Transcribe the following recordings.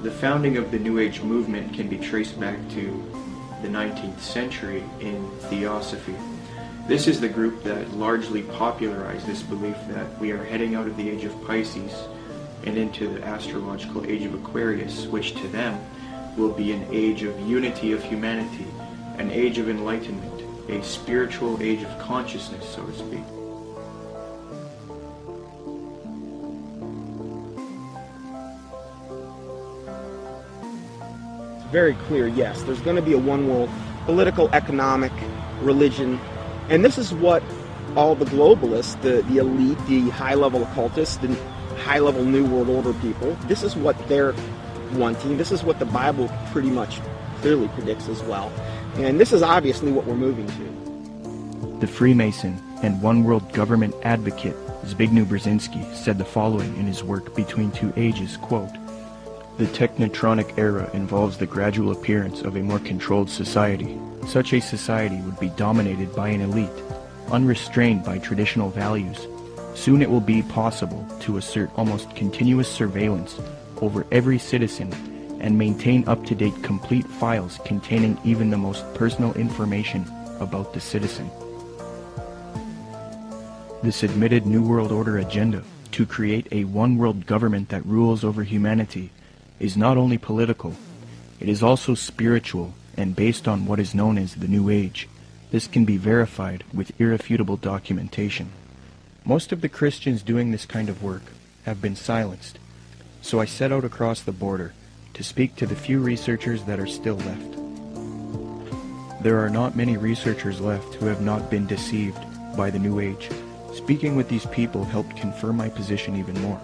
The founding of the New Age movement can be traced back to the 19th century in Theosophy. This is the group that largely popularized this belief that we are heading out of the age of Pisces and into the astrological age of Aquarius, which to them will be an age of unity of humanity, an age of enlightenment, a spiritual age of consciousness, so to speak. It's very clear, yes, there's going to be a one world, political, economic, religion, and this is what all the globalists, the elite, the high-level occultists, the high-level New World Order people, this is what they're wanting. This is what the Bible pretty much clearly predicts as well. And this is obviously what we're moving to. The Freemason and One World Government advocate Zbigniew Brzezinski said the following in his work Between Two Ages, quote, "The technotronic era involves the gradual appearance of a more controlled society. Such a society would be dominated by an elite, unrestrained by traditional values. Soon it will be possible to assert almost continuous surveillance over every citizen and maintain up-to-date complete files containing even the most personal information about the citizen." This admitted New World Order agenda to create a one-world government that rules over humanity is not only political, it is also spiritual and based on what is known as the New Age. This can be verified with irrefutable documentation. Most of the Christians doing this kind of work have been silenced, so I set out across the border to speak to the few researchers that are still left. There are not many researchers left who have not been deceived by the New Age. Speaking with these people helped confirm my position even more.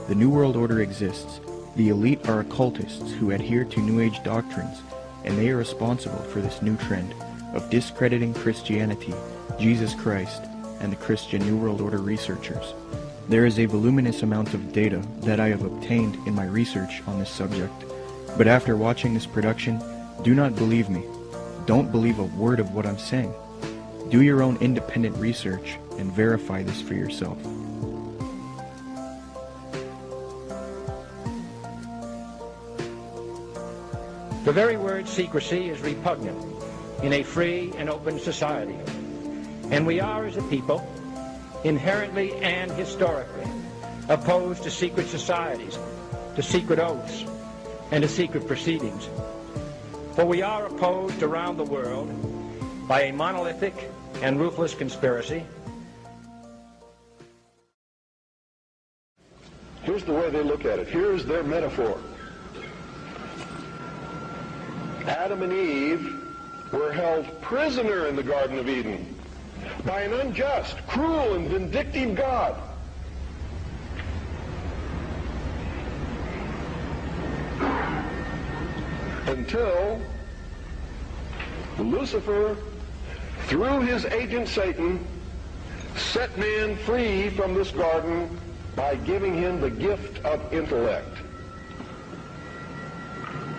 The New World Order exists. The elite are occultists who adhere to New Age doctrines, and they are responsible for this new trend of discrediting Christianity, Jesus Christ, and the Christian New World Order researchers. There is a voluminous amount of data that I have obtained in my research on this subject, but after watching this production, do not believe me. Don't believe a word of what I'm saying. Do your own independent research and verify this for yourself. The very word secrecy is repugnant in a free and open society. And we are, as a people, inherently and historically opposed to secret societies, to secret oaths, and to secret proceedings. For we are opposed around the world by a monolithic and ruthless conspiracy. Here's the way they look at it. Here's their metaphor. Adam and Eve were held prisoner in the Garden of Eden by an unjust, cruel, and vindictive God. Until Lucifer, through his agent Satan, set man free from this garden by giving him the gift of intellect.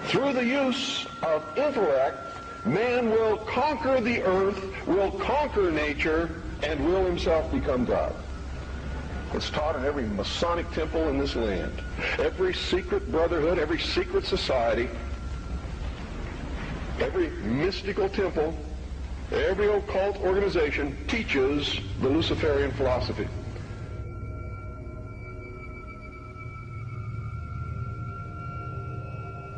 Through the use of intellect, man will conquer the earth, will conquer nature, and will himself become God. It's taught in every Masonic temple in this land. Every secret brotherhood, every secret society, every mystical temple, every occult organization teaches the Luciferian philosophy.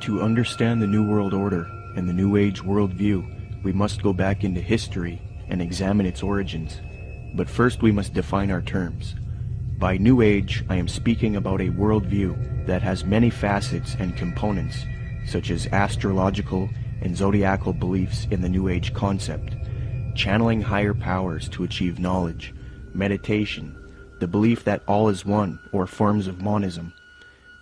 To understand the New World Order and the New Age worldview, we must go back into history and examine its origins. But first we must define our terms. By New Age, I am speaking about a worldview that has many facets and components, such as astrological and zodiacal beliefs in the New Age concept, channeling higher powers to achieve knowledge, meditation, the belief that all is one or forms of monism,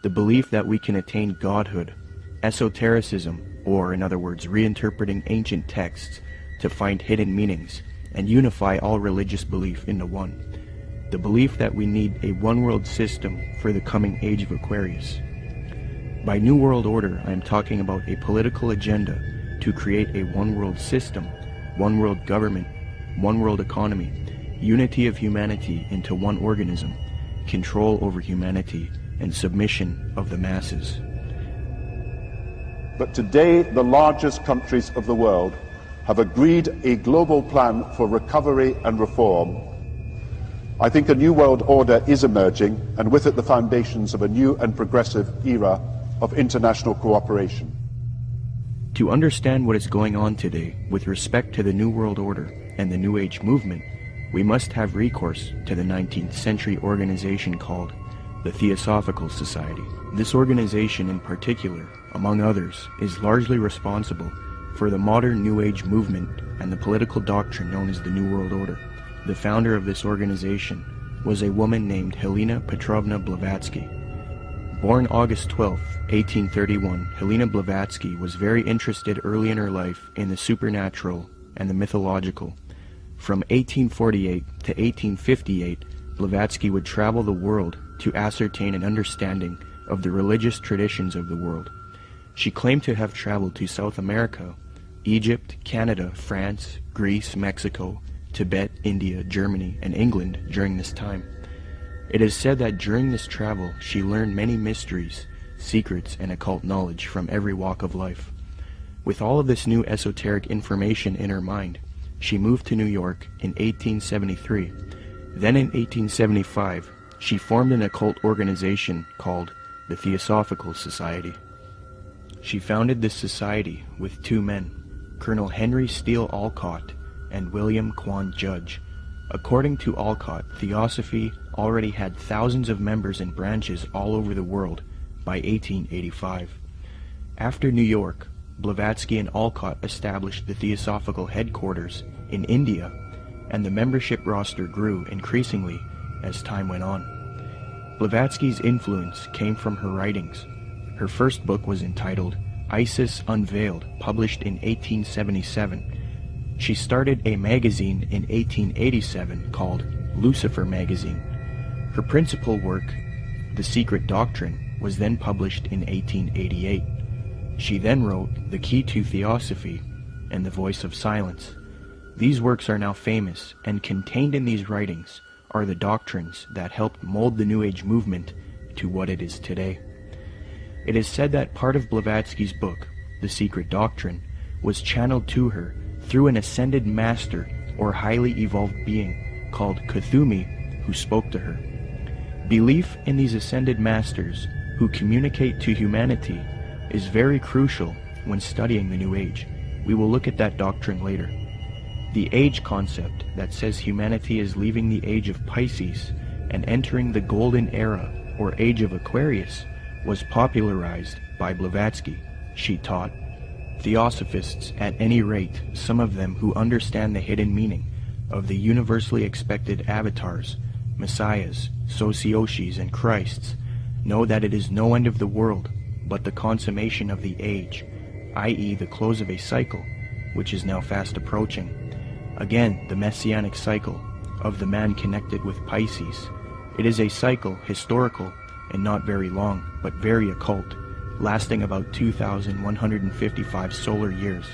the belief that we can attain godhood, esotericism, or in other words, reinterpreting ancient texts to find hidden meanings and unify all religious belief into one, the belief that we need a one-world system for the coming age of Aquarius. By New World Order, I am talking about a political agenda to create a one-world system, one-world government, one-world economy, unity of humanity into one organism, control over humanity, and submission of the masses. but today the largest countries of the world have agreed a global plan for recovery and reform, I think a new world order is emerging, and with it the foundations of a new and progressive era of international cooperation. To understand what is going on today with respect to the New World Order and the New Age movement, we must have recourse to the 19th century organization called the Theosophical Society. This organization in particular, among others, is largely responsible for the modern New Age movement and the political doctrine known as the New World Order. The founder of this organization was a woman named Helena Petrovna Blavatsky. Born August 12, 1831, Helena Blavatsky was very interested early in her life in the supernatural and the mythological. From 1848 to 1858, Blavatsky would travel the world to ascertain an understanding of the religious traditions of the world. She claimed to have traveled to South America, Egypt, Canada, France, Greece, Mexico, Tibet, India, Germany, and England during this time. It is said that during this travel she learned many mysteries, secrets, and occult knowledge from every walk of life. With all of this new esoteric information in her mind, she moved to New York in 1873. Then in 1875, she formed an occult organization called the Theosophical Society. She founded this society with two men, Colonel Henry Steele Olcott and William Quan Judge. According to Olcott, Theosophy already had thousands of members and branches all over the world by 1885. After New York, Blavatsky and Olcott established the Theosophical headquarters in India, and the membership roster grew increasingly as time went on. Blavatsky's influence came from her writings. Her first book was entitled Isis Unveiled, published in 1877. She started a magazine in 1887 called Lucifer Magazine. Her principal work, The Secret Doctrine, was then published in 1888. She then wrote The Key to Theosophy and The Voice of Silence. These works are now famous, and contained in these writings are the doctrines that helped mold the New Age movement to what it is today. It is said that part of Blavatsky's book, The Secret Doctrine, was channeled to her through an ascended master or highly evolved being called Kuthumi, who spoke to her. Belief in these ascended masters who communicate to humanity is very crucial when studying the New Age. We will look at that doctrine later. The age concept that says humanity is leaving the age of Pisces and entering the golden era or age of Aquarius was popularized by Blavatsky. She taught Theosophists, at any rate, some of them who understand the hidden meaning of the universally expected avatars, messiahs, socioshis, and Christs, know that it is no end of the world, but the consummation of the age, i.e. the close of a cycle, which is now fast approaching. Again, the messianic cycle of the man connected with Pisces. It is a cycle, historical, and not very long, but very occult, lasting about 2,155 solar years.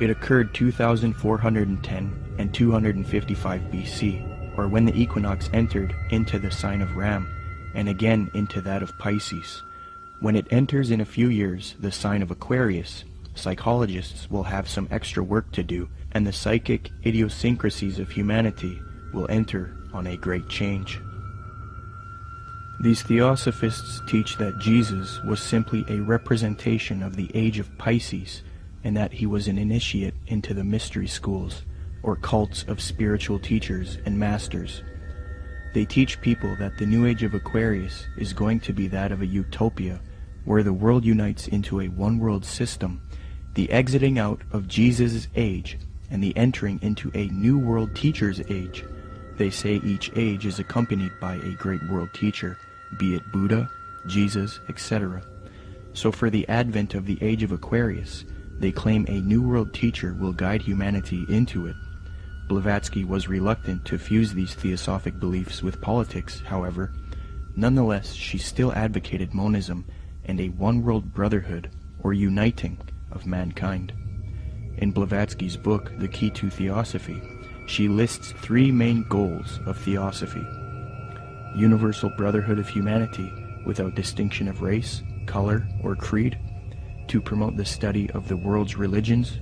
It occurred 2,410 and 255 BC, or when the equinox entered into the sign of Ram, and again into that of Pisces. When it enters in a few years the sign of Aquarius, psychologists will have some extra work to do, and the psychic idiosyncrasies of humanity will enter on a great change. These Theosophists teach that Jesus was simply a representation of the age of Pisces, and that he was an initiate into the mystery schools, or cults of spiritual teachers and masters. They teach people that the new age of Aquarius is going to be that of a utopia, where the world unites into a one-world system, the exiting out of Jesus' age, and the entering into a new world teacher's age. They say each age is accompanied by a great world teacher, be it Buddha, Jesus, etc. So for the advent of the age of Aquarius, they claim a new world teacher will guide humanity into it. Blavatsky was reluctant to fuse these theosophic beliefs with politics, however. Nonetheless, she still advocated monism and a one-world brotherhood, or uniting, of mankind. In Blavatsky's book, The Key to Theosophy, she lists three main goals of theosophy: universal brotherhood of humanity without distinction of race, color, or creed; to promote the study of the world's religions,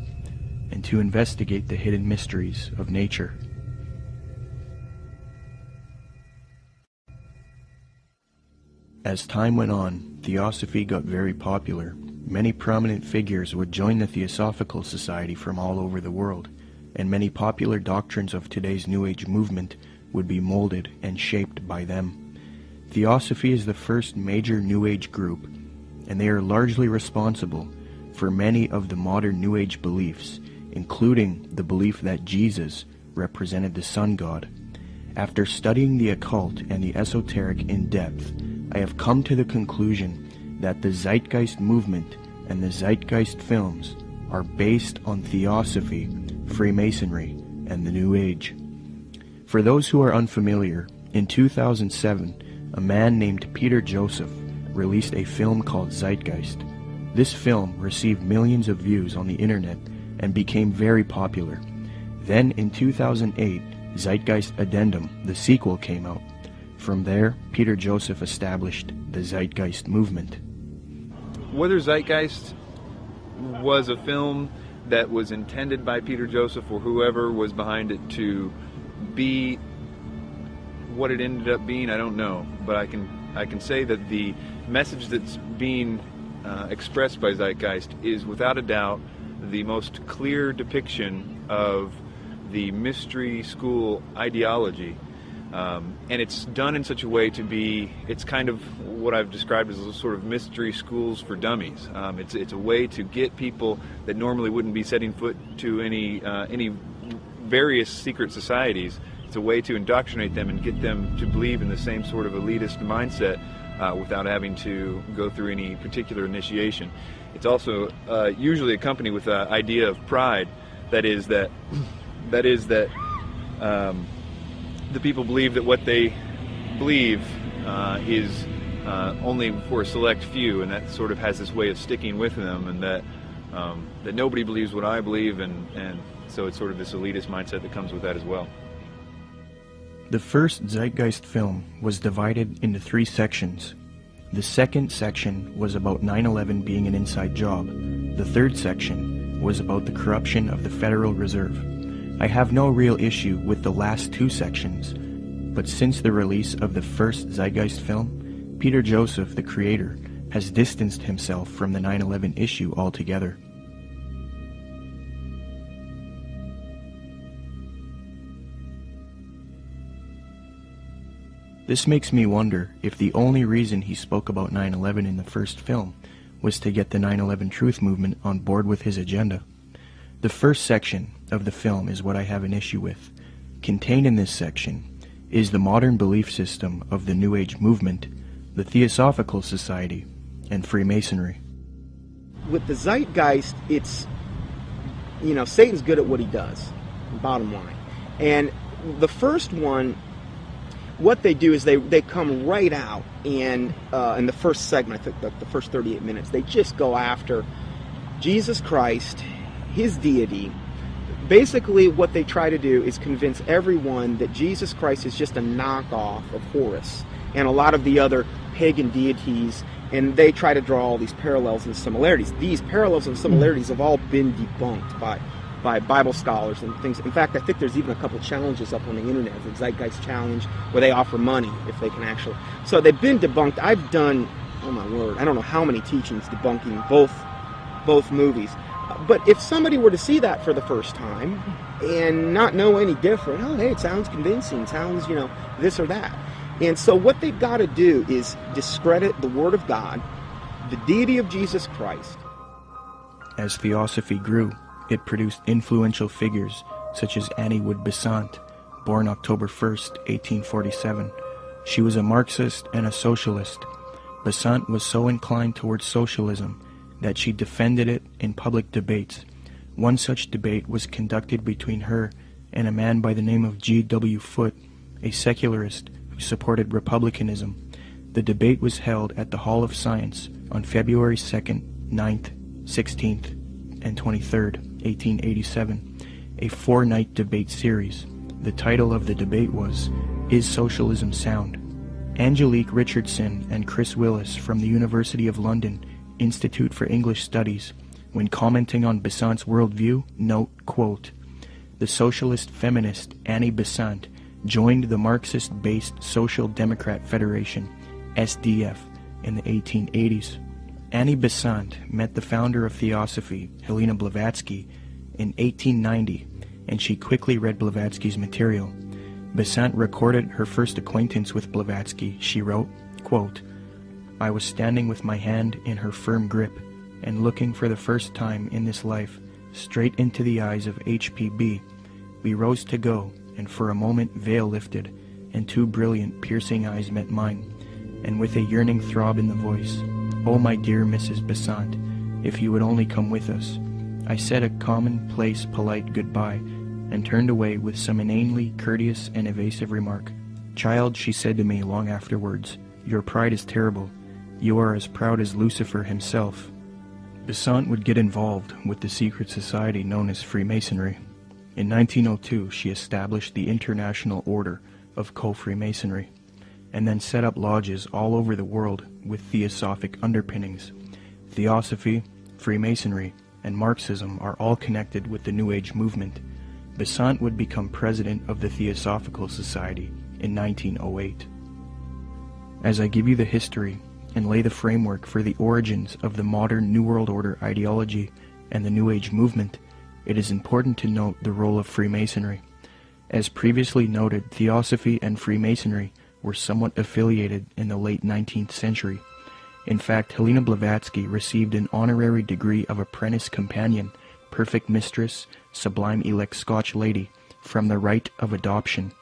and to investigate the hidden mysteries of nature. As time went on, Theosophy got very popular. Many prominent figures would join the Theosophical Society from all over the world, and many popular doctrines of today's New Age movement would be molded and shaped by them. Theosophy is the first major New Age group, and they are largely responsible for many of the modern New Age beliefs, including the belief that Jesus represented the sun god. After studying the occult and the esoteric in depth, I have come to the conclusion that the Zeitgeist movement and the Zeitgeist films are based on Theosophy, Freemasonry, and the New Age. For those who are unfamiliar, in 2007, a man named Peter Joseph released a film called Zeitgeist. This film received millions of views on the internet and became very popular. Then in 2008, Zeitgeist Addendum, the sequel, came out. From there, Peter Joseph established the Zeitgeist movement. Whether Zeitgeist was a film that was intended by Peter Joseph or whoever was behind it to be what it ended up being, I don't know. But I can say that the message that's being expressed by Zeitgeist is without a doubt the most clear depiction of the mystery school ideology. And it's done in such a way to be, it's kind of what I've described as a sort of mystery schools for dummies. It's a way to get people that normally wouldn't be setting foot to any various secret societies. It's a way to indoctrinate them and get them to believe in the same sort of elitist mindset without having to go through any particular initiation. It's also usually accompanied with the idea of pride. That is that the people believe that what they believe is only for a select few, and that sort of has this way of sticking with them, and that nobody believes what I believe, and so it's sort of this elitist mindset that comes with that as well. The first Zeitgeist film was divided into 3 sections. The second section was about 9/11 being an inside job. The third section was about the corruption of the Federal Reserve. I have no real issue with the last 2 sections, but since the release of the first Zeitgeist film, Peter Joseph, the creator, has distanced himself from the 9/11 issue altogether. This makes me wonder if the only reason he spoke about 9/11 in the first film was to get the 9/11 Truth movement on board with his agenda. The first section of the film is what I have an issue with. Contained in this section is the modern belief system of the New Age movement, the Theosophical Society, and Freemasonry. With the Zeitgeist, it's, Satan's good at what he does, bottom line. And the first one, what they do is they come right out, and in the first segment, I think the first 38 minutes, they just go after Jesus Christ, his deity. Basically, what they try to do is convince everyone that Jesus Christ is just a knockoff of Horus and a lot of the other pagan deities, and they try to draw all these parallels and similarities. These parallels and similarities have all been debunked by Bible scholars and things. In fact, I think there's even a couple challenges up on the internet, the Zeitgeist Challenge, where they offer money if they can actually. So they've been debunked. I've done, oh my word, I don't know how many teachings debunking both movies. But if somebody were to see that for the first time and not know any different, oh, hey, it sounds convincing, sounds, this or that. And so what they've got to do is discredit the Word of God, the deity of Jesus Christ. As Theosophy grew, it produced influential figures such as Annie Wood Besant, born October 1st, 1847. She was a Marxist and a socialist. Besant was so inclined towards socialism that she defended it in public debates. One such debate was conducted between her and a man by the name of G.W. Foote, a secularist who supported republicanism. The debate was held at the Hall of Science on February 2nd, 9th, 16th, and 23rd, 1887, a 4-night debate series. The title of the debate was, Is Socialism Sound? Angelique Richardson and Chris Willis from the University of London Institute for English Studies, when commenting on Besant's worldview, note, quote, "The socialist feminist Annie Besant joined the Marxist-based Social Democrat Federation, SDF, in the 1880s. Annie Besant met the founder of Theosophy, Helena Blavatsky, in 1890, and she quickly read Blavatsky's material. Besant recorded her first acquaintance with Blavatsky. She wrote, quote, "I was standing with my hand in her firm grip and looking for the first time in this life straight into the eyes of HPB. We rose to go, and for a moment veil lifted, and two brilliant, piercing eyes met mine, and with a yearning throb in the voice, 'Oh, my dear Mrs. Besant, if you would only come with us.' I said a commonplace, polite goodbye, and turned away with some inanely courteous and evasive remark. 'Child,' she said to me long afterwards, 'your pride is terrible. You are as proud as Lucifer himself.'" Besant would get involved with the secret society known as Freemasonry. In 1902, she established the International Order of Co-Freemasonry, and then set up lodges all over the world with theosophic underpinnings. Theosophy, Freemasonry, and Marxism are all connected with the New Age movement. Besant would become president of the Theosophical Society in 1908. As I give you the history and lay the framework for the origins of the modern New World Order ideology and the New Age movement, it is important to note the role of Freemasonry. As previously noted, Theosophy and Freemasonry were somewhat affiliated in the late 19th century. In fact, Helena Blavatsky received an honorary degree of Apprentice Companion, Perfect Mistress, Sublime Elect Scotch Lady, from the Rite of Adoption.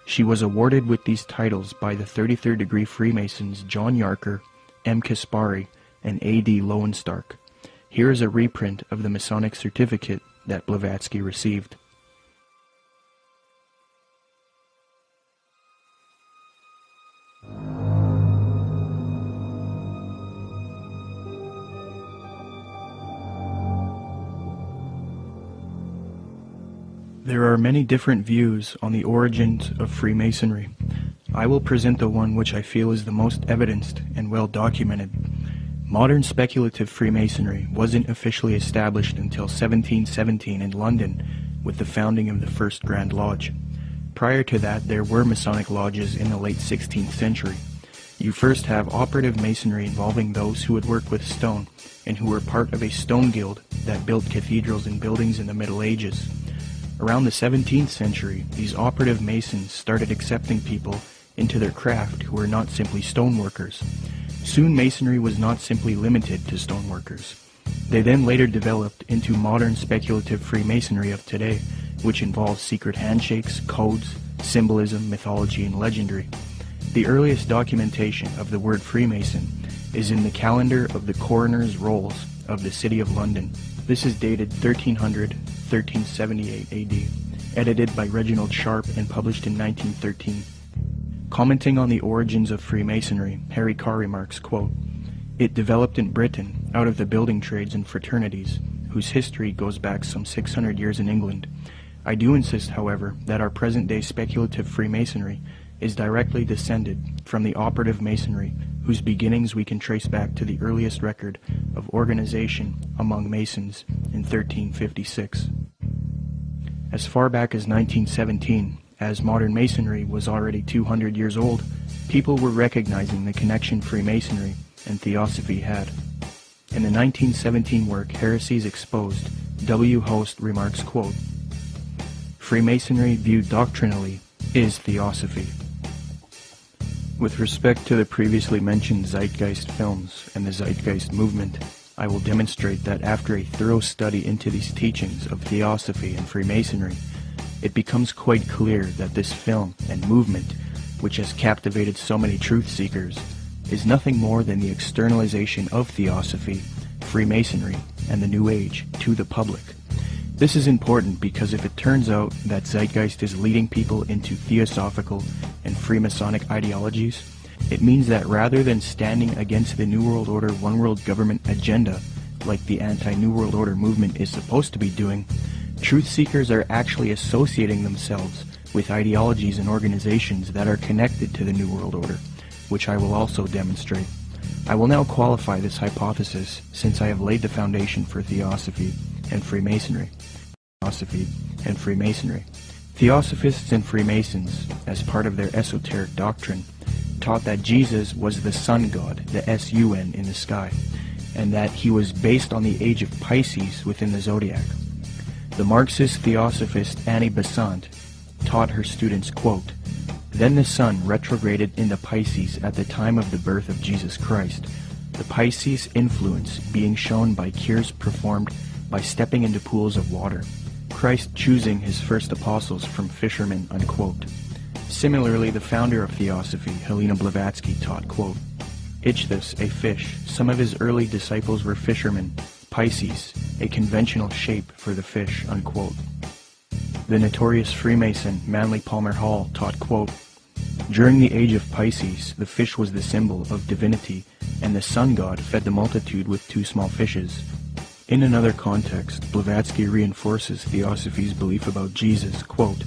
She was awarded with these titles by the 33rd degree Freemasons John Yarker, M. Kaspari, and A.D. Lowenstock. Here is a reprint of the Masonic certificate that Blavatsky received. There are many different views on the origins of Freemasonry. I will present the one which I feel is the most evidenced and well documented. Modern speculative Freemasonry wasn't officially established until 1717 in London with the founding of the First Grand Lodge. Prior to that, there were Masonic lodges in the late 16th century. You first have operative Masonry involving those who would work with stone and who were part of a stone guild that built cathedrals and buildings in the Middle Ages. Around the 17th century, these operative Masons started accepting people into their craft who were not simply stoneworkers. Soon Masonry was not simply limited to stoneworkers. They then later developed into modern speculative Freemasonry of today, which involves secret handshakes, codes, symbolism, mythology, and legendary. The earliest documentation of the word Freemason is in the calendar of the coroner's rolls of the City of London. This is dated 1378 AD, edited by Reginald Sharp and published in 1913. Commenting on the origins of Freemasonry, Harry Carr remarks, quote, "It developed in Britain out of the building trades and fraternities, whose history goes back some 600 years in England. I do insist, however, that our present-day speculative Freemasonry is directly descended from the operative Masonry, whose beginnings we can trace back to the earliest record of organization among Masons in 1356. As far back as 1917, as modern Masonry was already 200 years old, people were recognizing the connection Freemasonry and Theosophy had. In the 1917 work Heresies Exposed, W. Host remarks, quote, "Freemasonry viewed doctrinally is Theosophy." With respect to the previously mentioned Zeitgeist films and the Zeitgeist movement, I will demonstrate that after a thorough study into these teachings of Theosophy and Freemasonry, it becomes quite clear that this film and movement, which has captivated so many truth seekers, is nothing more than the externalization of Theosophy, Freemasonry, and the New Age to the public. This is important because if it turns out that Zeitgeist is leading people into Theosophical and Freemasonic ideologies, it means that rather than standing against the New World Order One World Government agenda, like the anti-New World Order movement is supposed to be doing, truth seekers are actually associating themselves with ideologies and organizations that are connected to the New World Order, which I will also demonstrate. I will now qualify this hypothesis since I have laid the foundation for Theosophy and Freemasonry. Theosophists and Freemasons, as part of their esoteric doctrine, taught that Jesus was the sun god, the S-U-N, in the sky, and that he was based on the age of Pisces within the zodiac. The Marxist Theosophist Annie Besant taught her students, quote, "Then the sun retrograded into Pisces at the time of the birth of Jesus Christ, the Pisces influence being shown by cures performed by stepping into pools of water, Christ choosing his first apostles from fishermen," unquote. Similarly, the founder of Theosophy, Helena Blavatsky, taught, quote, "Ichthus, a fish. Some of his early disciples were fishermen. Pisces, a conventional shape for the fish," unquote. The notorious Freemason Manly Palmer Hall taught, quote, "During the age of Pisces, the fish was the symbol of divinity, and the sun god fed the multitude with 2 small fishes." In another context, Blavatsky reinforces Theosophy's belief about Jesus, quote,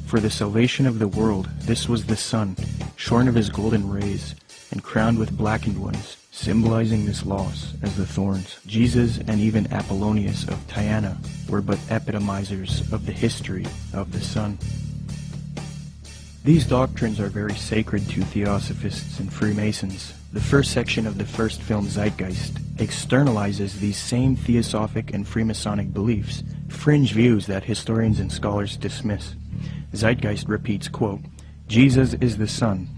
"For the salvation of the world, this was the sun, shorn of his golden rays, and crowned with blackened ones, symbolizing this loss as the thorns. Jesus and even Apollonius of Tyana were but epitomizers of the history of the sun." These doctrines are very sacred to Theosophists and Freemasons. The first section of the first film, Zeitgeist, externalizes these same Theosophic and Freemasonic beliefs, fringe views that historians and scholars dismiss. Zeitgeist repeats, quote, "Jesus is the Son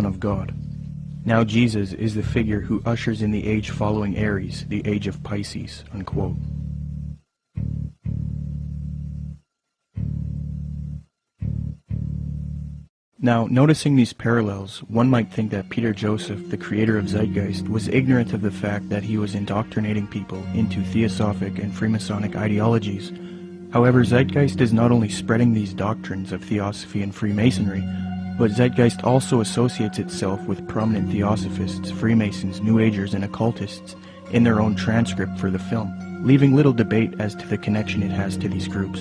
of God. Now Jesus is the figure who ushers in the age following Aries, the age of Pisces," unquote. Now, noticing these parallels, one might think that Peter Joseph, the creator of Zeitgeist, was ignorant of the fact that he was indoctrinating people into Theosophic and Freemasonic ideologies. However, Zeitgeist is not only spreading these doctrines of Theosophy and Freemasonry, but Zeitgeist also associates itself with prominent Theosophists, Freemasons, New Agers, and occultists in their own transcript for the film, leaving little debate as to the connection it has to these groups.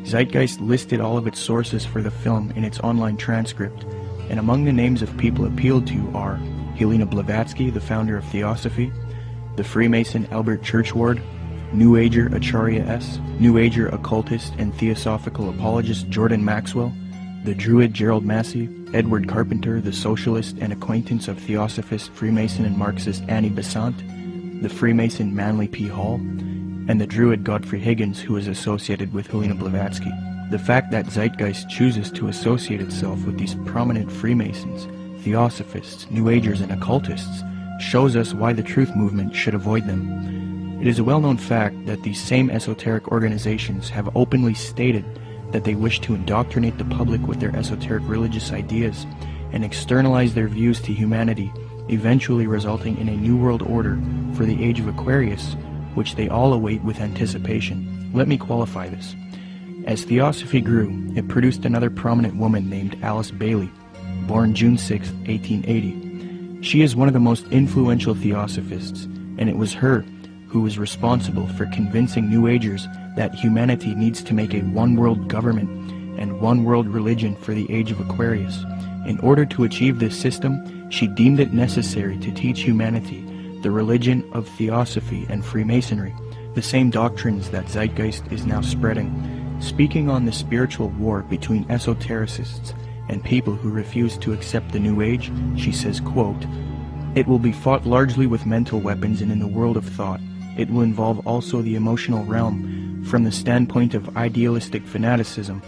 Zeitgeist listed all of its sources for the film in its online transcript, and among the names of people appealed to are Helena Blavatsky, the founder of Theosophy, the Freemason Albert Churchward, New Ager Acharya S., New Ager occultist and theosophical apologist Jordan Maxwell, the Druid Gerald Massey, Edward Carpenter, the socialist and acquaintance of Theosophist, Freemason and Marxist Annie Besant, the Freemason Manly P. Hall, and the Druid Godfrey Higgins, who is associated with Helena Blavatsky. The fact that Zeitgeist chooses to associate itself with these prominent Freemasons, Theosophists, New Agers, and occultists shows us why the Truth movement should avoid them. It is a well-known fact that these same esoteric organizations have openly stated that they wish to indoctrinate the public with their esoteric religious ideas and externalize their views to humanity, eventually resulting in a new world order for the age of Aquarius, which they all await with anticipation. Let me qualify this. As Theosophy grew, it produced another prominent woman named Alice Bailey, born June 6, 1880. She is one of the most influential Theosophists, and it was her who was responsible for convincing New Agers that humanity needs to make a one-world government and one-world religion for the age of Aquarius. In order to achieve this system, she deemed it necessary to teach humanity the religion of Theosophy and Freemasonry, the same doctrines that Zeitgeist is now spreading. Speaking on the spiritual war between esotericists and people who refuse to accept the New Age, she says, quote, "It will be fought largely with mental weapons and in the world of thought. It will involve also the emotional realm from the standpoint of idealistic fanaticism.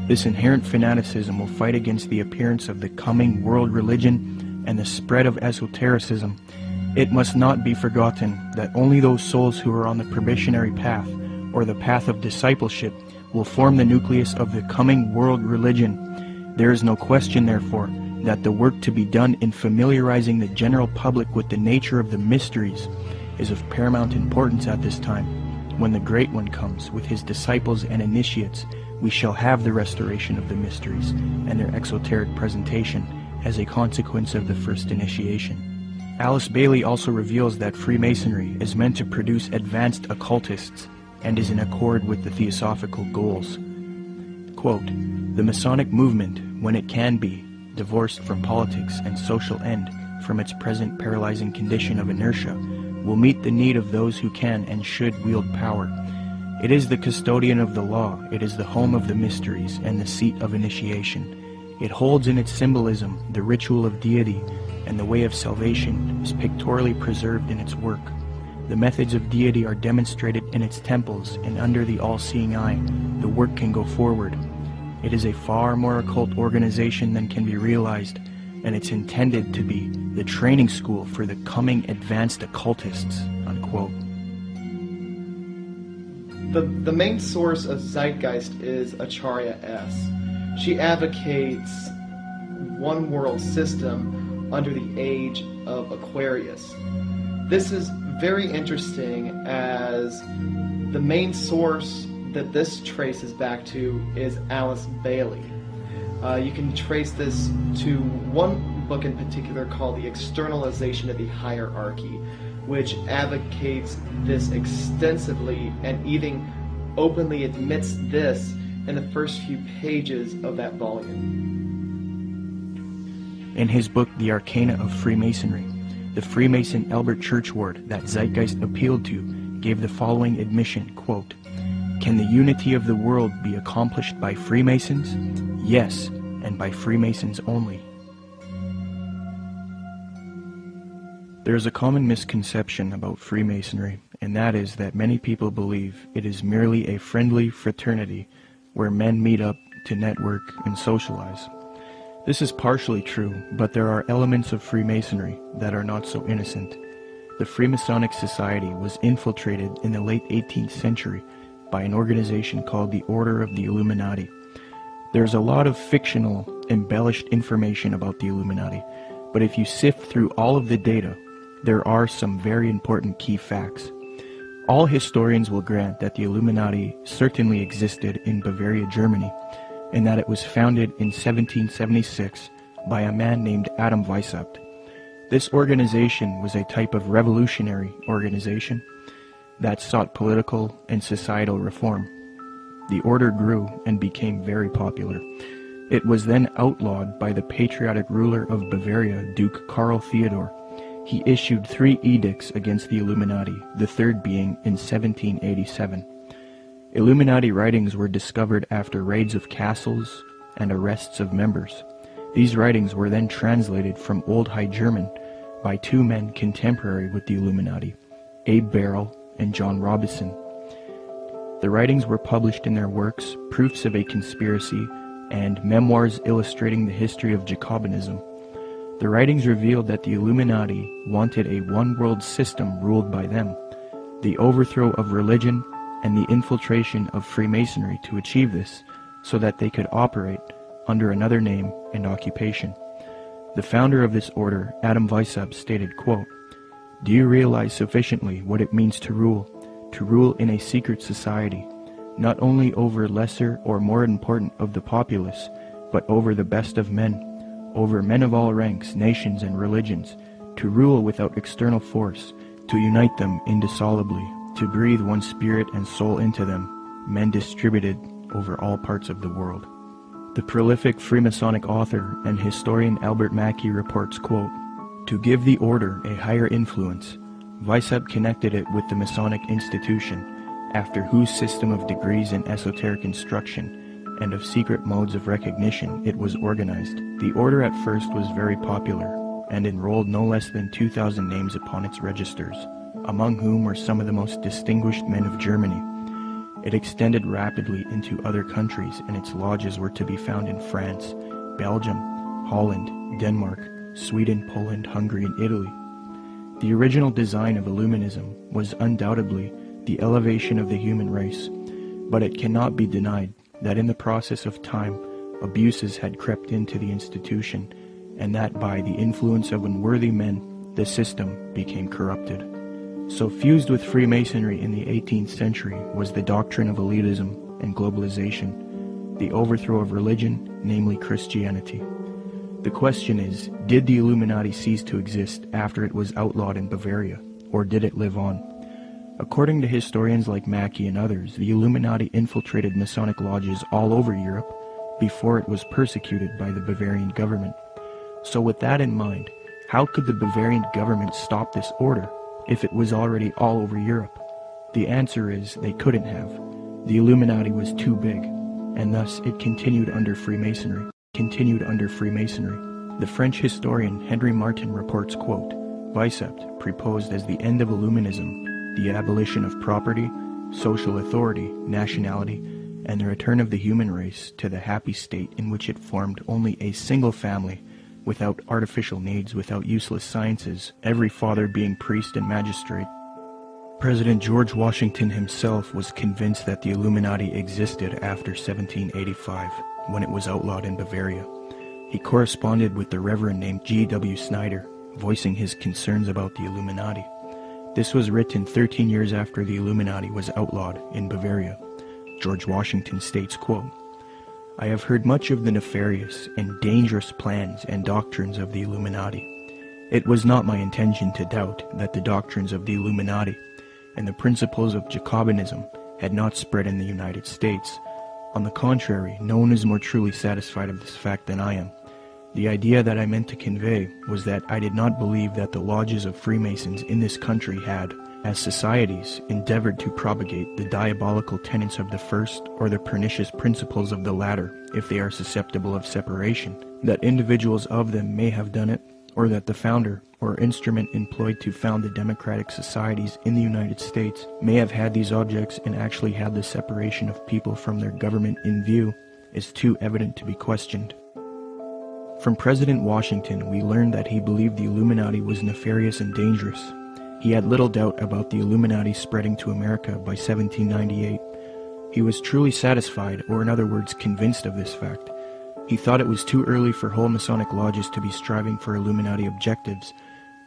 This inherent fanaticism will fight against the appearance of the coming world religion and the spread of esotericism. It must not be forgotten that only those souls who are on the probationary path, or the path of discipleship, will form the nucleus of the coming world religion. There is no question, therefore, that the work to be done in familiarizing the general public with the nature of the mysteries is of paramount importance at this time. When the Great One comes with his disciples and initiates, we shall have the restoration of the mysteries and their exoteric presentation as a consequence of the first initiation." Alice Bailey also reveals that Freemasonry is meant to produce advanced occultists and is in accord with the theosophical goals. Quote, "The Masonic movement, when it can be, divorced from politics and social end, from its present paralyzing condition of inertia, will meet the need of those who can and should wield power. It is the custodian of the law, it is the home of the mysteries, and the seat of initiation. It holds in its symbolism the ritual of deity, and the way of salvation is pictorially preserved in its work. The methods of deity are demonstrated in its temples, and under the all-seeing eye, the work can go forward. It is a far more occult organization than can be realized, and it's intended to be the training school for the coming advanced occultists, unquote. The main source of Zeitgeist is Acharya S. She advocates one world system under the age of Aquarius. This is very interesting as the main source that this traces back to is Alice Bailey. You can trace this to one book in particular called The Externalization of the Hierarchy, which advocates this extensively and even openly admits this in the first few pages of that volume. In his book, The Arcana of Freemasonry, the Freemason Albert Churchward that Zeitgeist appealed to gave the following admission, quote, "Can the unity of the world be accomplished by Freemasons? Yes, and by Freemasons only." There is a common misconception about Freemasonry, and that is that many people believe it is merely a friendly fraternity where men meet up to network and socialize. This is partially true, but there are elements of Freemasonry that are not so innocent. The Freemasonic Society was infiltrated in the late 18th century by an organization called the Order of the Illuminati. There's a lot of fictional, embellished information about the Illuminati, but if you sift through all of the data, there are some very important key facts. All historians will grant that the Illuminati certainly existed in Bavaria, Germany, and that it was founded in 1776 by a man named Adam Weishaupt. This organization was a type of revolutionary organization that sought political and societal reform. The order grew and became very popular. It was then outlawed by the patriotic ruler of Bavaria, Duke Karl Theodor. He issued 3 edicts against the Illuminati, the third being in 1787. Illuminati writings were discovered after raids of castles and arrests of members. These writings were then translated from Old High German by 2 men contemporary with the Illuminati, Abe Barrel and John Robison. The writings were published in their works, Proofs of a Conspiracy and Memoirs Illustrating the History of Jacobinism. The writings revealed that the Illuminati wanted a one-world system ruled by them, the overthrow of religion, and the infiltration of Freemasonry to achieve this, so that they could operate under another name and occupation. The founder of this order, Adam Weishaupt, stated, quote, "Do you realize sufficiently what it means to rule in a secret society, not only over lesser or more important of the populace, but over the best of men, over men of all ranks, nations, and religions, to rule without external force, to unite them indissolubly, to breathe one spirit and soul into them, men distributed over all parts of the world." The prolific Freemasonic author and historian Albert Mackey reports, quote, "To give the order a higher influence, Weishaupt connected it with the Masonic institution, after whose system of degrees in esoteric instruction and of secret modes of recognition it was organized. The order at first was very popular, and enrolled no less than 2,000 names upon its registers, among whom were some of the most distinguished men of Germany. It extended rapidly into other countries, and its lodges were to be found in France, Belgium, Holland, Denmark, Sweden, Poland, Hungary, and Italy. The original design of Illuminism was undoubtedly the elevation of the human race, but it cannot be denied that in the process of time, abuses had crept into the institution, and that by the influence of unworthy men, the system became corrupted. So fused with Freemasonry in the 18th century was the doctrine of elitism and globalization, the overthrow of religion, namely Christianity. The question is, did the Illuminati cease to exist after it was outlawed in Bavaria, or did it live on? According to historians like Mackey and others, the Illuminati infiltrated Masonic lodges all over Europe before it was persecuted by the Bavarian government. So with that in mind, How could the Bavarian government stop this order if it was already all over Europe? The answer is they couldn't have. The Illuminati was too big, and thus it continued under Freemasonry. The French historian Henry Martin reports, quote, Vicept proposed as the end of Illuminism the abolition of property, social authority, nationality, and the return of the human race to the happy state in which it formed only a single family, without artificial needs, without useless sciences, every father being priest and magistrate. President George Washington himself was convinced that the Illuminati existed after 1785, when it was outlawed in Bavaria. He corresponded with the Reverend named G.W. Snyder, voicing his concerns about the Illuminati. This was written 13 years after the Illuminati was outlawed in Bavaria. George Washington states, quote, I have heard much of the nefarious and dangerous plans and doctrines of the Illuminati. It was not my intention to doubt that the doctrines of the Illuminati and the principles of Jacobinism had not spread in the United States. On the contrary, no one is more truly satisfied of this fact than I am. The idea that I meant to convey was that I did not believe that the lodges of Freemasons in this country had, as societies, endeavored to propagate the diabolical tenets of the first or the pernicious principles of the latter, if they are susceptible of separation, that individuals of them may have done it, or that the founder or instrument employed to found the democratic societies in the United States may have had these objects and actually had the separation of people from their government in view, is too evident to be questioned. From President Washington, we learned that he believed the Illuminati was nefarious and dangerous. He had little doubt about the Illuminati spreading to America by 1798. He was truly satisfied, or in other words, convinced of this fact. He thought it was too early for whole Masonic lodges to be striving for Illuminati objectives,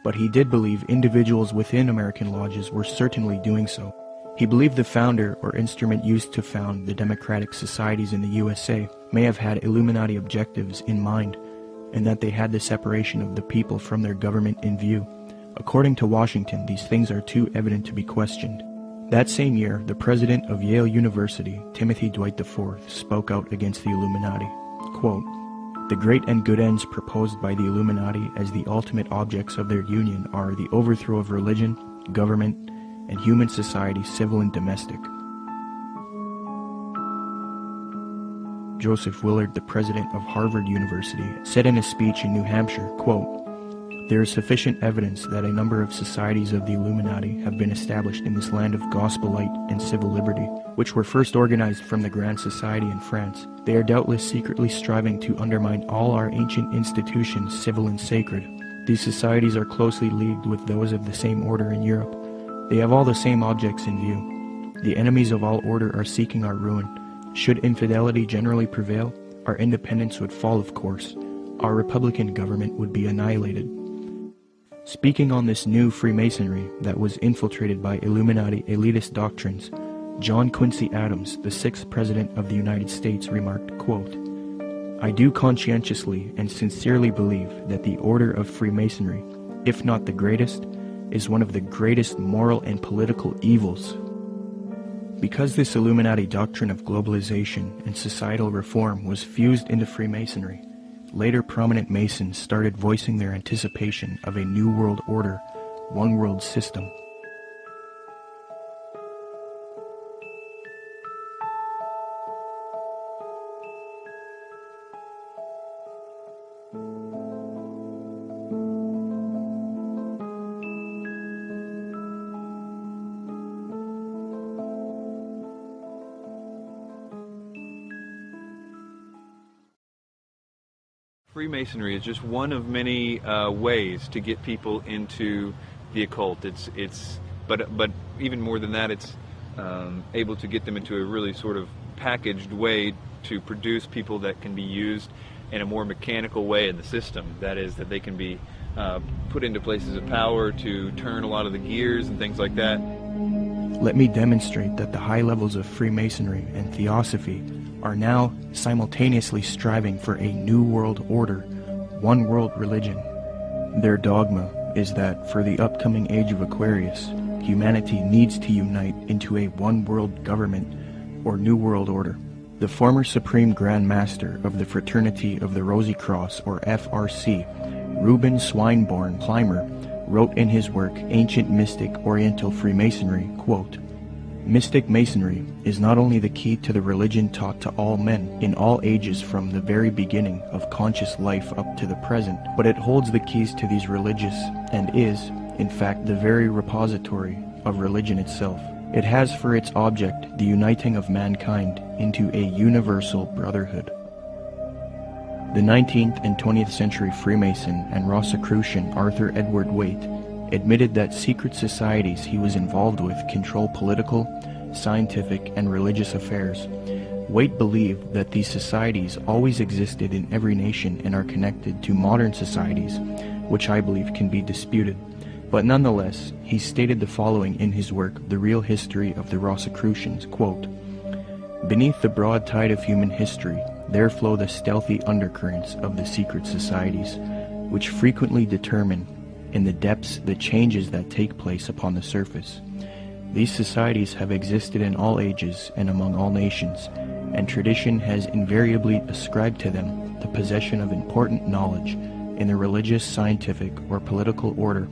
but he did believe individuals within American lodges were certainly doing so. He believed the founder or instrument used to found the democratic societies in the USA may have had Illuminati objectives in mind, and that they had the separation of the people from their government in view. According to Washington, these things are too evident to be questioned. That same year, the president of Yale University, Timothy Dwight IV, spoke out against the Illuminati. Quote, the great and good ends proposed by the Illuminati as the ultimate objects of their union are the overthrow of religion, government, and human society, civil and domestic. Joseph Willard, the president of Harvard University, said in a speech in New Hampshire, quote, there is sufficient evidence that a number of societies of the Illuminati have been established in this land of gospel light and civil liberty, which were first organized from the Grand Society in France. They are doubtless secretly striving to undermine all our ancient institutions, civil and sacred. These societies are closely leagued with those of the same order in Europe. They have all the same objects in view. The enemies of all order are seeking our ruin. Should infidelity generally prevail, our independence would fall, of course. Our republican government would be annihilated. Speaking on this new Freemasonry that was infiltrated by Illuminati elitist doctrines, John Quincy Adams, the 6th President of the United States, remarked, quote, I do conscientiously and sincerely believe that the order of Freemasonry, if not the greatest, is one of the greatest moral and political evils. Because this Illuminati doctrine of globalization and societal reform was fused into Freemasonry, later prominent Masons started voicing their anticipation of a new world order, one world system. Freemasonry is just one of many ways to get people into the occult. But even more than that, it's able to get them into a really sort of packaged way to produce people that can be used in a more mechanical way in the system. That is, that they can be put into places of power to turn a lot of the gears and things like that. Let me demonstrate that the high levels of Freemasonry and Theosophy are now simultaneously striving for a new world order, one world religion. Their dogma is that for the upcoming age of Aquarius, humanity needs to unite into a one world government or new world order. The former Supreme Grand Master of the Fraternity of the Rosy Cross, or FRC, Reuben Swinburne Plimer wrote in his work Ancient Mystic Oriental Freemasonry, quote, "Mystic Masonry is not only the key to the religion taught to all men in all ages from the very beginning of conscious life up to the present, but it holds the keys to these religious and is, in fact, the very repository of religion itself. It has for its object the uniting of mankind into a universal brotherhood." The 19th and 20th century Freemason and Rosicrucian Arthur Edward Waite admitted that secret societies he was involved with control political, scientific, and religious affairs. Waite believed that these societies always existed in every nation and are connected to modern societies, which I believe can be disputed. But nonetheless, he stated the following in his work, The Real History of the Rosicrucians, quote, "Beneath the broad tide of human history, there flow the stealthy undercurrents of the secret societies, which frequently determine in the depths the changes that take place upon the surface. These societies have existed in all ages and among all nations, and tradition has invariably ascribed to them the possession of important knowledge in the religious, scientific, or political order,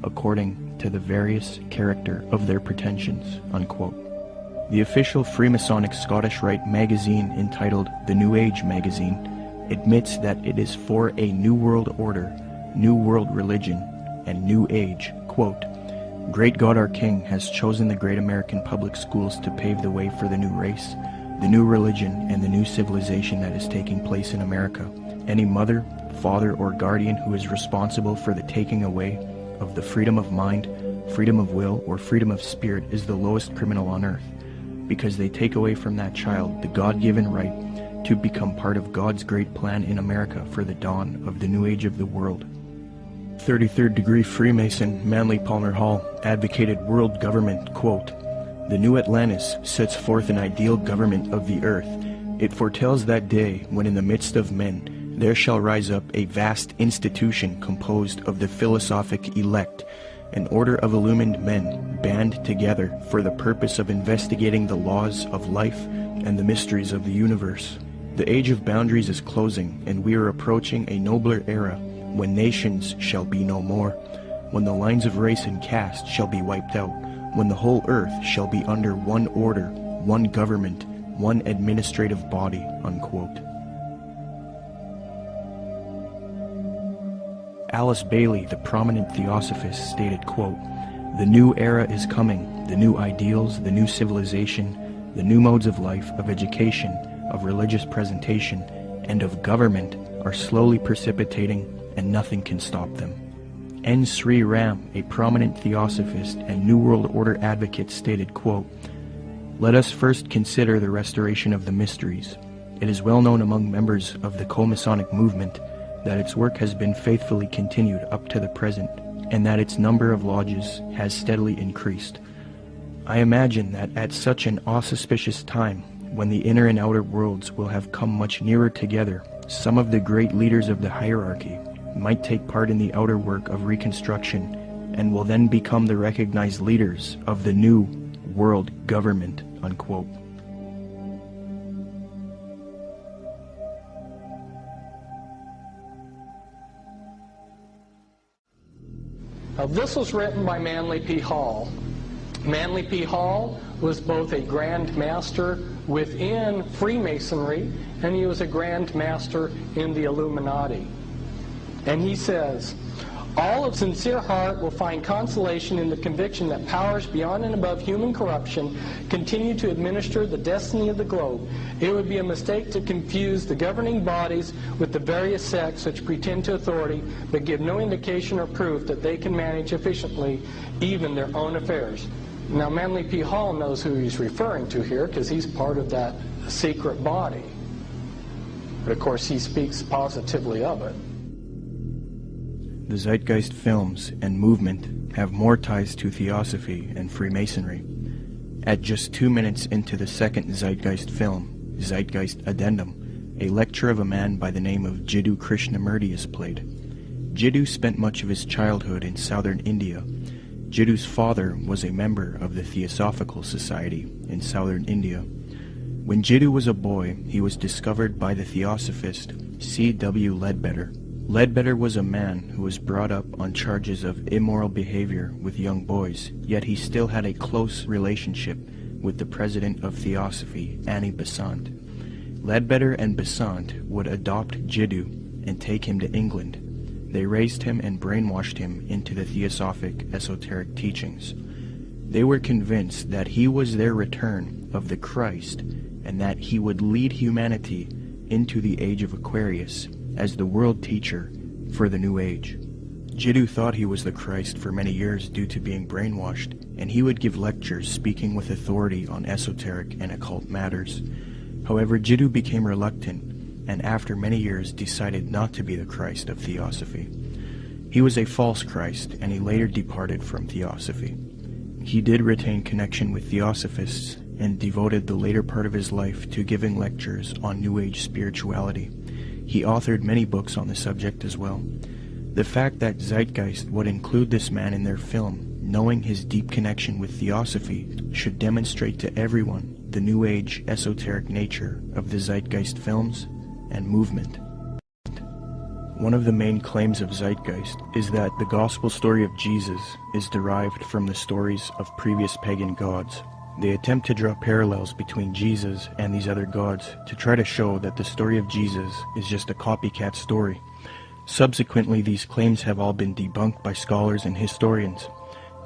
according to the various character of their pretensions," unquote. The official Freemasonic Scottish Rite magazine, entitled The New Age Magazine, admits that it is for a New World Order, New World Religion, and New Age, quote, "Great God our King has chosen the great American public schools to pave the way for the new race, the new religion, and the new civilization that is taking place in America. Any mother, father, or guardian who is responsible for the taking away of the freedom of mind, freedom of will, or freedom of spirit is the lowest criminal on earth, because they take away from that child the God-given right to become part of God's great plan in America for the dawn of the new age of the world." 33rd degree Freemason Manly Palmer Hall advocated world government, quote, "The new Atlantis sets forth an ideal government of the earth. It foretells that day when in the midst of men there shall rise up a vast institution composed of the philosophic elect, an order of illumined men band together for the purpose of investigating the laws of life and the mysteries of the universe. The age of boundaries is closing, and we are approaching a nobler era when nations shall be no more, when the lines of race and caste shall be wiped out, when the whole earth shall be under one order, one government, one administrative body," unquote. Alice Bailey, the prominent theosophist, stated, quote, "The new era is coming, the new ideals, the new civilization, the new modes of life, of education, of religious presentation, and of government are slowly precipitating, and nothing can stop them." N. Sri Ram, a prominent theosophist and New World Order advocate, stated, quote, "Let us first consider the restoration of the mysteries. It is well known among members of the co-Masonic movement that its work has been faithfully continued up to the present, and that its number of lodges has steadily increased. I imagine that at such an auspicious time, when the inner and outer worlds will have come much nearer together, some of the great leaders of the hierarchy might take part in the outer work of reconstruction, and will then become the recognized leaders of the new world government," unquote. Now, this was written by Manly P. Hall. Manly P. Hall was both a Grand Master within Freemasonry, and he was a Grand Master in the Illuminati. And he says, "All of sincere heart will find consolation in the conviction that powers beyond and above human corruption continue to administer the destiny of the globe. It would be a mistake to confuse the governing bodies with the various sects which pretend to authority but give no indication or proof that they can manage efficiently even their own affairs." Now, Manly P. Hall knows who he's referring to here because he's part of that secret body. But of course, he speaks positively of it. The Zeitgeist films and movement have more ties to Theosophy and Freemasonry. At just 2 minutes into the second Zeitgeist film, Zeitgeist Addendum, a lecture of a man by the name of Jiddu Krishnamurti is played. Jiddu spent much of his childhood in southern India. Jiddu's father was a member of the Theosophical Society in southern India. When Jiddu was a boy, he was discovered by the Theosophist C.W. Ledbetter, Ledbetter was a man who was brought up on charges of immoral behavior with young boys, yet he still had a close relationship with the president of Theosophy, Annie Besant. Ledbetter and Besant would adopt Jiddu and take him to England. They raised him and brainwashed him into the Theosophic esoteric teachings. They were convinced that he was their return of the Christ and that he would lead humanity into the age of Aquarius as the world teacher for the New Age. Jiddu thought he was the Christ for many years due to being brainwashed, and he would give lectures speaking with authority on esoteric and occult matters. However, Jiddu became reluctant, and after many years decided not to be the Christ of Theosophy. He was a false Christ, and he later departed from Theosophy. He did retain connection with Theosophists, and devoted the later part of his life to giving lectures on New Age spirituality. He authored many books on the subject as well. The fact that Zeitgeist would include this man in their film, knowing his deep connection with Theosophy, should demonstrate to everyone the New Age esoteric nature of the Zeitgeist films and movement. One of the main claims of Zeitgeist is that the gospel story of Jesus is derived from the stories of previous pagan gods. They attempt to draw parallels between Jesus and these other gods to try to show that the story of Jesus is just a copycat story. Subsequently, these claims have all been debunked by scholars and historians.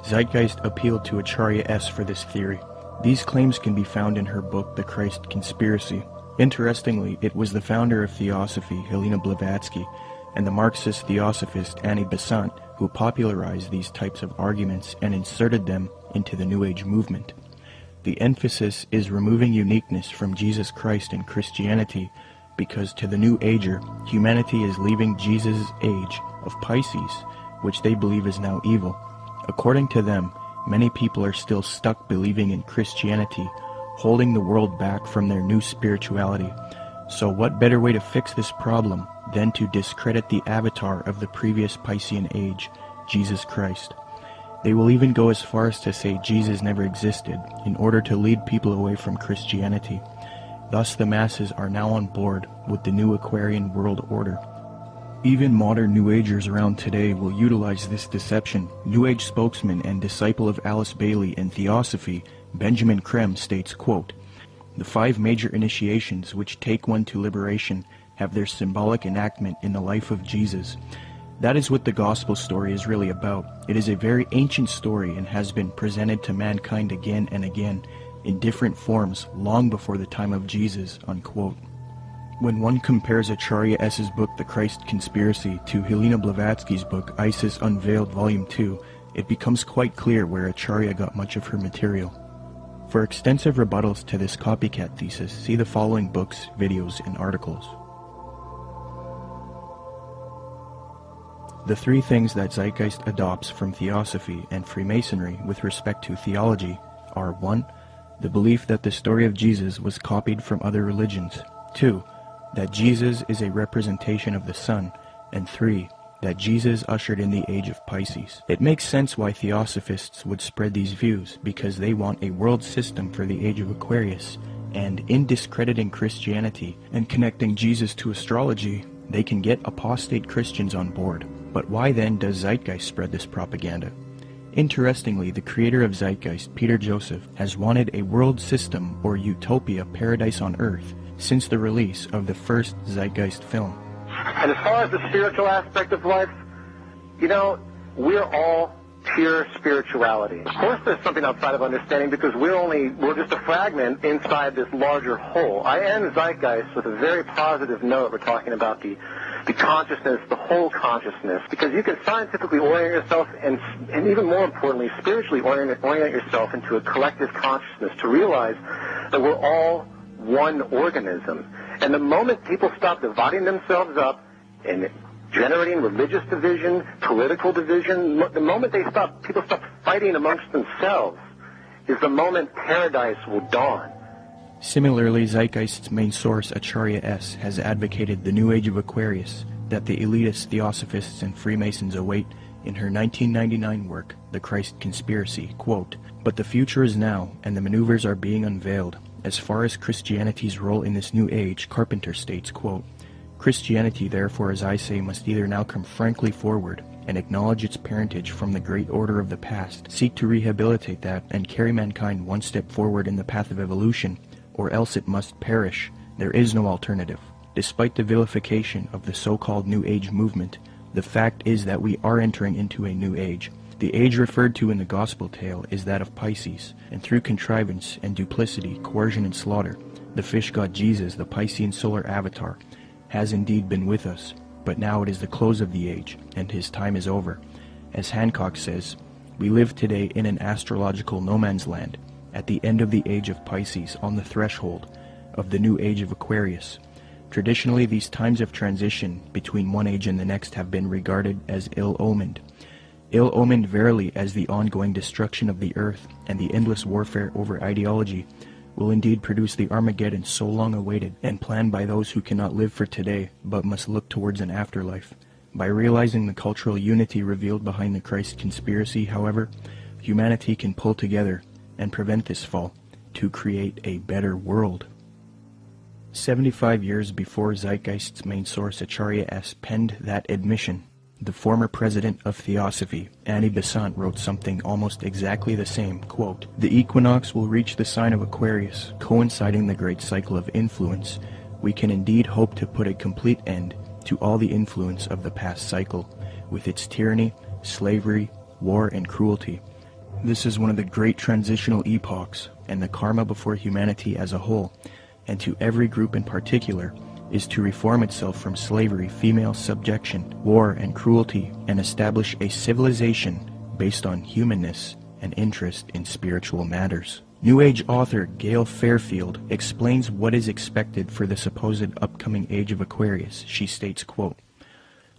Zeitgeist appealed to Acharya S. for this theory. These claims can be found in her book, The Christ Conspiracy. Interestingly, it was the founder of Theosophy, Helena Blavatsky, and the Marxist Theosophist Annie Besant who popularized these types of arguments and inserted them into the New Age movement. The emphasis is removing uniqueness from Jesus Christ and Christianity, because to the New Ager, humanity is leaving Jesus' age of Pisces, which they believe is now evil. According to them, many people are still stuck believing in Christianity, holding the world back from their new spirituality. So what better way to fix this problem than to discredit the avatar of the previous Piscean age, Jesus Christ? They will even go as far as to say Jesus never existed in order to lead people away from Christianity. Thus the masses are now on board with the new Aquarian world order. Even modern New Agers around today will utilize this deception. New Age spokesman and disciple of Alice Bailey and Theosophy, Benjamin Creme, states, quote, "The 5 major initiations which take one to liberation have their symbolic enactment in the life of Jesus. That is what the gospel story is really about. It is a very ancient story and has been presented to mankind again and again in different forms long before the time of Jesus," unquote. When one compares Acharya S.'s book The Christ Conspiracy to Helena Blavatsky's book Isis Unveiled Volume 2, it becomes quite clear where Acharya got much of her material. For extensive rebuttals to this copycat thesis, see the following books, videos, and articles. The 3 things that Zeitgeist adopts from Theosophy and Freemasonry with respect to theology are 1. The belief that the story of Jesus was copied from other religions. 2. That Jesus is a representation of the sun. And 3. That Jesus ushered in the age of Pisces. It makes sense why Theosophists would spread these views, because they want a world system for the age of Aquarius, and in discrediting Christianity and connecting Jesus to astrology, they can get apostate Christians on board. But why then does Zeitgeist spread this propaganda? Interestingly, the creator of Zeitgeist, Peter Joseph, has wanted a world system or utopia paradise on earth since the release of the first Zeitgeist film. And as far as the spiritual aspect of life, you know, we're all pure spirituality. Of course there's something outside of understanding, because we're just a fragment inside this larger whole. I end Zeitgeist with a very positive note. We're talking about the consciousness, the whole consciousness, because you can scientifically orient yourself and even more importantly, spiritually orient yourself into a collective consciousness to realize that we're all one organism. And the moment people stop dividing themselves up and generating religious division, political division, the moment people stop fighting amongst themselves is the moment paradise will dawn. Similarly, Zeitgeist's main source, Acharya S., has advocated the New Age of Aquarius that the elitist Theosophists and Freemasons await in her 1999 work, The Christ Conspiracy, quote, "But the future is now, and the maneuvers are being unveiled. As far as Christianity's role in this new age," Carpenter states, quote, Christianity, therefore, as I say, must either now come frankly forward and acknowledge its parentage from the great order of the past, seek to rehabilitate that, and carry mankind one step forward in the path of evolution, or else it must perish. There is no alternative. Despite the vilification of the so-called New Age movement, the fact is that we are entering into a new age. The age referred to in the gospel tale is that of Pisces, and through contrivance and duplicity, coercion and slaughter, the fish god Jesus, the Piscean solar avatar, has indeed been with us. But now it is the close of the age, and his time is over. As Hancock says, we live today in an astrological no man's land, at the end of the age of Pisces, on the threshold of the new age of Aquarius. Traditionally, these times of transition between one age and the next have been regarded as ill-omened. Ill-omened verily, as the ongoing destruction of the earth and the endless warfare over ideology will indeed produce the Armageddon so long awaited and planned by those who cannot live for today but must look towards an afterlife. By realizing the cultural unity revealed behind the Christ conspiracy, however, humanity can pull together and prevent this fall to create a better world. 75 years before Zeitgeist's main source Acharya S. penned that admission, the former president of Theosophy, Annie Besant, wrote something almost exactly the same, quote, "The equinox will reach the sign of Aquarius, coinciding the great cycle of influence. We can indeed hope to put a complete end to all the influence of the past cycle, with its tyranny, slavery, war, and cruelty. This is one of the great transitional epochs, and the karma before humanity as a whole, and to every group in particular, is to reform itself from slavery, female subjection, war, and cruelty, and establish a civilization based on humanness and interest in spiritual matters." New Age author Gail Fairfield explains what is expected for the supposed upcoming age of Aquarius. She states, quote,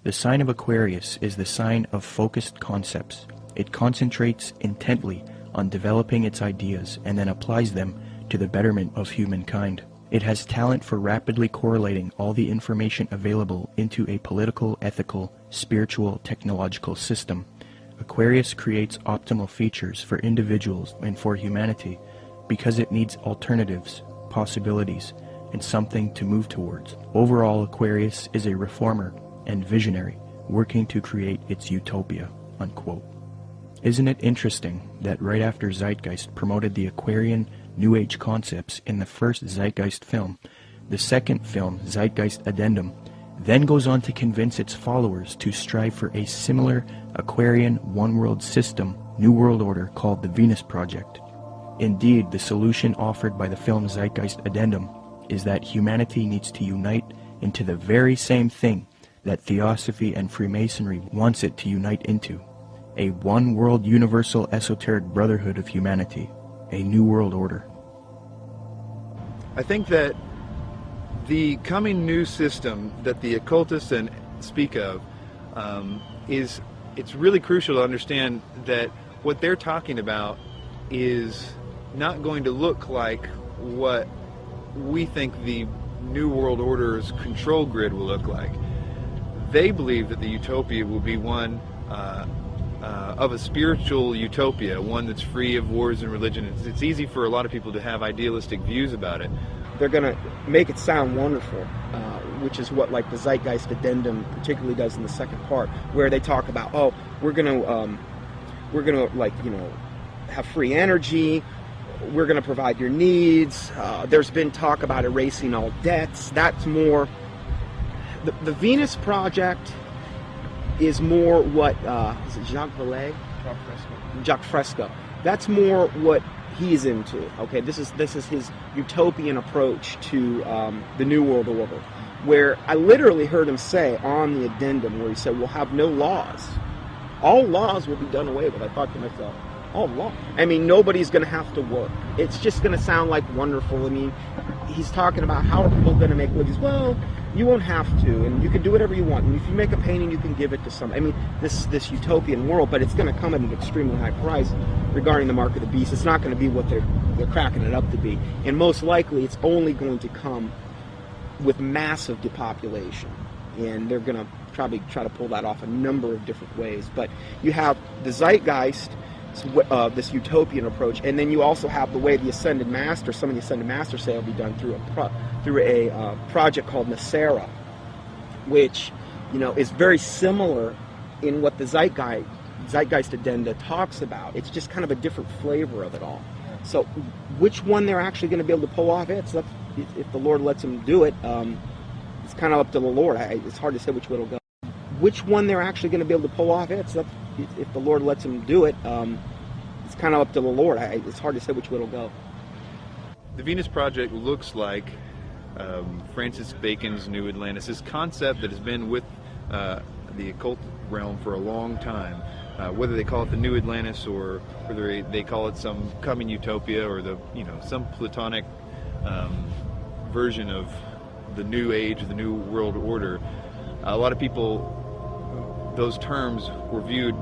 "The sign of Aquarius is the sign of focused concepts. It concentrates intently on developing its ideas and then applies them to the betterment of humankind. It has talent for rapidly correlating all the information available into a political, ethical, spiritual, technological system. Aquarius creates optimal features for individuals and for humanity because it needs alternatives, possibilities, and something to move towards. Overall, Aquarius is a reformer and visionary working to create its utopia." Unquote. Isn't it interesting that right after Zeitgeist promoted the Aquarian New Age concepts in the first Zeitgeist film, the second film, Zeitgeist Addendum, then goes on to convince its followers to strive for a similar Aquarian one-world system, New World Order, called the Venus Project. Indeed, the solution offered by the film Zeitgeist Addendum is that humanity needs to unite into the very same thing that Theosophy and Freemasonry wants it to unite into: a one-world universal esoteric brotherhood of humanity, a new world order. I think that the coming new system that the occultists speak of it's really crucial to understand that what they're talking about is not going to look like what we think the New World Order's control grid will look like. They believe that the utopia will be one of a spiritual utopia, one that's free of wars and religion. It's easy for a lot of people to have idealistic views about it. They're going to make it sound wonderful, which is what like the Zeitgeist Addendum particularly does in the second part, where they talk about, oh, we're going to like, you know, have free energy, we're going to provide your needs. There's been talk about erasing all debts. That's more the Venus Project is more what is it Jacques Vallée? Jacques Fresco. That's more what he's into. Okay, this is his utopian approach to the New World Order, where I literally heard him say on the addendum, where he said, "We'll have no laws. All laws will be done away with." I thought to myself, all law. I mean, nobody's going to have to work. It's just going to sound like wonderful. I mean, he's talking about how are people going to make livings. Well, you won't have to, and you can do whatever you want. And if you make a painting, you can give it to some. I mean, this utopian world, but it's going to come at an extremely high price regarding the mark of the beast. It's not going to be what they're cracking it up to be, and most likely, it's only going to come with massive depopulation, and they're going to probably try to pull that off a number of different ways. But you have the Zeitgeist, this utopian approach, and then you also have the way the Ascended Master, some of the Ascended Masters say, will be done through a project called Nasera, which, is very similar in what the Zeitgeist Addenda talks about. It's just kind of a different flavor of it all. So which one they're actually going to be able to pull off, if the Lord lets them do it, it's kind of up to the Lord. It's hard to say which way it'll go. Which one they're actually going to be able to pull off, if the Lord lets them do it, it's kind of up to the Lord. It's hard to say which way it'll go. The Venus Project looks like Francis Bacon's New Atlantis, this concept that has been with the occult realm for a long time. Whether they call it the New Atlantis or whether they call it some coming utopia or some Platonic version of the New Age, the New World Order, a lot of people, those terms were viewed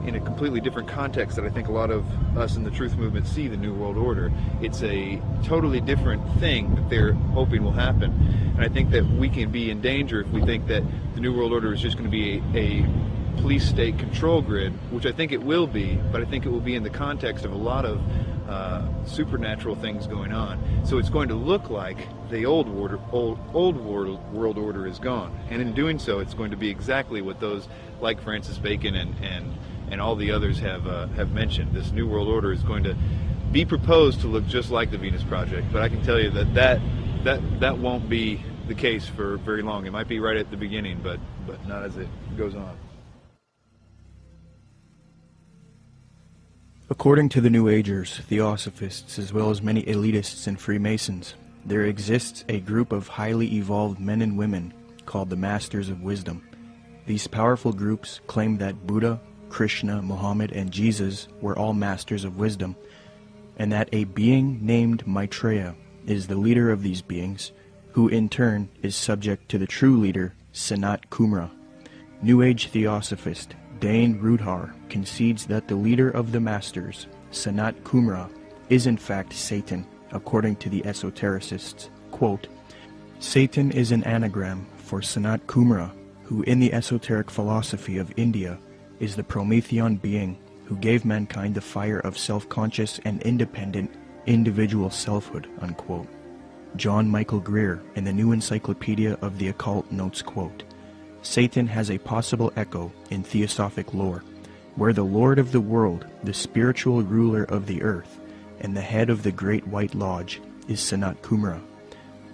in a completely different context that I think a lot of us in the truth movement see the New World Order. It's a totally different thing that they're hoping will happen. And I think that we can be in danger if we think that the New World Order is just going to be a police state control grid, which I think it will be, but I think it will be in the context of a lot of supernatural things going on. So it's going to look like the old world order is gone. And in doing so, it's going to be exactly what those like Francis Bacon and all the others have mentioned. This New World Order is going to be proposed to look just like the Venus Project, but I can tell you that won't be the case for very long. It might be right at the beginning, but not as it goes on. According to the New Agers, Theosophists, as well as many elitists and Freemasons, there exists a group of highly evolved men and women called the Masters of Wisdom. These powerful groups claim that Buddha, Krishna, Muhammad, and Jesus were all masters of wisdom, and that a being named Maitreya is the leader of these beings, who in turn is subject to the true leader, Sanat Kumara. New Age Theosophist Dane Rudhar concedes that the leader of the Masters, Sanat Kumara, is in fact Satan, according to the esotericists. Quote, Satan is an anagram for Sanat Kumara, who in the esoteric philosophy of India is the Promethean being who gave mankind the fire of self-conscious and independent individual selfhood, unquote. John Michael Greer in the New Encyclopedia of the Occult notes, quote, Satan has a possible echo in theosophic lore, where the Lord of the world, the spiritual ruler of the earth, and the head of the Great White Lodge is Sanat Kumara,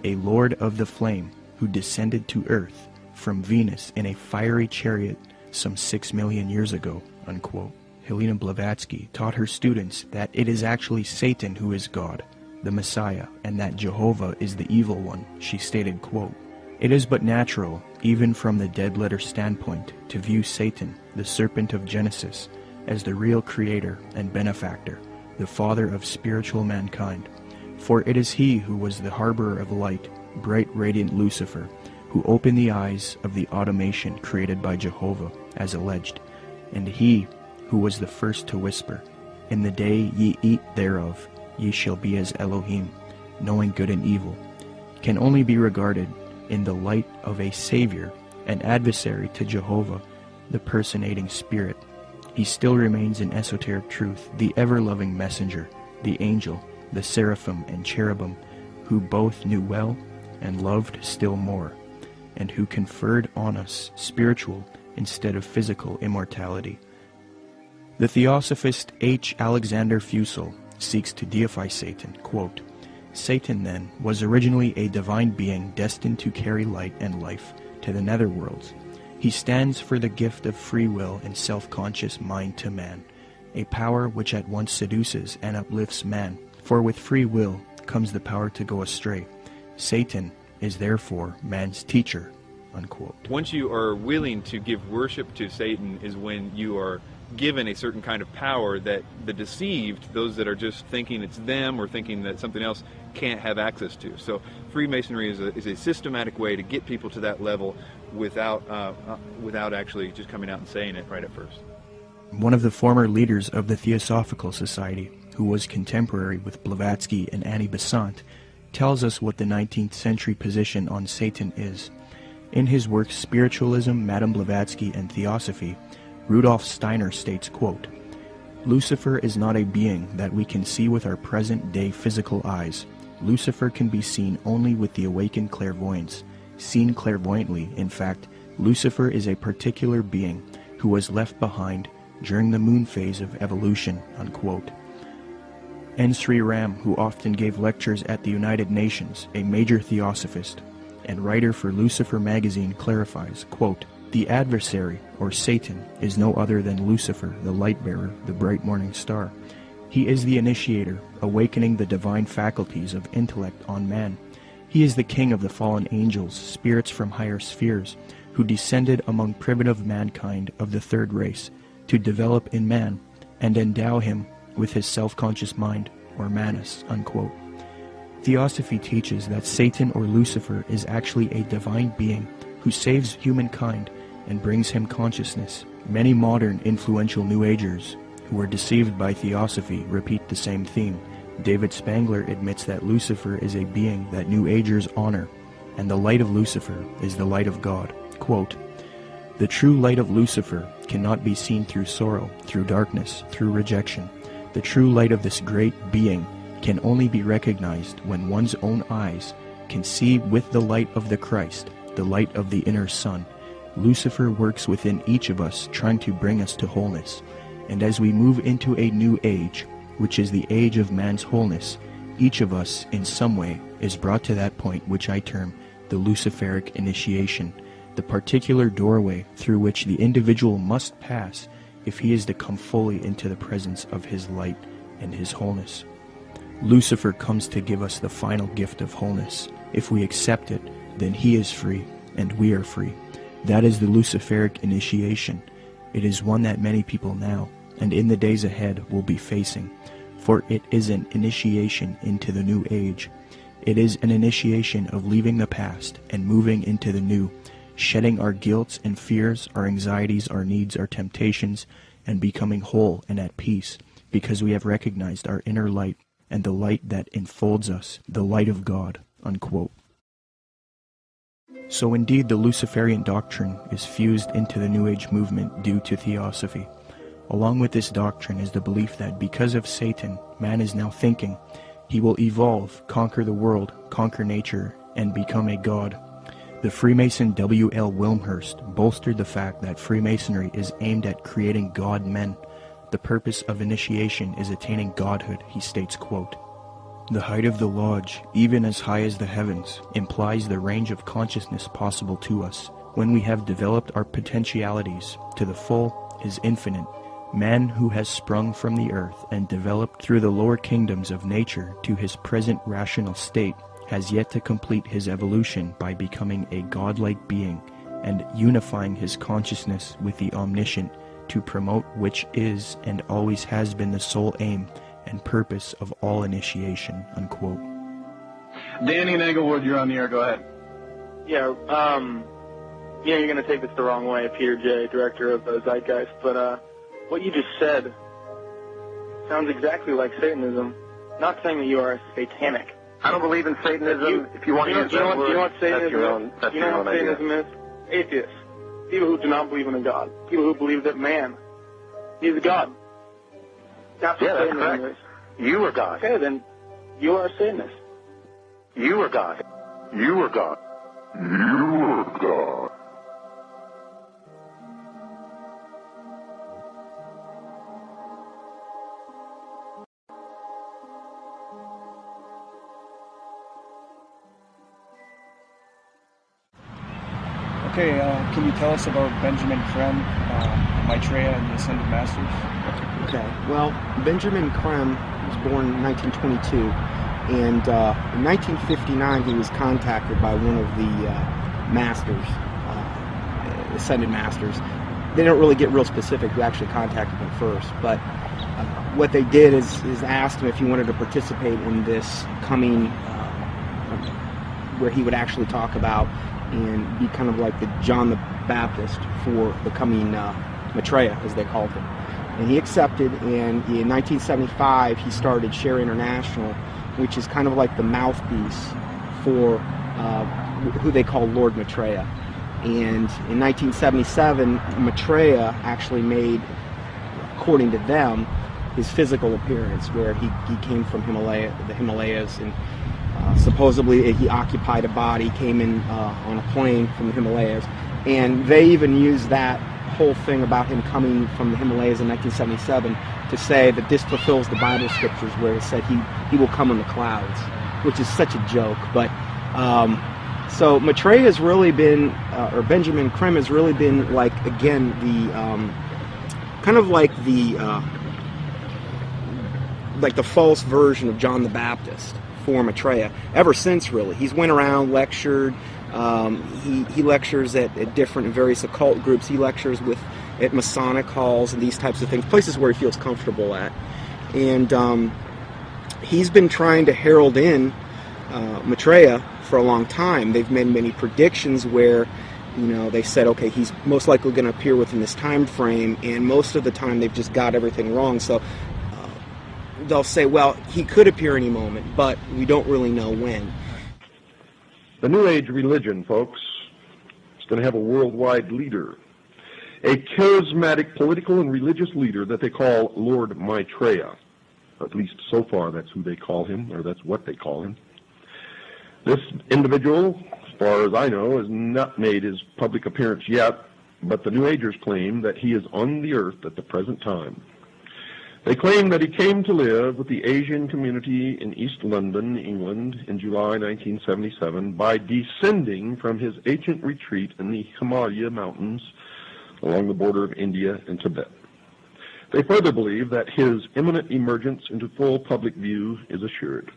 a lord of the flame who descended to earth from Venus in a fiery chariot some 6 million years ago, unquote. Helena Blavatsky taught her students that it is actually Satan who is God, the Messiah, and that Jehovah is the evil one. She stated, quote, It is but natural, even from the dead letter standpoint, to view Satan, the serpent of Genesis, as the real creator and benefactor, the father of spiritual mankind. For it is he who was the harborer of light, bright radiant Lucifer, who opened the eyes of the automation created by Jehovah, as alleged, and he who was the first to whisper, In the day ye eat thereof, ye shall be as Elohim, knowing good and evil, can only be regarded in the light of a Savior, an adversary to Jehovah, the personating Spirit. He still remains in esoteric truth, the ever-loving messenger, the angel, the seraphim and cherubim, who both knew well and loved still more, and who conferred on us spiritual instead of physical immortality. The Theosophist H. Alexander Fusel seeks to deify Satan, quote, Satan, then, was originally a divine being destined to carry light and life to the netherworlds. He stands for the gift of free will and self-conscious mind to man, a power which at once seduces and uplifts man, for with free will comes the power to go astray. Satan is therefore man's teacher, unquote. Once you are willing to give worship to Satan is when you are given a certain kind of power that the deceived, those that are just thinking it's them or thinking that something else, can't have access to. So Freemasonry is a systematic way to get people to that level without actually just coming out and saying it right at first. One of the former leaders of the Theosophical Society, who was contemporary with Blavatsky and Annie Besant, tells us what the 19th century position on Satan is. In his work Spiritualism, Madame Blavatsky, and Theosophy, Rudolf Steiner states, quote, Lucifer is not a being that we can see with our present-day physical eyes. Lucifer can be seen only with the awakened clairvoyance. Seen clairvoyantly, in fact, Lucifer is a particular being who was left behind during the moon phase of evolution, unquote. N. Sri Ram, who often gave lectures at the United Nations, a major theosophist and writer for Lucifer magazine, clarifies, quote, "The adversary, or Satan, is no other than Lucifer, the light-bearer, the bright morning star. He is the initiator, awakening the divine faculties of intellect on man. He is the king of the fallen angels, spirits from higher spheres, who descended among primitive mankind of the third race, to develop in man and endow him with his self-conscious mind, or manas," unquote. Theosophy teaches that Satan or Lucifer is actually a divine being who saves humankind and brings him consciousness. Many modern influential New Agers who are deceived by Theosophy repeat the same theme. David Spangler admits that Lucifer is a being that New Agers honor, and the light of Lucifer is the light of God. Quote, "The true light of Lucifer cannot be seen through sorrow, through darkness, through rejection. The true light of this great being can only be recognized when one's own eyes can see with the light of the Christ, the light of the inner sun. Lucifer works within each of us, trying to bring us to wholeness. And as we move into a new age, which is the age of man's wholeness, each of us, in some way, is brought to that point which I term the Luciferic initiation, the particular doorway through which the individual must pass if he is to come fully into the presence of his light and his wholeness. Lucifer comes to give us the final gift of wholeness. If we accept it, then he is free, and we are free. That is the Luciferic initiation. It is one that many people now, and in the days ahead, will be facing, for it is an initiation into the new age. It is an initiation of leaving the past and moving into the new, shedding our guilts and fears, our anxieties, our needs, our temptations, and becoming whole and at peace, because we have recognized our inner light and the light that enfolds us, the light of God," unquote. So indeed the Luciferian doctrine is fused into the New Age movement due to Theosophy. Along with this doctrine is the belief that because of Satan, man is now thinking he will evolve, conquer the world, conquer nature, and become a god. The Freemason W.L. Wilmhurst bolstered the fact that Freemasonry is aimed at creating god men. The purpose of initiation is attaining godhood, he states, quote, "The height of the lodge, even as high as the heavens, implies the range of consciousness possible to us. When we have developed our potentialities to the full is infinite. Man who has sprung from the earth and developed through the lower kingdoms of nature to his present rational state has yet to complete his evolution by becoming a godlike being and unifying his consciousness with the omniscient, to promote which is and always has been the sole aim and purpose of all initiation," unquote. Danny and Englewood, you're on the air. Go ahead. Yeah, you're going to take this the wrong way, Peter J., director of Zeitgeist, but what you just said sounds exactly like Satanism. Not saying that you are satanic. I don't believe in Satanism. If you want to use that word, you know what Satanism that's your own, that's you know your what own Satanism idea. is? Atheists. People who do not believe in a God. People who believe that man is a God. That's what that's Satanism correct. is. You are God. Okay, then you are a Satanist. You are God. You are God. You are God. Okay, can you tell us about Benjamin Creme, Maitreya, and the Ascended Masters? Okay, well, Benjamin Creme was born in 1922, and in 1959 he was contacted by one of the masters, Ascended Masters. They don't really get real specific who actually contacted him first, but what they did is asked him if he wanted to participate in this coming, where he would actually talk about and be kind of like the John the Baptist for the coming Maitreya, as they called him. And he accepted, and in 1975 he started Share International, which is kind of like the mouthpiece for who they call Lord Maitreya. And in 1977, Maitreya actually made, according to them, his physical appearance, where he came from the Himalayas and supposedly he occupied a body, came in on a plane from the Himalayas, and they even used that whole thing about him coming from the Himalayas in 1977 to say that this fulfills the Bible scriptures where it said he will come in the clouds, which is such a joke. But so Maitreya has really been, or Benjamin Creme has really been, like, again, the kind of like the false version of John the Baptist for Maitreya ever since, really. He's went around, lectured. He lectures at different and various occult groups. He lectures at Masonic halls and these types of things, places where he feels comfortable at. And he's been trying to herald in Maitreya for a long time. They've made many predictions where, they said, okay, he's most likely going to appear within this time frame, and most of the time they've just got everything wrong. So they'll say, well, he could appear any moment, but we don't really know when. The New Age religion, folks, is going to have a worldwide leader, a charismatic political and religious leader that they call Lord Maitreya. At least so far that's who they call him, or that's what they call him. This individual, as far as I know, has not made his public appearance yet, but the New Agers claim that he is on the earth at the present time. They claim that he came to live with the Asian community in East London, England, in July 1977 by descending from his ancient retreat in the Himalaya mountains along the border of India and Tibet. They further believe that his imminent emergence into full public view is assured.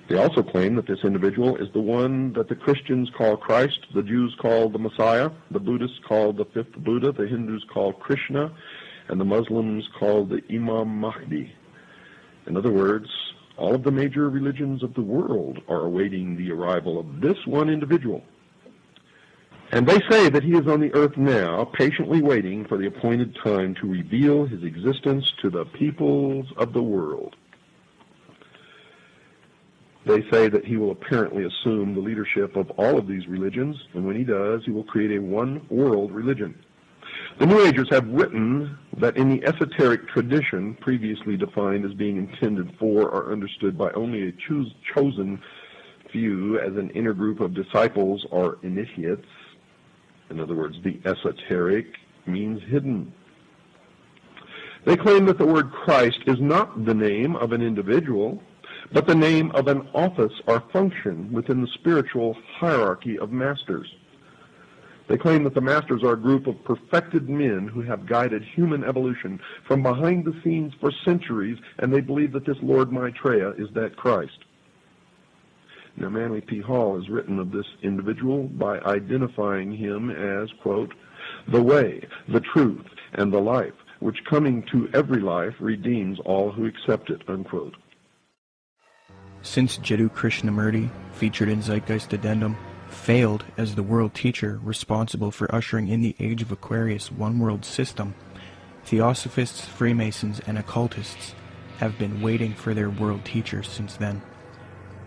They also claim that this individual is the one that the Christians call Christ, the Jews call the Messiah, the Buddhists call the fifth Buddha, the Hindus call Krishna, and the Muslims call the Imam Mahdi. In other words, all of the major religions of the world are awaiting the arrival of this one individual. And they say that he is on the earth now, patiently waiting for the appointed time to reveal his existence to the peoples of the world. They say that he will apparently assume the leadership of all of these religions, and when he does, he will create a one-world religion. The New Agers have written that in the esoteric tradition, previously defined as being intended for or understood by only a chosen few as an inner group of disciples or initiates, in other words, the esoteric means hidden. They claim that the word Christ is not the name of an individual, but the name of an office or function within the spiritual hierarchy of masters. They claim that the masters are a group of perfected men who have guided human evolution from behind the scenes for centuries, and they believe that this Lord Maitreya is that Christ. Now, Manly P. Hall has written of this individual by identifying him as, quote, the way, the truth, and the life, which coming to every life redeems all who accept it, unquote. Since Jiddu Krishnamurti, featured in Zeitgeist Addendum, failed as the world teacher responsible for ushering in the Age of Aquarius one-world system, Theosophists, Freemasons, and occultists have been waiting for their world teacher since then.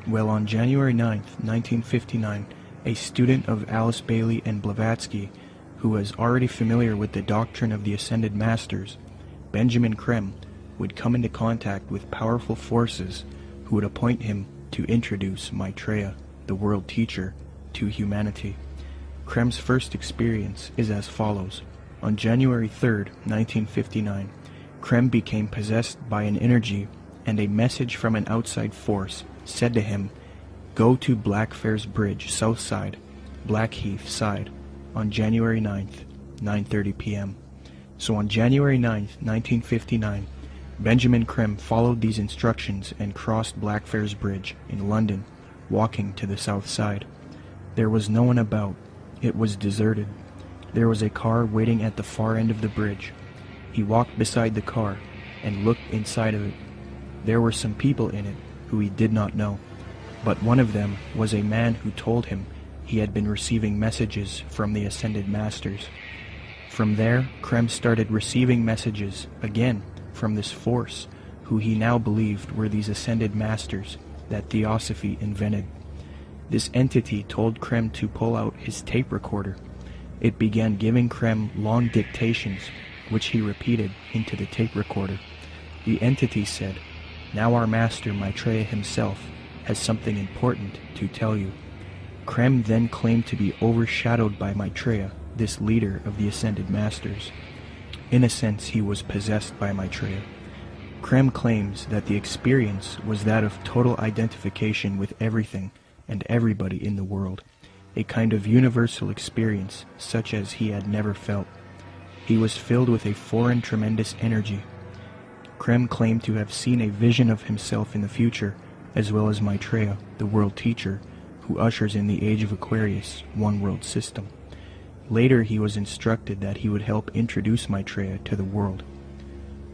Well, on January 9th, 1959, a student of Alice Bailey and Blavatsky, who was already familiar with the doctrine of the Ascended Masters, Benjamin Creme, would come into contact with powerful forces who would appoint him to introduce Maitreya, the world teacher, to humanity. Creme's first experience is as follows. On January 3rd, 1959, Creme became possessed by an energy, and a message from an outside force said to him, "Go to Blackfriars Bridge, south side, Blackheath side, on January 9th, 9:30 p.m. So on January 9th, 1959, Benjamin Creme followed these instructions and crossed Blackfriars Bridge in London, walking to the south side. There was no one about. It was deserted. There was a car waiting at the far end of the bridge. He walked beside the car and looked inside of it. There were some people in it who he did not know, but one of them was a man who told him he had been receiving messages from the Ascended Masters. From there, Creme started receiving messages again from this force, who he now believed were these Ascended Masters that Theosophy invented. This entity told Creme to pull out his tape recorder. It began giving Creme long dictations, which he repeated into the tape recorder. The entity said, "Now our master Maitreya himself has something important to tell you. Krem then claimed to be overshadowed by Maitreya, this leader of the Ascended Masters. In a sense, he was possessed by Maitreya. Krem claims that the experience was that of total identification with everything and everybody in the world, a kind of universal experience such as he had never felt. He was filled with a foreign tremendous energy. Krem claimed to have seen a vision of himself in the future, as well as Maitreya, the world teacher, who ushers in the age of Aquarius, one world system. Later he was instructed that he would help introduce Maitreya to the world.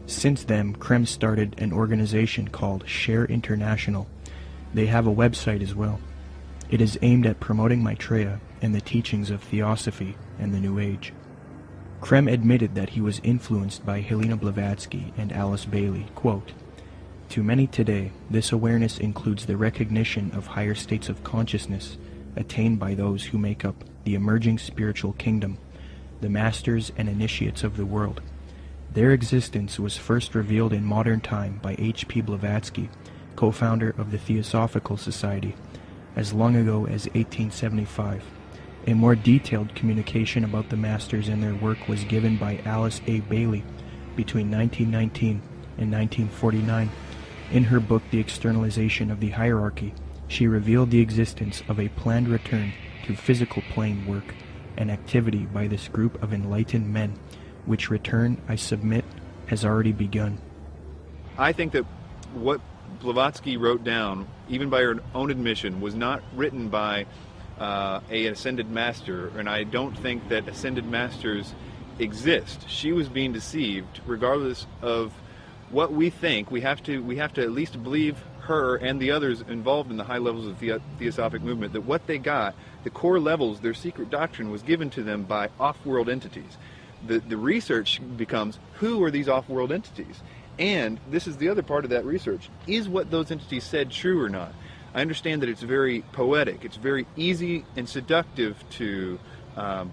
Since then, Krem started an organization called Share International. They have a website as well. It is aimed at promoting Maitreya and the teachings of Theosophy and the New Age. Krem admitted that he was influenced by Helena Blavatsky and Alice Bailey. Quote, "To many today, this awareness includes the recognition of higher states of consciousness attained by those who make up the emerging spiritual kingdom, the masters and initiates of the world. Their existence was first revealed in modern time by H.P. Blavatsky, co-founder of the Theosophical Society, as long ago as 1875. A more detailed communication about the masters and their work was given by Alice A. Bailey between 1919 and 1949. In her book The Externalization of the Hierarchy, she revealed the existence of a planned return to physical plane work and activity by this group of enlightened men, which return, I submit, has already begun." I think that what Blavatsky wrote down, even by her own admission, was not written by an ascended master, and I don't think that ascended masters exist. She was being deceived. Regardless of what we think, we have to at least believe her and the others involved in the high levels of the Theosophic movement, that what they got, the core levels, their secret doctrine, was given to them by off-world entities. The research becomes, who are these off-world entities? And this is the other part of that research. Is what those entities said true or not? I understand that it's very poetic. It's very easy and seductive to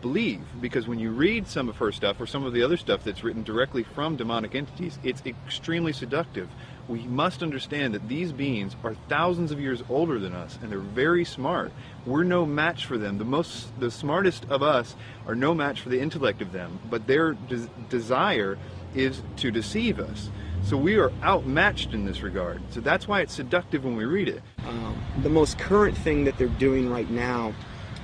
believe, because when you read some of her stuff or some of the other stuff that's written directly from demonic entities, it's extremely seductive. We must understand that these beings are thousands of years older than us, and they're very smart. We're no match for them. The smartest of us are no match for the intellect of them, but their desire is to deceive us. So we are outmatched in this regard. So that's why it's seductive when we read it. The most current thing that they're doing right now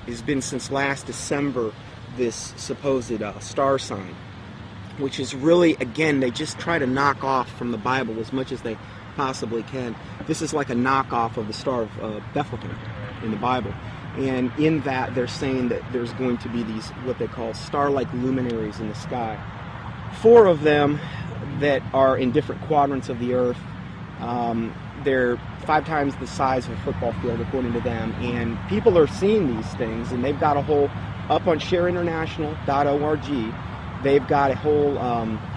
has been since last December, this supposed star sign, which is really, again, they just try to knock off from the Bible as much as they possibly can. This is like a knockoff of the Star of Bethlehem in the Bible. And in that, they're saying that there's going to be these, what they call star-like luminaries in the sky. 4 of them that are in different quadrants of the earth. They're 5 times the size of a football field, according to them. And people are seeing these things, and they've got a whole, up on shareinternational.org, they've got a whole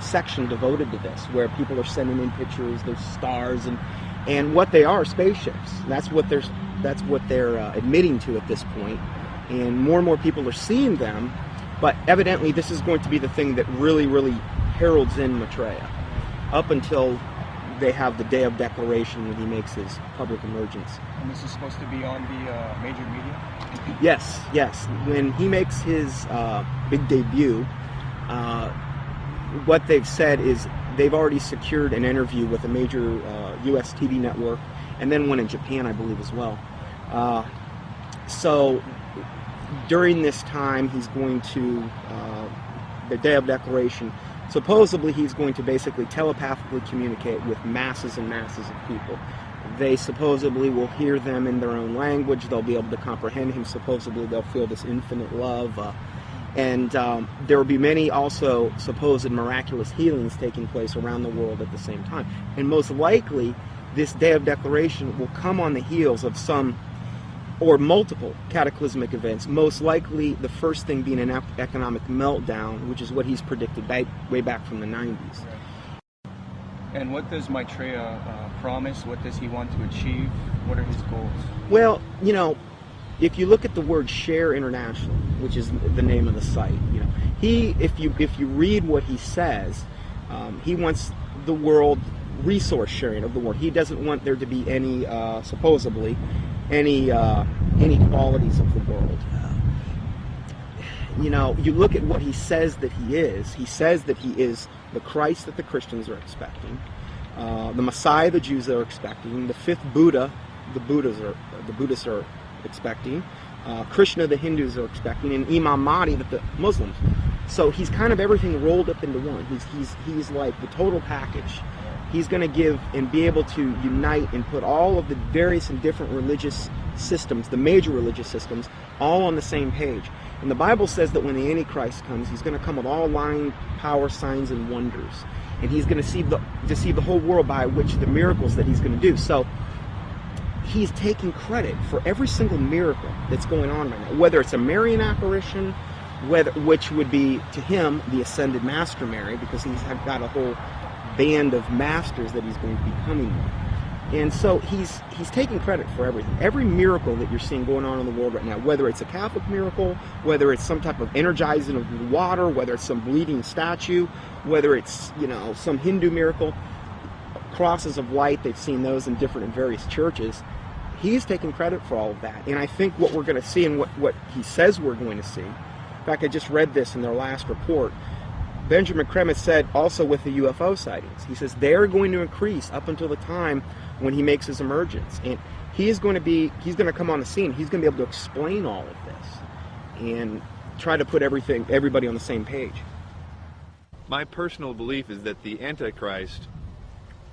section devoted to this, where people are sending in pictures, there's stars, and what they are, spaceships. That's what they're admitting to at this point. And more people are seeing them, but evidently this is going to be the thing that really heralds in Maitreya, up until they have the day of declaration when he makes his public emergence. And this is supposed to be on the major media? Yes. When he makes his big debut, what they've said is they've already secured an interview with a major U.S. TV network, and then one in Japan, I believe, as well. So during this time, he's going to, the day of declaration, supposedly he's going to basically telepathically communicate with masses and masses of people. They supposedly will hear them in their own language. They'll be able to comprehend him. Supposedly they'll feel this infinite love. And there will be many also supposed miraculous healings taking place around the world at the same time. And most likely, this day of declaration will come on the heels of some or multiple cataclysmic events, most likely the first thing being an economic meltdown, which is what he's predicted way back from the 90s. And what does Maitreya promise? What does he want to achieve? What are his goals? Well, if you look at the word Share International, which is the name of the site, if you read what he says, he wants the world, resource sharing of the world. He doesn't want there to be any, supposedly, any inequalities of the world. You know, you look at what he says that he is. He says that he is the Christ that the Christians are expecting, the Messiah the Jews are expecting, the fifth Buddha the Buddhists are expecting, Krishna the Hindus are expecting, and Imam Mahdi that the Muslims. So he's kind of everything rolled up into one. He's like the total package. He's going to give and be able to unite and put all of the various and different religious systems, the major religious systems, all on the same page. And the Bible says that when the Antichrist comes, he's going to come with all lying power, signs, and wonders. And he's going to deceive the whole world by which the miracles that he's going to do. So he's taking credit for every single miracle that's going on right now, whether it's a Marian apparition, which would be to him the ascended Master Mary, because he's got a whole band of masters that he's going to be coming with. And so he's taking credit for everything. Every miracle that you're seeing going on in the world right now, whether it's a Catholic miracle, whether it's some type of energizing of the water, whether it's some bleeding statue, whether it's, you know, some Hindu miracle, crosses of light, they've seen those in different and various churches. He's taking credit for all of that. And I think what we're going to see and what he says we're going to see, in fact, I just read this in their last report, Benjamin Krem has said also with the UFO sightings, he says they're going to increase up until the time when he makes his emergence. And he's going to come on the scene. He's going to be able to explain all of this and try to put everybody on the same page. My personal belief is that the Antichrist,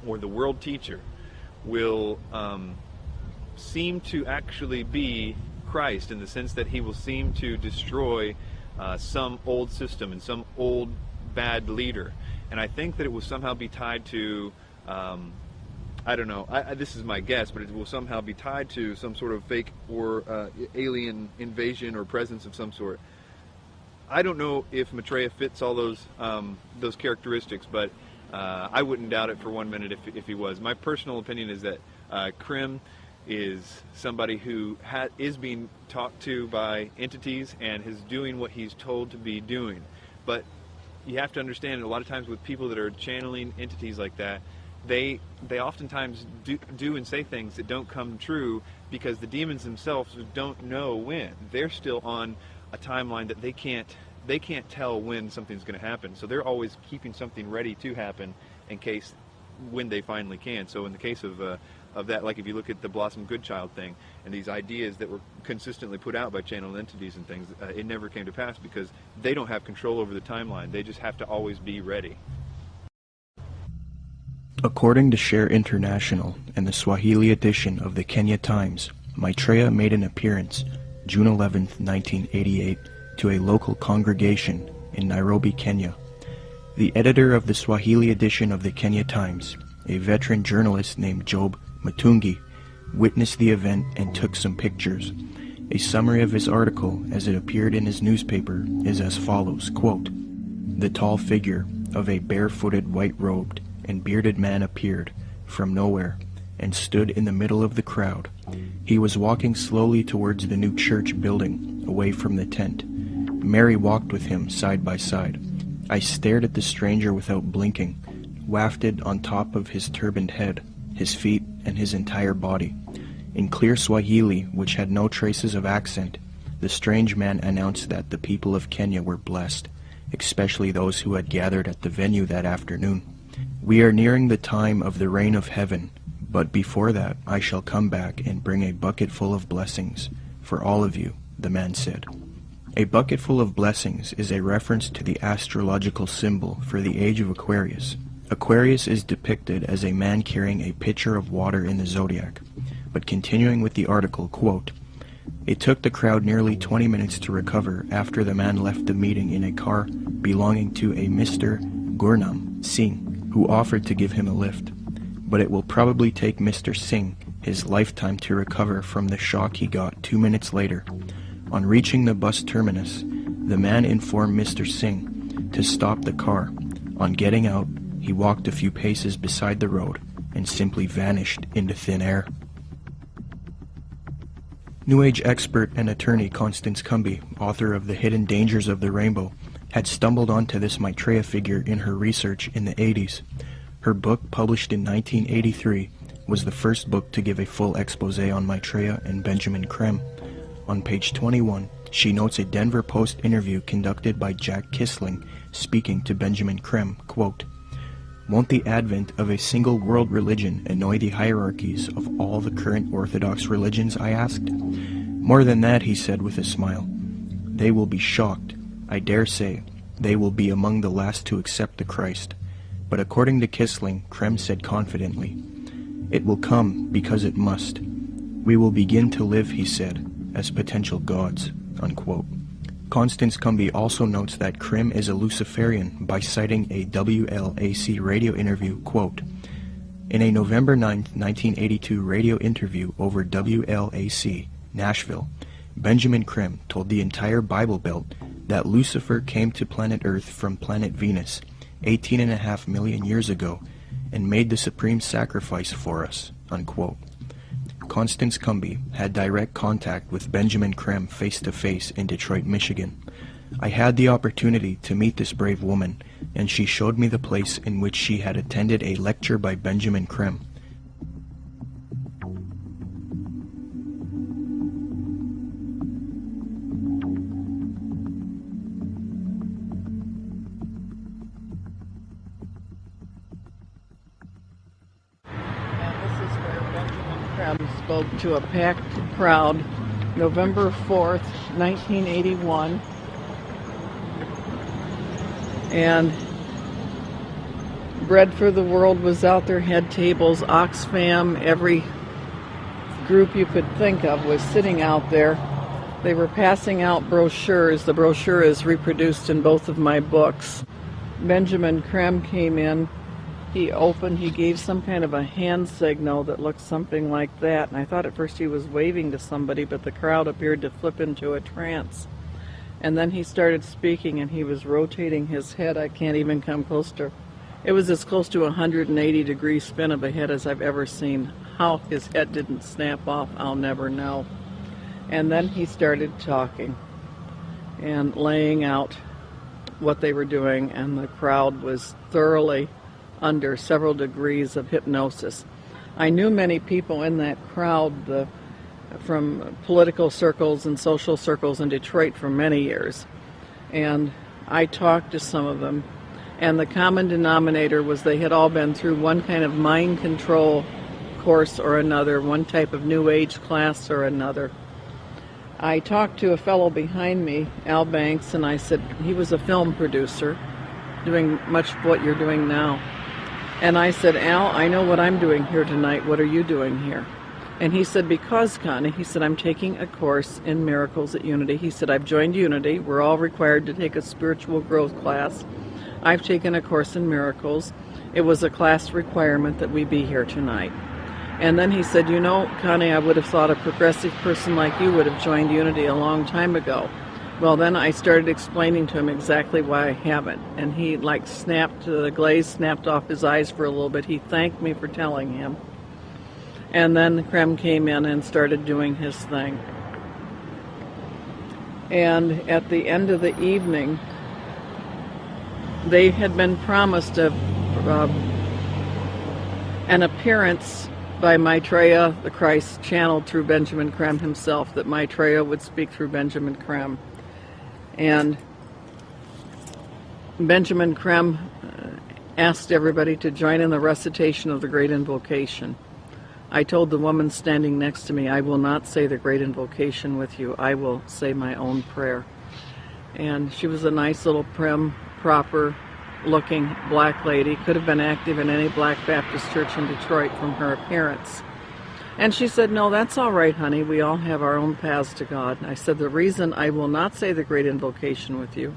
or the world teacher, will seem to actually be Christ, in the sense that he will seem to destroy some old system and some old bad leader. And I think that it will somehow be tied to, I don't know, this is my guess, but it will somehow be tied to some sort of fake or alien invasion or presence of some sort. I don't know if Maitreya fits all those characteristics, but I wouldn't doubt it for 1 minute if he was. My personal opinion is that Krim is somebody who is being talked to by entities and is doing what he's told to be doing. But you have to understand, a lot of times with people that are channeling entities like that, they oftentimes do and say things that don't come true, because the demons themselves don't know when. They're still on a timeline that they can't tell when something's going to happen. So they're always keeping something ready to happen in case when they finally can. So in the case of that, like if you look at the Blossom Goodchild thing and these ideas that were consistently put out by channel entities and things, it never came to pass because they don't have control over the timeline. They just have to always be ready. According to Share International and the Swahili edition of the Kenya Times, Maitreya made an appearance June 11, 1988, to a local congregation in Nairobi, Kenya. The editor of the Swahili edition of the Kenya Times, a veteran journalist named Job Matungi, witnessed the event and took some pictures. A summary of his article as it appeared in his newspaper is as follows, quote, "The tall figure of a barefooted, white-robed, and bearded man appeared from nowhere and stood in the middle of the crowd. He was walking slowly towards the new church building, away from the tent. Mary walked with him side by side. I stared at the stranger without blinking, wafted on top of his turbaned head, his feet, and his entire body. In clear Swahili, which had no traces of accent, the strange man announced that the people of Kenya were blessed, especially those who had gathered at the venue that afternoon. We are nearing the time of the reign of heaven, but before that I shall come back and bring a bucket full of blessings for all of you, the man said." A bucket full of blessings is a reference to the astrological symbol for the age of Aquarius. Aquarius is depicted as a man carrying a pitcher of water in the zodiac. But continuing with the article, quote, "It took the crowd nearly 20 minutes to recover after the man left the meeting in a car belonging to a Mr. Gurnam Singh, who offered to give him a lift. But it will probably take Mr. Singh his lifetime to recover from the shock he got 2 minutes later. On reaching the bus terminus, the man informed Mr. Singh to stop the car. On getting out, he walked a few paces beside the road and simply vanished into thin air." New Age expert and attorney Constance Cumby, author of The Hidden Dangers of the Rainbow, had stumbled onto this Maitreya figure in her research in the 80s. Her book, published in 1983, was the first book to give a full expose on Maitreya and Benjamin Creme. On page 21, she notes a Denver Post interview conducted by Jack Kissling speaking to Benjamin Creme, quote, "Won't the advent of a single world religion annoy the hierarchies of all the current Orthodox religions?" I asked. "More than that," he said with a smile. "They will be shocked. I dare say they will be among the last to accept the Christ." But according to Kissling, Creme said confidently, "It will come because it must. We will begin to live," he said, "as potential gods," unquote. Constance Cumby also notes that Creme is a Luciferian by citing a WLAC radio interview, quote, "In a November 9, 1982 radio interview over WLAC, Nashville, Benjamin Creme told the entire Bible Belt that Lucifer came to planet Earth from planet Venus 18.5 million years ago and made the supreme sacrifice for us," unquote. Constance Cumby had direct contact with Benjamin Creme face-to-face in Detroit, Michigan. I had the opportunity to meet this brave woman, and she showed me the place in which she had attended a lecture by Benjamin Creme. Spoke to a packed crowd November 4th, 1981, and Bread for the World was out there, had tables, Oxfam, every group you could think of was sitting out there. They were passing out brochures. The brochure is reproduced in both of my books. Benjamin Creme came in. He gave some kind of a hand signal that looked something like that, and I thought at first he was waving to somebody, but the crowd appeared to flip into a trance. And then he started speaking, and he was rotating his head. I can't even come close to, it was as close to a 180-degree spin of a head as I've ever seen. How his head didn't snap off, I'll never know. And then he started talking and laying out what they were doing, and the crowd was thoroughly under several degrees of hypnosis. I knew many people in that crowd from political circles and social circles in Detroit for many years, and I talked to some of them, and the common denominator was they had all been through one kind of mind control course or another, one type of New Age class or another. I talked to a fellow behind me, Al Banks, and I said, he was a film producer doing much of what you're doing now. And I said, "Al, I know what I'm doing here tonight. What are you doing here?" And he said, "Because, Connie," he said, "I'm taking a course in miracles at Unity." He said, "I've joined Unity. We're all required to take a spiritual growth class. I've taken a course in miracles. It was a class requirement that we be here tonight." And then he said, "You know, Connie, I would have thought a progressive person like you would have joined Unity a long time ago." Well, then I started explaining to him exactly why I haven't. And he snapped, the glaze snapped off his eyes for a little bit. He thanked me for telling him. And then Creme came in and started doing his thing. And at the end of the evening, they had been promised an appearance by Maitreya, the Christ, channeled through Benjamin Creme himself, that Maitreya would speak through Benjamin Creme. And Benjamin Creme asked everybody to join in the recitation of the Great Invocation. I told the woman standing next to me, "I will not say the Great Invocation with you. I will say my own prayer." And she was a nice little prim, proper-looking black lady. Could have been active in any Black Baptist church in Detroit from her appearance. And she said, "No, that's all right, honey. We all have our own paths to God." I said, "The reason I will not say the Great Invocation with you,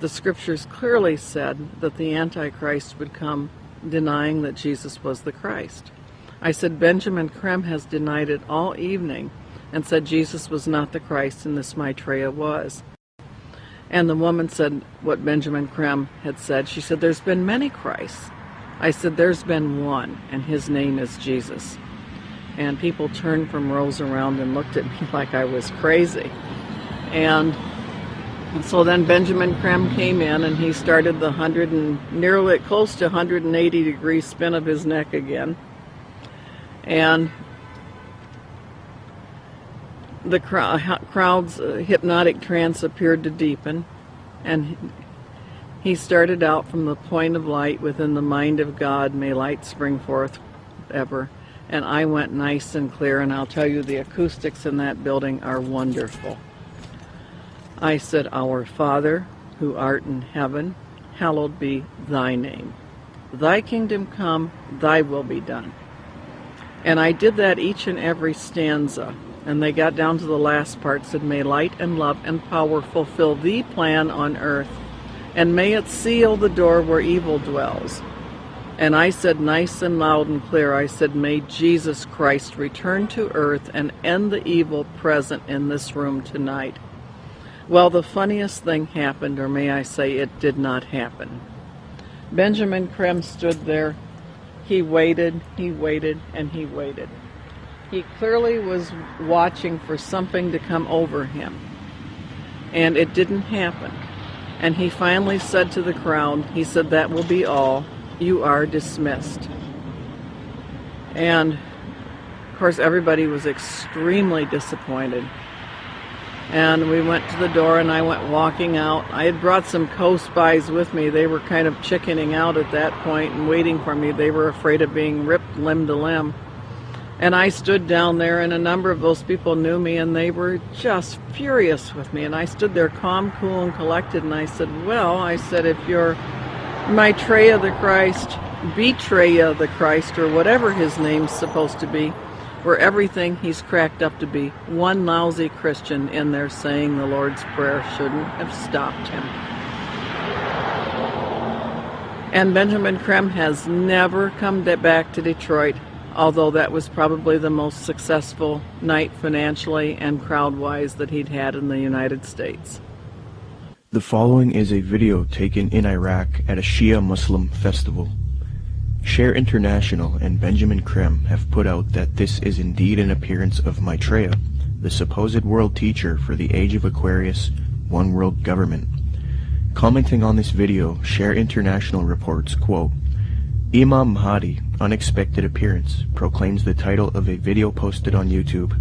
the scriptures clearly said that the Antichrist would come denying that Jesus was the Christ." I said, "Benjamin Creme has denied it all evening and said Jesus was not the Christ and this Maitreya was." And the woman said what Benjamin Creme had said. She said, "There's been many Christs." I said, "There's been one, and his name is Jesus." And people turned from rows around and looked at me like I was crazy. And So then Benjamin Krem came in and he started the nearly close to 180-degree spin of his neck again. And the crowd's hypnotic trance appeared to deepen, and he started out from the point of light within the mind of God, may light spring forth ever. And I went nice and clear, and I'll tell you, the acoustics in that building are wonderful. I said, Our Father, who art in heaven, hallowed be thy name. Thy kingdom come, thy will be done. And I did that each and every stanza. And they got down to the last part, said, May light and love and power fulfill thee plan on earth, and may it seal the door where evil dwells. And I said nice and loud and clear, I said, May Jesus Christ return to earth and end the evil present in this room tonight. Well, the funniest thing happened, or may I say it did not happen. Benjamin Krem stood there. He waited, and he waited. He clearly was watching for something to come over him. And it didn't happen. And he finally said to the crowd, he said, That will be all. You are dismissed. And, of course, everybody was extremely disappointed. And we went to the door, and I went walking out. I had brought some co-spies with me. They were kind of chickening out at that point and waiting for me. They were afraid of being ripped limb to limb. And I stood down there, and a number of those people knew me, and they were just furious with me. And I stood there calm, cool, and collected, and I said, well, I said, if you're Maitreya the Christ, Betreya the Christ, or whatever his name's supposed to be, for everything he's cracked up to be, one lousy Christian in there saying the Lord's Prayer shouldn't have stopped him. And Benjamin Krem has never come back to Detroit, although that was probably the most successful night financially and crowd-wise that he'd had in the United States. The following is a video taken in Iraq at a Shia Muslim festival. Share International and Benjamin Krem have put out that this is indeed an appearance of Maitreya, the supposed world teacher for the age of Aquarius, one world government. Commenting on this video, Share International reports, quote, Imam Mahdi, unexpected appearance, proclaims the title of a video posted on YouTube.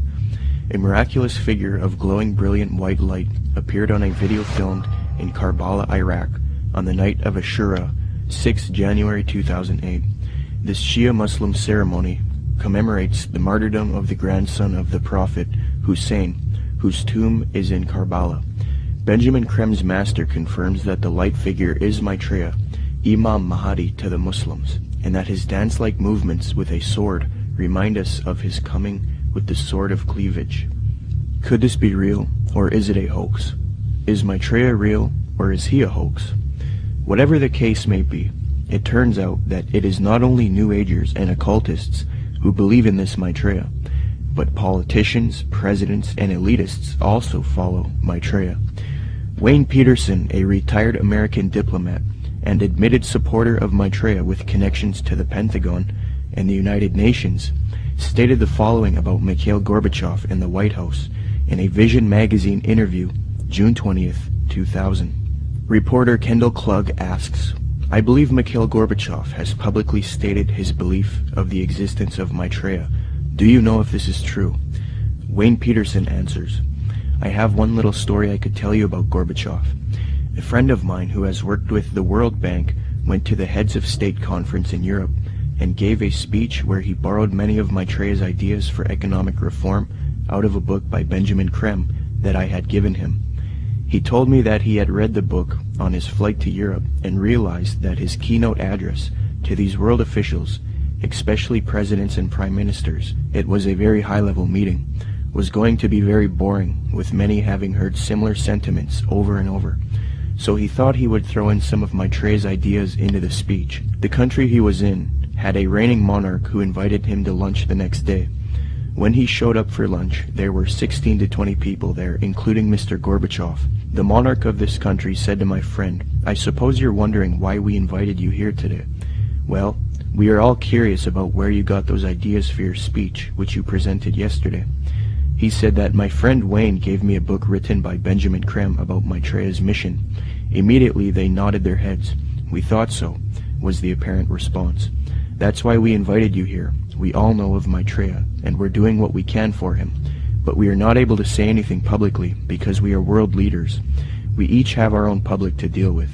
A miraculous figure of glowing brilliant white light appeared on a video filmed in Karbala, Iraq, on the night of Ashura, 6 January 2008. This Shia Muslim ceremony commemorates the martyrdom of the grandson of the Prophet, Hussein, whose tomb is in Karbala. Benjamin Krem's master confirms that the light figure is Maitreya, Imam Mahdi to the Muslims, and that his dance-like movements with a sword remind us of his coming with the sword of cleavage. Could this be real, or is it a hoax? Is Maitreya real, or is he a hoax? Whatever the case may be, it turns out that it is not only New Agers and occultists who believe in this Maitreya, but politicians, presidents, and elitists also follow Maitreya. Wayne Peterson, a retired American diplomat and admitted supporter of Maitreya with connections to the Pentagon and the United Nations, stated the following about Mikhail Gorbachev in the White House in a Vision magazine interview, June 20th, 2000. Reporter Kendall Klug asks, I believe Mikhail Gorbachev has publicly stated his belief of the existence of Maitreya. Do you know if this is true? Wayne Peterson answers, I have one little story I could tell you about Gorbachev. A friend of mine who has worked with the World Bank went to the Heads of State conference in Europe and gave a speech where he borrowed many of Maitreya's ideas for economic reform out of a book by Benjamin Krem that I had given him. He told me that he had read the book on his flight to Europe and realized that his keynote address to these world officials, especially presidents and prime ministers, it was a very high-level meeting, was going to be very boring, with many having heard similar sentiments over and over. So he thought he would throw in some of Maitreya's ideas into the speech. The country he was in had a reigning monarch who invited him to lunch the next day. When he showed up for lunch, there were 16 to 20 people there, including Mr. Gorbachev. The monarch of this country said to my friend, I suppose you're wondering why we invited you here today. Well, we are all curious about where you got those ideas for your speech, which you presented yesterday. He said that my friend Wayne gave me a book written by Benjamin Creme about Maitreya's mission. Immediately they nodded their heads. We thought so, was the apparent response. That's why we invited you here. We all know of Maitreya, and we're doing what we can for him. But we are not able to say anything publicly because we are world leaders. We each have our own public to deal with.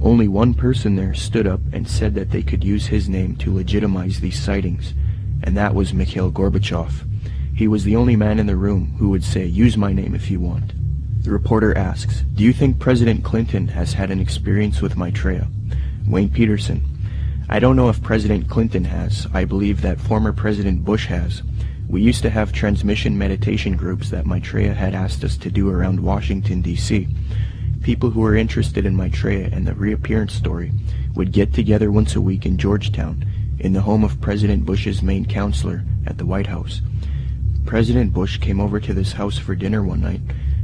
Only one person there stood up and said that they could use his name to legitimize these sightings, and that was Mikhail Gorbachev. He was the only man in the room who would say, "Use my name if you want." The reporter asks, "Do you think President Clinton has had an experience with Maitreya?" Wayne Peterson: "I don't know if President Clinton has. I believe that former President Bush has. We used to have transmission meditation groups that Maitreya had asked us to do around Washington, D.C. People who were interested in Maitreya and the reappearance story would get together once a week in Georgetown, in the home of President Bush's main counselor at the White House. President Bush came over to this house for dinner one night,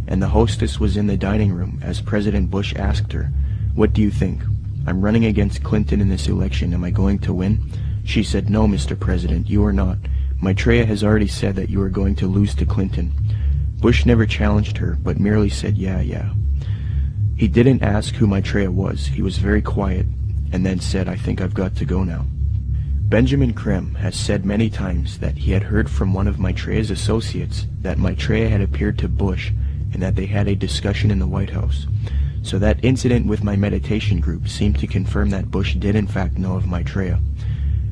and the hostess was in the dining room as President Bush asked her, 'What do you think? I'm running against Clinton in this election. Am I going to win?' She said, 'No, Mr. President, you are not. Maitreya has already said that you are going to lose to Clinton.' Bush never challenged her, but merely said, 'Yeah.' He didn't ask who Maitreya was. He was very quiet, and then said, 'I think I've got to go now.' Benjamin Creme has said many times that he had heard from one of Maitreya's associates that Maitreya had appeared to Bush and that they had a discussion in the White House. So that incident with my meditation group seemed to confirm that Bush did in fact know of Maitreya.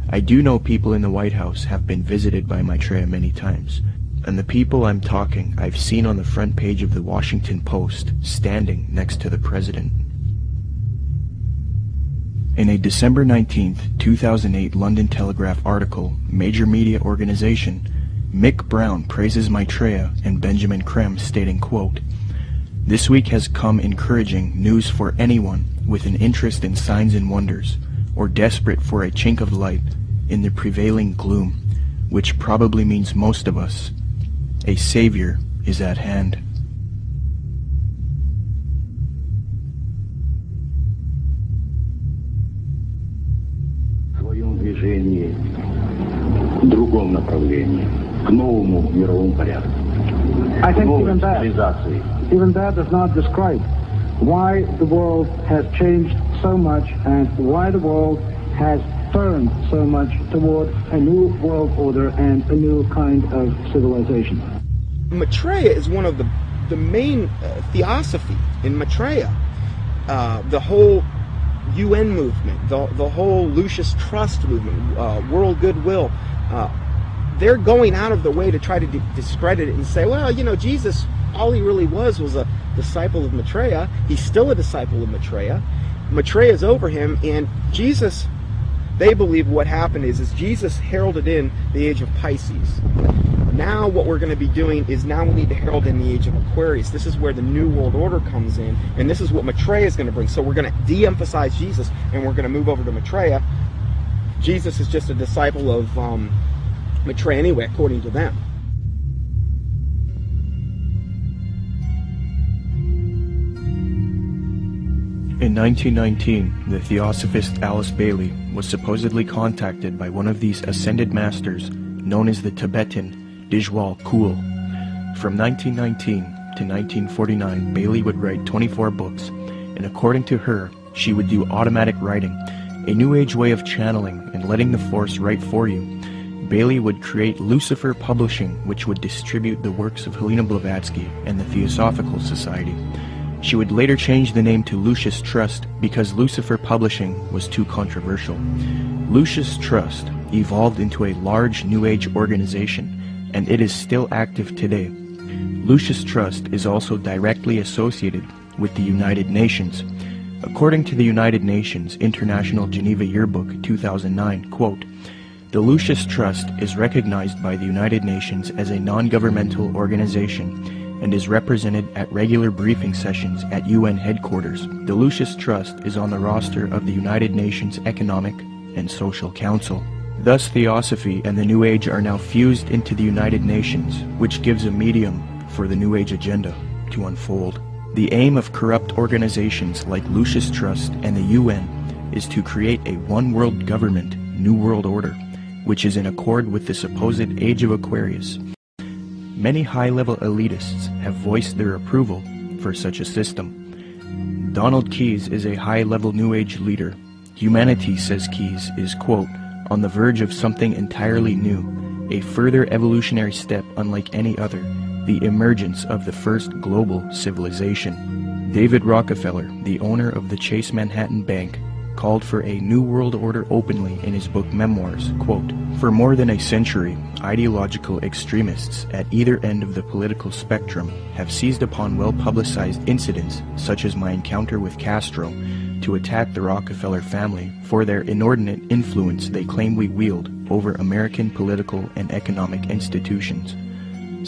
I do know people in the White House have been visited by Maitreya many times, and the people I'm talking I've seen on the front page of the Washington Post, standing next to the president." In a December 19, 2008 London Telegraph article, Major Media Organization, Mick Brown praises Maitreya and Benjamin Creme, stating, quote, "This week has come encouraging news for anyone with an interest in signs and wonders, or desperate for a chink of light in the prevailing gloom, which probably means most of us. A savior is at hand." Движении, в другом направлении, к новому мировому порядку. I think новой even цивилизации. Even that does not describe why the world has changed so much and why the world has turned so much toward a new world order and a new kind of civilization. Maitreya is one of the main theosophy in Maitreya. The whole UN movement, the whole Lucius Trust movement, world goodwill, they're going out of their way to try to discredit it and say, well, you know, Jesus, all he really was a disciple of Maitreya. He's still a disciple of Maitreya. Maitreya is over him, and Jesus, they believe what happened is Jesus heralded in the age of Pisces. Now what we're going to be doing is now we need to herald in the age of Aquarius. This is where the New World Order comes in, and this is what Maitreya is going to bring. So we're going to de-emphasize Jesus, and we're going to move over to Maitreya. Jesus is just a disciple of Maitreya anyway, according to them. In 1919, the theosophist Alice Bailey was supposedly contacted by one of these ascended masters known as the Tibetan Dijwal Kul. From 1919 to 1949, Bailey would write 24 books, and according to her, she would do automatic writing, a new age way of channeling and letting the force write for you. Bailey would create Lucifer Publishing, which would distribute the works of Helena Blavatsky and the Theosophical Society. She would later change the name to Lucius Trust because Lucifer Publishing was too controversial. Lucius Trust evolved into a large New Age organization, and it is still active today. Lucius Trust is also directly associated with the United Nations. According to the United Nations International Geneva Yearbook 2009, quote, "The Lucius Trust is recognized by the United Nations as a non-governmental organization and is represented at regular briefing sessions at UN headquarters. The Lucius Trust is on the roster of the United Nations Economic and Social Council." Thus, Theosophy and the New Age are now fused into the United Nations, which gives a medium for the New Age agenda to unfold. The aim of corrupt organizations like Lucius Trust and the UN is to create a one-world government, New World Order, which is in accord with the supposed Age of Aquarius. Many high-level elitists have voiced their approval for such a system. Donald Keyes is a high-level New Age leader. Humanity, says Keyes, is, quote, on the verge of something entirely new, a further evolutionary step unlike any other, the emergence of the first global civilization. David Rockefeller, the owner of the Chase Manhattan Bank, called for a New World Order openly in his book Memoirs, quote, for more than a century, ideological extremists at either end of the political spectrum have seized upon well-publicized incidents, such as my encounter with Castro, to attack the Rockefeller family for their inordinate influence they claim we wield over American political and economic institutions.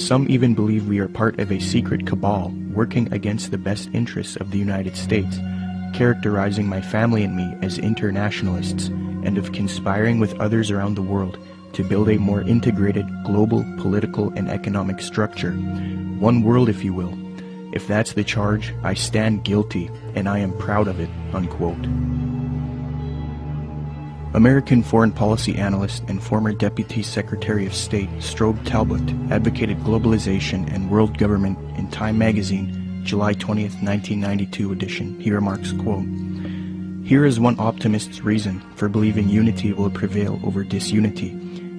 Some even believe we are part of a secret cabal working against the best interests of the United States, characterizing my family and me as internationalists, and of conspiring with others around the world to build a more integrated global political and economic structure. One world, if you will. If that's the charge, I stand guilty, and I am proud of it, unquote. American foreign policy analyst and former Deputy Secretary of State Strobe Talbot advocated globalization and world government in Time magazine, July 20th, 1992 edition. He remarks, quote, here is one optimist's reason for believing unity will prevail over disunity,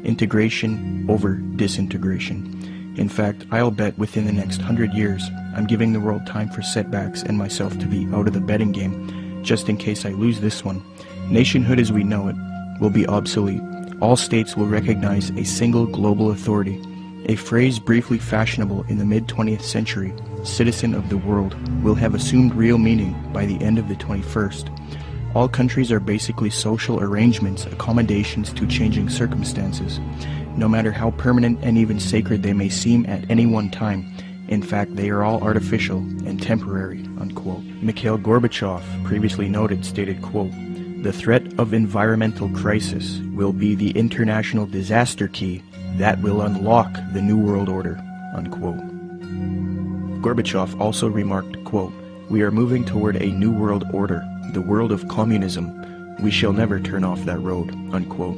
integration over disintegration. In fact, I'll bet within the next 100 years, I'm giving the world time for setbacks and myself to be out of the betting game, just in case I lose this one. Nationhood as we know it will be obsolete. All states will recognize a single global authority, a phrase briefly fashionable in the mid-20th century, citizen of the world, will have assumed real meaning by the end of the 21st. All countries are basically social arrangements, accommodations to changing circumstances, no matter how permanent and even sacred they may seem at any one time. In fact, they are all artificial and temporary, unquote. Mikhail Gorbachev, previously noted, stated, quote, the threat of environmental crisis will be the international disaster key that will unlock the New World Order, unquote. Gorbachev also remarked, quote, we are moving toward a new world order, the world of communism. We shall never turn off that road, unquote.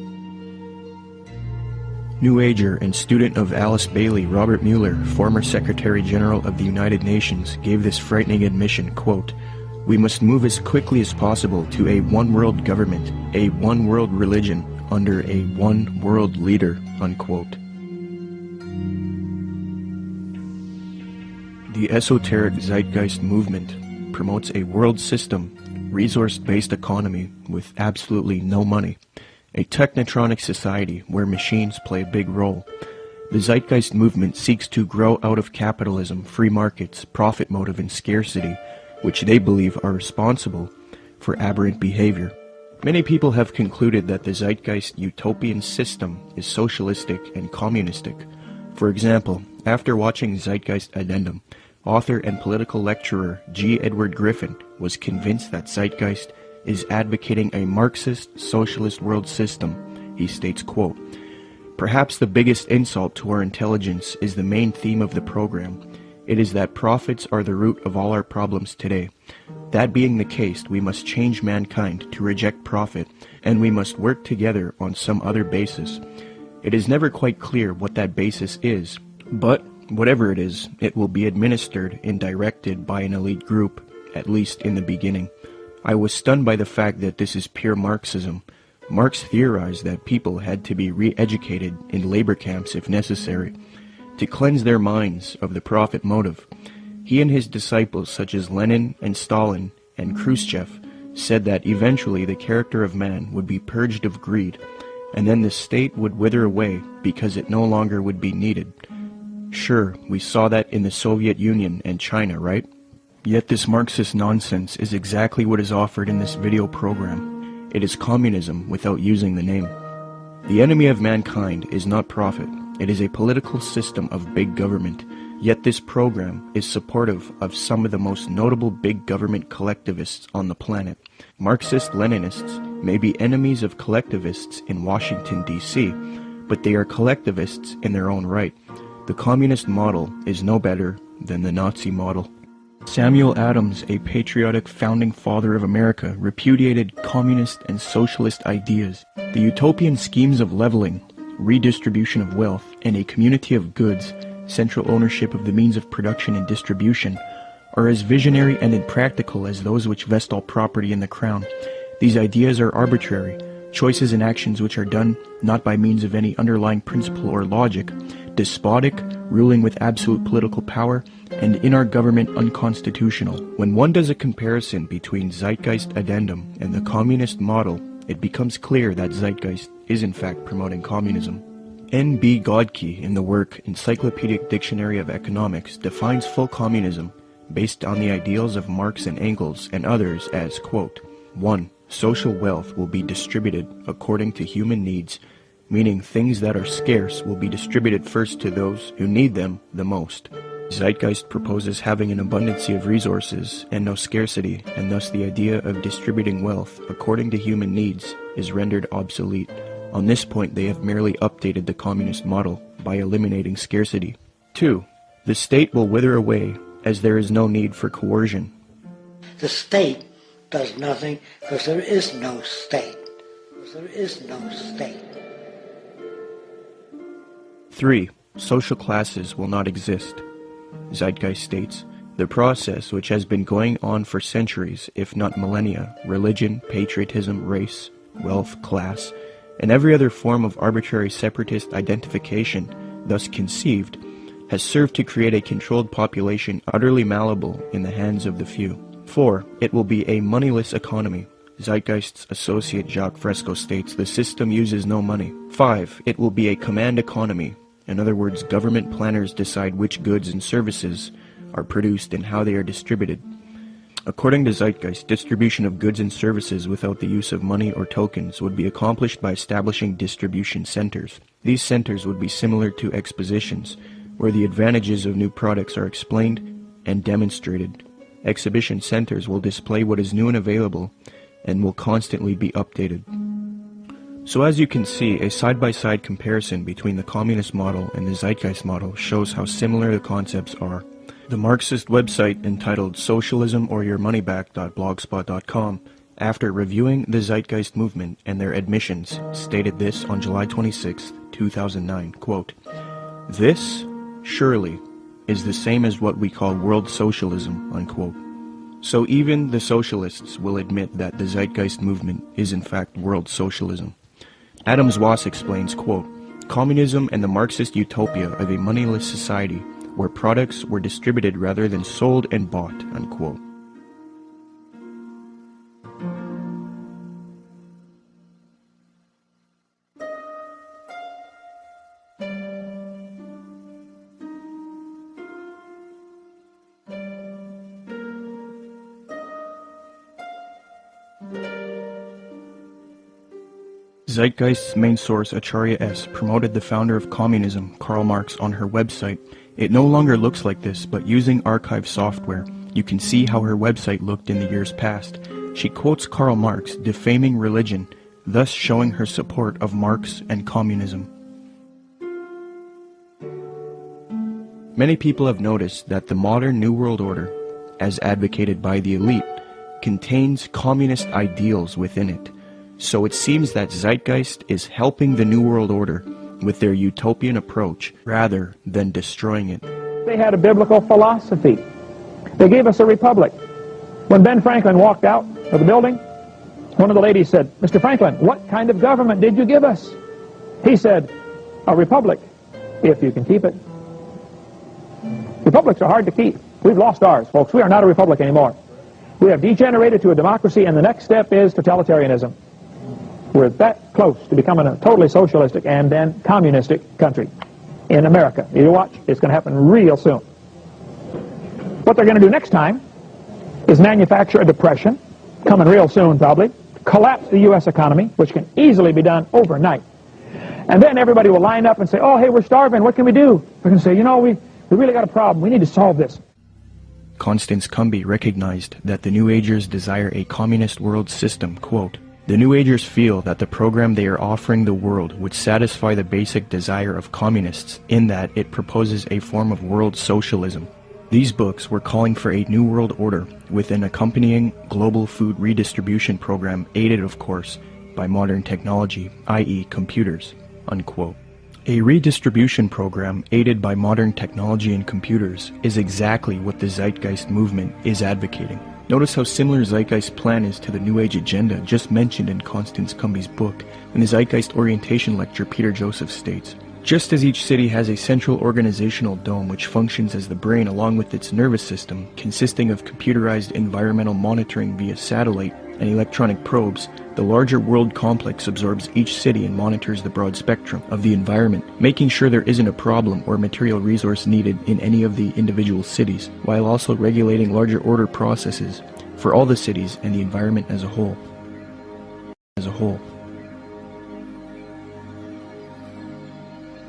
New Ager and student of Alice Bailey, Robert Mueller, former Secretary General of the United Nations, gave this frightening admission, quote, we must move as quickly as possible to a one-world government, a one-world religion, under a one-world leader, unquote. The esoteric zeitgeist movement promotes a world system, resource-based economy with absolutely no money, a technotronic society where machines play a big role. The zeitgeist movement seeks to grow out of capitalism, free markets, profit motive, and scarcity, which they believe are responsible for aberrant behavior. Many people have concluded that the zeitgeist utopian system is socialistic and communistic. For example, after watching Zeitgeist Addendum, author and political lecturer G. Edward Griffin was convinced that Zeitgeist is advocating a Marxist socialist world system. He states, quote, perhaps the biggest insult to our intelligence is the main theme of the program. It is that profits are the root of all our problems today. That being the case, we must change mankind to reject profit, and we must work together on some other basis. It is never quite clear what that basis is, but whatever it is, it will be administered and directed by an elite group, at least in the beginning. I was stunned by the fact that this is pure Marxism. Marx theorized that people had to be re-educated in labor camps if necessary, to cleanse their minds of the profit motive. He and his disciples, such as Lenin and Stalin and Khrushchev, said that eventually the character of man would be purged of greed, and then the state would wither away because it no longer would be needed. Sure, we saw that in the Soviet Union and China, right? Yet this Marxist nonsense is exactly what is offered in this video program. It is communism without using the name. The enemy of mankind is not profit. It is a political system of big government. Yet this program is supportive of some of the most notable big government collectivists on the planet. Marxist-Leninists may be enemies of collectivists in Washington, D.C., but they are collectivists in their own right. The communist model is no better than the Nazi model. Samuel Adams, a patriotic founding father of America, repudiated communist and socialist ideas. The utopian schemes of leveling, redistribution of wealth, and a community of goods central ownership of the means of production and distribution, are as visionary and impractical as those which vest all property in the crown. These ideas are arbitrary, choices and actions which are done not by means of any underlying principle or logic, despotic, ruling with absolute political power, and in our government unconstitutional. When one does a comparison between Zeitgeist Addendum and the communist model, it becomes clear that Zeitgeist is in fact promoting communism. N.B. Godke, in the work Encyclopedic Dictionary of Economics, defines full communism based on the ideals of Marx and Engels and others as, quote, 1. Social wealth will be distributed according to human needs, meaning things that are scarce will be distributed first to those who need them the most. Zeitgeist proposes having an abundancy of resources and no scarcity, and thus the idea of distributing wealth according to human needs is rendered obsolete. On this point, they have merely updated the communist model by eliminating scarcity. 2. The state will wither away as there is no need for coercion. The state does nothing because there is no state. Because there is no state. 3. Social classes will not exist. Zeitgeist states, the process which has been going on for centuries, if not millennia, religion, patriotism, race, wealth, class, and every other form of arbitrary separatist identification thus conceived, has served to create a controlled population utterly malleable in the hands of the few. 4. It will be a moneyless economy. Zeitgeist's associate Jacques Fresco states the system uses no money. 5. It will be a command economy. In other words, government planners decide which goods and services are produced and how they are distributed. According to Zeitgeist, distribution of goods and services without the use of money or tokens would be accomplished by establishing distribution centers. These centers would be similar to expositions, where the advantages of new products are explained and demonstrated. Exhibition centers will display what is new and available and will constantly be updated. So as you can see, a side-by-side comparison between the communist model and the Zeitgeist model shows how similar the concepts are. The Marxist website entitled socialismoryourmoneyback.blogspot.com, after reviewing the Zeitgeist movement and their admissions, stated this on July 26, 2009, quote, "This, surely, is the same as what we call world socialism," unquote. So even the socialists will admit that the Zeitgeist movement is in fact world socialism. Adam Zwas explains, quote, "Communism and the Marxist utopia of a moneyless society where products were distributed rather than sold and bought," unquote. Zeitgeist's main source, Acharya S., promoted the founder of communism, Karl Marx, on her website. It no longer looks like this, but using archive software, you can see how her website looked in the years past. She quotes Karl Marx, defaming religion, thus showing her support of Marx and communism. Many people have noticed that the modern New World Order, as advocated by the elite, contains communist ideals within it. So it seems that Zeitgeist is helping the New World Order with their utopian approach rather than destroying it. They had a biblical philosophy. They gave us a republic. When Ben Franklin walked out of the building, one of the ladies said, "Mr. Franklin, what kind of government did you give us?" He said, "A republic, if you can keep it." Republics are hard to keep. We've lost ours, folks. We are not a republic anymore. We have degenerated to a democracy, and the next step is totalitarianism. We're that close to becoming a totally socialistic and then communistic country in America. You watch, it's going to happen real soon. What they're going to do next time is manufacture a depression, coming real soon probably, collapse the U.S. economy, which can easily be done overnight. And then everybody will line up and say, "Oh, hey, we're starving. What can we do?" We're going to say, "You know, we really got a problem. We need to solve this." Constance Cumby recognized that the New Agers desire a communist world system, quote, "The New Agers feel that the program they are offering the world would satisfy the basic desire of communists in that it proposes a form of world socialism. These books were calling for a new world order with an accompanying global food redistribution program aided, of course, by modern technology, i.e. computers," unquote. A redistribution program aided by modern technology and computers is exactly what the Zeitgeist movement is advocating. Notice how similar Zeitgeist's plan is to the New Age agenda just mentioned in Constance Cumby's book. In the Zeitgeist orientation lecture, Peter Joseph states, "Just as each city has a central organizational dome which functions as the brain along with its nervous system, consisting of computerized environmental monitoring via satellite and electronic probes, the larger world complex absorbs each city and monitors the broad spectrum of the environment, making sure there isn't a problem or material resource needed in any of the individual cities, while also regulating larger order processes for all the cities and the environment as a whole."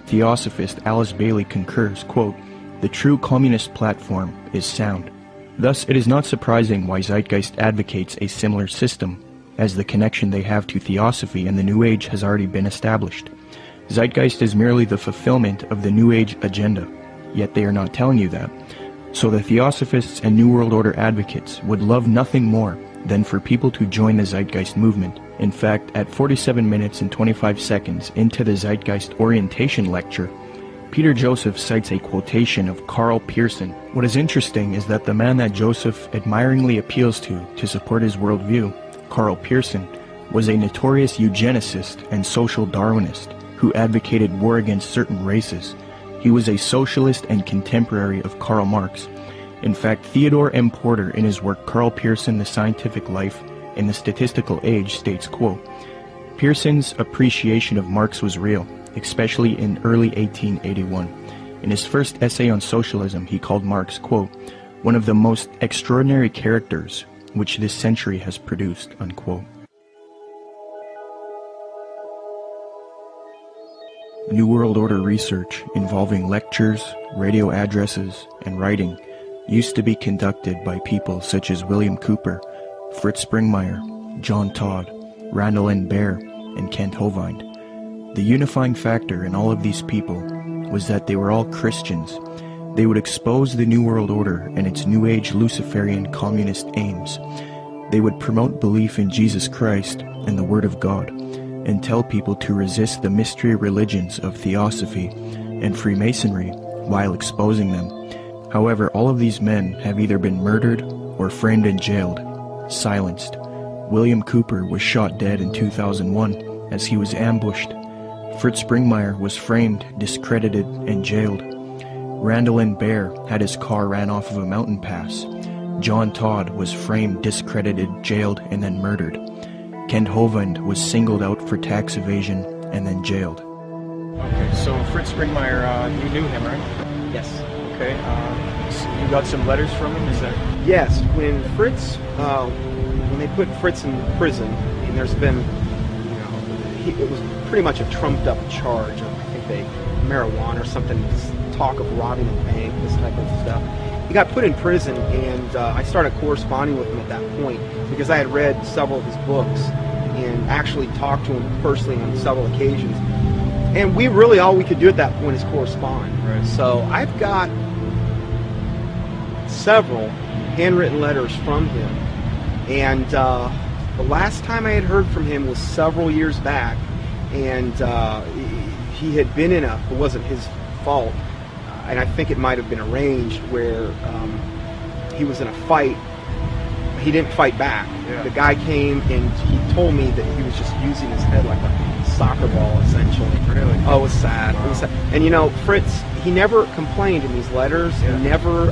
Theosophist Alice Bailey concurs, quote, "The true communist platform is sound." Thus, it is not surprising why Zeitgeist advocates a similar system, as the connection they have to Theosophy and the New Age has already been established. Zeitgeist is merely the fulfillment of the New Age agenda, yet they are not telling you that. So the Theosophists and New World Order advocates would love nothing more than for people to join the Zeitgeist movement. In fact, at 47 minutes and 25 seconds into the Zeitgeist orientation lecture, Peter Joseph cites a quotation of Karl Pearson. What is interesting is that the man that Joseph admiringly appeals to support his worldview, Karl Pearson, was a notorious eugenicist and social Darwinist who advocated war against certain races. He was a socialist and contemporary of Karl Marx. In fact, Theodore M. Porter, in his work Karl Pearson, The Scientific Life in the Statistical Age, states, quote, "Pearson's appreciation of Marx was real, especially in early 1881. In his first essay on socialism, he called Marx, quote, one of the most extraordinary characters which this century has produced," unquote. New World Order research involving lectures, radio addresses, and writing used to be conducted by people such as William Cooper, Fritz Springmeier, John Todd, Randall N. Baer, and Kent Hovind. The unifying factor in all of these people was that they were all Christians. They would expose the New World Order and its New Age Luciferian communist aims. They would promote belief in Jesus Christ and the Word of God, and tell people to resist the mystery religions of Theosophy and Freemasonry while exposing them. However, all of these men have either been murdered or framed and jailed, silenced. William Cooper was shot dead in 2001 as he was ambushed. Fritz Springmeier was framed, discredited, and jailed. Randall N. Baer had his car ran off of a mountain pass. John Todd was framed, discredited, jailed, and then murdered. Kent Hovind was singled out for tax evasion and then jailed. Okay, so Fritz Springmeier, you knew him, right? Yes. Okay, so you got some letters from him, is that? Yes, when Fritz, when they put Fritz in prison, and there's been, it was pretty much a trumped up charge of, I think marijuana or something, talk of robbing a bank, this type of stuff. He got put in prison, and I started corresponding with him at that point because I had read several of his books and actually talked to him personally on several occasions. And we really, all we could do at that point is correspond. Right. So I've got several handwritten letters from him, and the last time I had heard from him was several years back, and he had been in it wasn't his fault, and I think it might have been arranged where he was in a fight. He didn't fight back. Yeah. The guy came and he told me that he was just using his head like a soccer ball, essentially. Really? Oh, it was sad. Wow. It was sad. And Fritz, he never complained in these letters. Yeah. He never,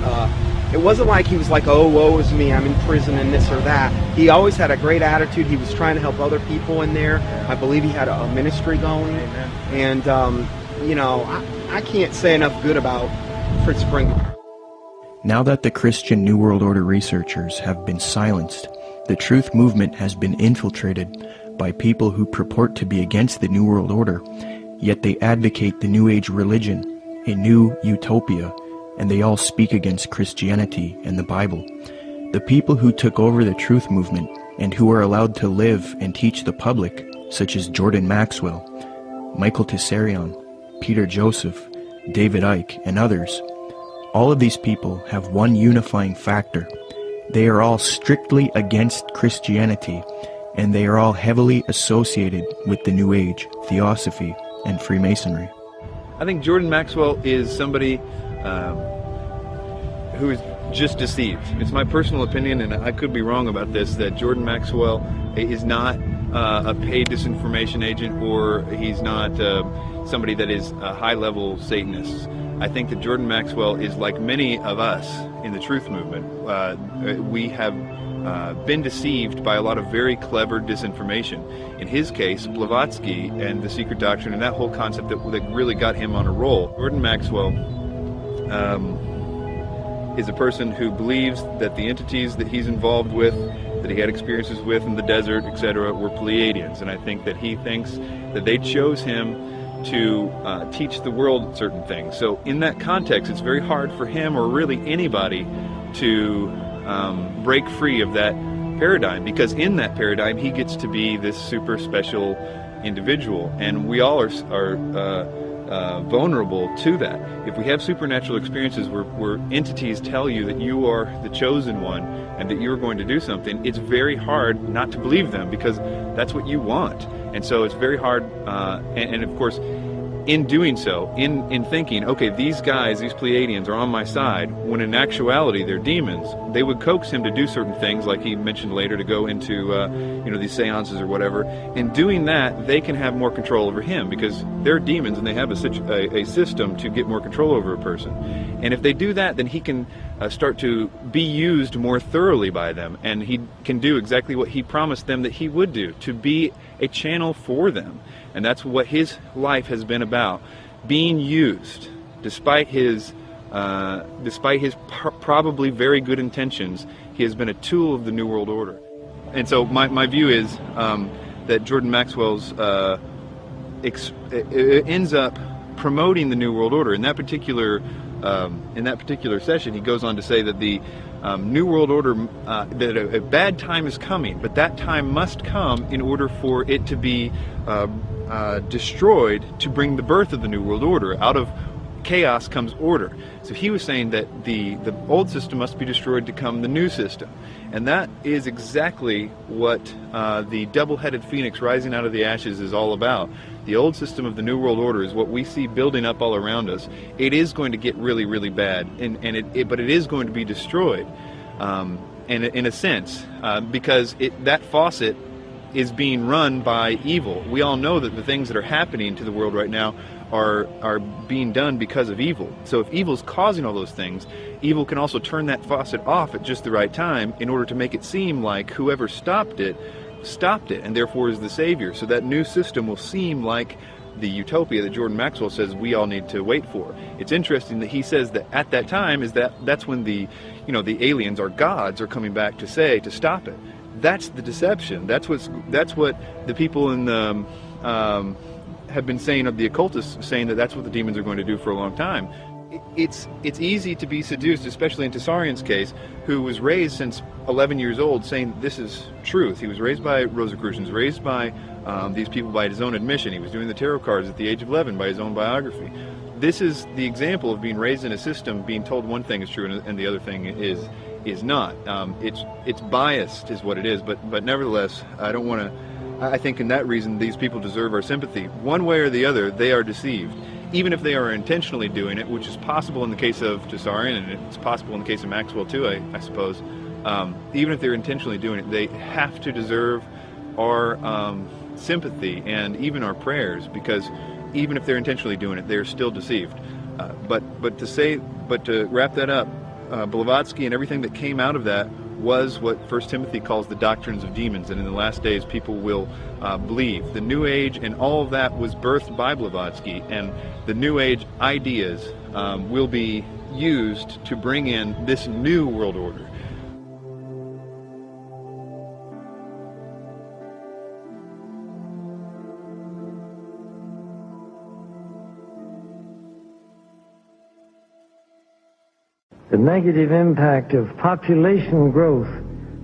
it wasn't like he was like, oh, woe is me, I'm in prison and this or that. He always had a great attitude. He was trying to help other people in there. Yeah. I believe he had a ministry going. Amen. And, I can't say enough good about Fritz Springmeier. Now that the Christian New World Order researchers have been silenced, the truth movement has been infiltrated by people who purport to be against the New World Order, yet they advocate the New Age religion, a new utopia, and they all speak against Christianity and the Bible. The people who took over the truth movement and who are allowed to live and teach the public, such as Jordan Maxwell, Michael Tessarion, Peter Joseph, David Icke, and others, all of these people have one unifying factor. They are all strictly against Christianity, and they are all heavily associated with the New Age, Theosophy, and Freemasonry. I think Jordan Maxwell is somebody who is just deceived. It's my personal opinion, and I could be wrong about this, that Jordan Maxwell is not a paid disinformation agent, or he's not somebody that is a high-level Satanist. I think that Jordan Maxwell is like many of us in the truth movement. We have been deceived by a lot of very clever disinformation. In his case, Blavatsky and the secret doctrine and that whole concept that really got him on a roll. Jordan Maxwell is a person who believes that the entities that he's involved with, that he had experiences with in the desert, etc., were Pleiadians. And I think that he thinks that they chose him to teach the world certain things. So in that context, it's very hard for him, or really anybody, to break free of that paradigm, because in that paradigm he gets to be this super special individual, and we all are vulnerable to that. If we have supernatural experiences where entities tell you that you are the chosen one and that you're going to do something, it's very hard not to believe them, because that's what you want. And so it's very hard, and of course, in doing so, in thinking, okay, these guys, these Pleiadians are on my side, when in actuality they're demons, they would coax him to do certain things, like he mentioned later, to go into these seances or whatever. In doing that, they can have more control over him, because they're demons and they have a system to get more control over a person. And if they do that, then he can start to be used more thoroughly by them, and he can do exactly what he promised them that he would do, to be a channel for them. And that's what his life has been about, being used, despite his probably very good intentions. He has been a tool of the New World Order. And so my view is that Jordan Maxwell's ends up promoting the New World Order. In that particular session, he goes on to say that the New World Order, that a bad time is coming, but that time must come in order for it to be destroyed, to bring the birth of the New World Order. Out of chaos comes order. So he was saying that the old system must be destroyed to come the new system. And that is exactly what the double-headed phoenix rising out of the ashes is all about. The old system of the New World Order is what we see building up all around us. It is going to get really, really bad, but it is going to be destroyed, in a sense, because that faucet is being run by evil. We all know that the things that are happening to the world right now are being done because of evil. So if evil's causing all those things, evil can also turn that faucet off at just the right time in order to make it seem like whoever stopped it, and therefore is the savior. So that new system will seem like the utopia that Jordan Maxwell says we all need to wait for. It's interesting that he says that at that time that's when the aliens, or gods, are coming back to stop it. That's the deception. That's what the people in the have been saying, of the occultists, saying that that's what the demons are going to do for a long time. It's easy to be seduced, especially in Tsarian's case, who was raised since 11 years old saying this is truth. He was raised by Rosicrucians, raised by these people by his own admission. He was doing the tarot cards at the age of 11 by his own biography. This is the example of being raised in a system, being told one thing is true and the other thing is not. It's biased is what it is, but nevertheless, I think in that reason these people deserve our sympathy. One way or the other, they are deceived. Even if they are intentionally doing it, which is possible in the case of Tsarian, and it's possible in the case of Maxwell too, I suppose. Even if they're intentionally doing it, they have to deserve our sympathy and even our prayers, because even if they're intentionally doing it, they're still deceived. But to wrap that up, Blavatsky and everything that came out of that was what 1 Timothy calls the doctrines of demons, and in the last days people will believe. The New Age and all of that was birthed by Blavatsky, and the New Age ideas will be used to bring in this new world order. The negative impact of population growth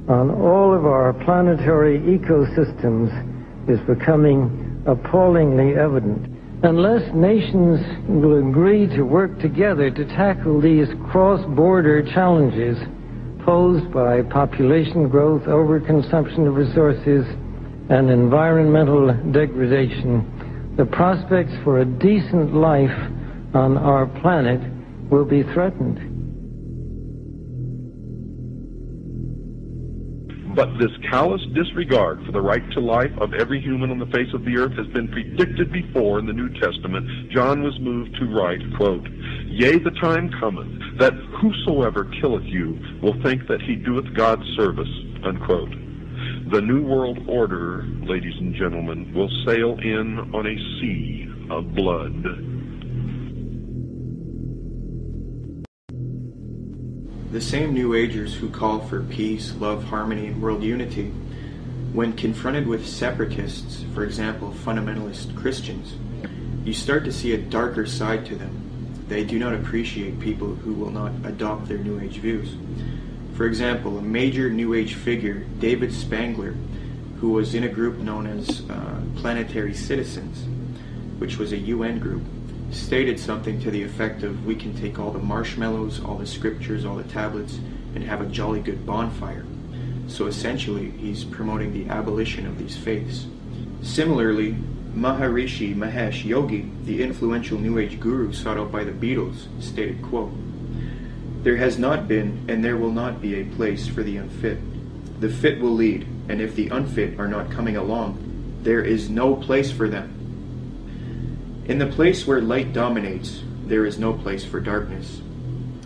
on all of our planetary ecosystems is becoming appallingly evident. Unless nations will agree to work together to tackle these cross-border challenges posed by population growth, overconsumption of resources, and environmental degradation, the prospects for a decent life on our planet will be threatened. But this callous disregard for the right to life of every human on the face of the earth has been predicted before in the New Testament. John was moved to write, quote, "Yea, the time cometh, that whosoever killeth you will think that he doeth God's service," unquote. The New World Order, ladies and gentlemen, will sail in on a sea of blood. The same New Agers who call for peace, love, harmony, and world unity, when confronted with separatists, for example, fundamentalist Christians, you start to see a darker side to them. They do not appreciate people who will not adopt their New Age views. For example, a major New Age figure, David Spangler, who was in a group known as Planetary Citizens, which was a UN group, stated something to the effect of, we can take all the marshmallows, all the scriptures, all the tablets, and have a jolly good bonfire. So essentially, he's promoting the abolition of these faiths. Similarly, Maharishi Mahesh Yogi, the influential New Age guru sought out by the Beatles, stated, quote, "There has not been and there will not be a place for the unfit. The fit will lead, and if the unfit are not coming along, there is no place for them. In the place where light dominates, there is no place for darkness."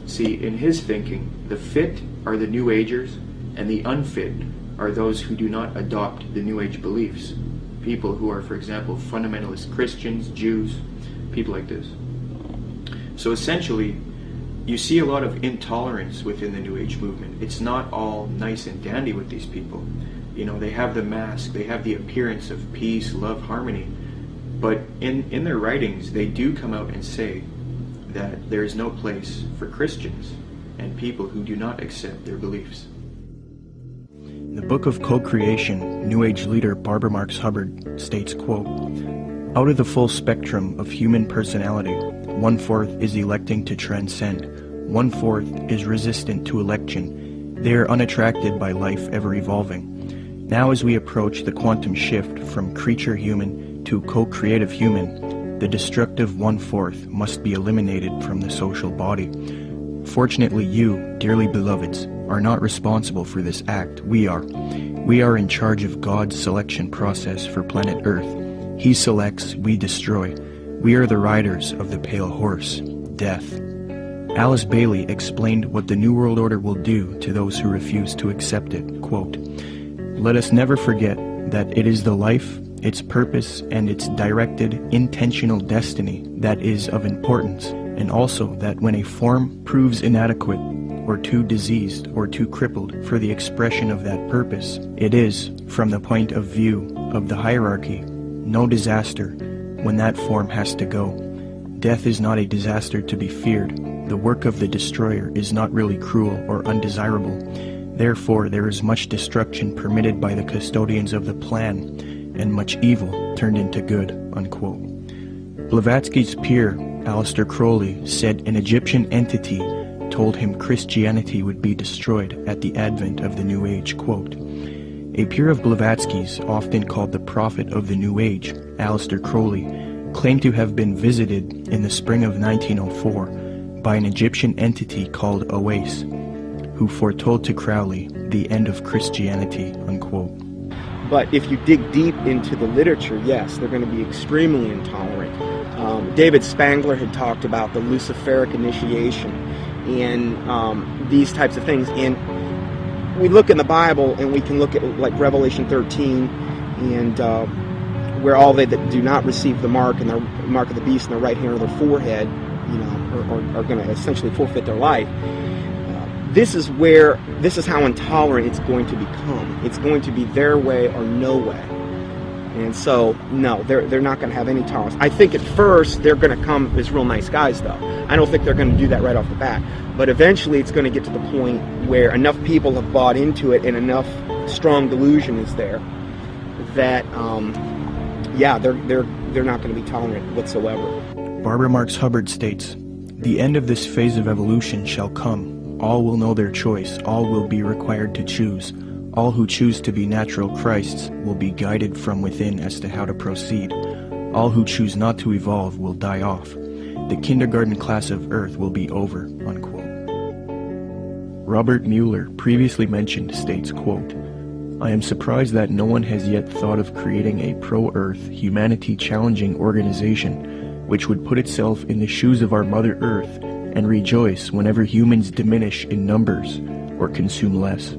See, in his thinking, the fit are the New Agers, and the unfit are those who do not adopt the New Age beliefs. People who are, for example, fundamentalist Christians, Jews, people like this. So essentially, you see a lot of intolerance within the New Age movement. It's not all nice and dandy with these people. You know, they have the mask, they have the appearance of peace, love, harmony. But in their writings, they do come out and say that there is no place for Christians and people who do not accept their beliefs. In the book of Co-Creation, New Age leader Barbara Marx Hubbard states, quote, "Out of the full spectrum of human personality, 1/4 is electing to transcend, 1/4 is resistant to election. They are unattracted by life ever evolving. Now as we approach the quantum shift from creature human to co-creative human, the destructive 1/4 must be eliminated from the social body. Fortunately, you, dearly beloveds, are not responsible for this act. We are. We are in charge of God's selection process for planet Earth. He selects, we destroy. We are the riders of the pale horse, death." Alice Bailey explained what the New World Order will do to those who refuse to accept it. Quote, "Let us never forget that it is the life, its purpose, and its directed, intentional destiny that is of importance, and also that when a form proves inadequate, or too diseased, or too crippled for the expression of that purpose, it is, from the point of view of the hierarchy, no disaster when that form has to go. Death is not a disaster to be feared. The work of the destroyer is not really cruel or undesirable. Therefore, there is much destruction permitted by the custodians of the plan, and much evil turned into good," unquote. Blavatsky's peer, Aleister Crowley, said an Egyptian entity told him Christianity would be destroyed at the advent of the New Age, quote. A peer of Blavatsky's, often called the prophet of the New Age, Aleister Crowley, claimed to have been visited in the spring of 1904 by an Egyptian entity called Oase, who foretold to Crowley the end of Christianity, unquote. But if you dig deep into the literature, yes, they're going to be extremely intolerant. David Spangler had talked about the Luciferic initiation and these types of things. And we look in the Bible and we can look at like Revelation 13 and where all they that do not receive the mark and the mark of the beast in their right hand or their forehead, you know, are going to essentially forfeit their life. This is how intolerant it's going to become. It's going to be their way or no way. And so, no, they're not going to have any tolerance. I think at first they're going to come as real nice guys, though. I don't think they're going to do that right off the bat. But eventually it's going to get to the point where enough people have bought into it and enough strong delusion is there that, they're not going to be tolerant whatsoever. Barbara Marx Hubbard states, "The end of this phase of evolution shall come. All will know their choice. All will be required to choose. All who choose to be natural Christs will be guided from within as to how to proceed. All who choose not to evolve will die off. the kindergarten class of Earth will be over, unquote. Robert Mueller, previously mentioned, states, quote, I am surprised that no one has yet thought of creating a pro-Earth, humanity-challenging organization which would put itself in the shoes of our Mother Earth and rejoice whenever humans diminish in numbers or consume less.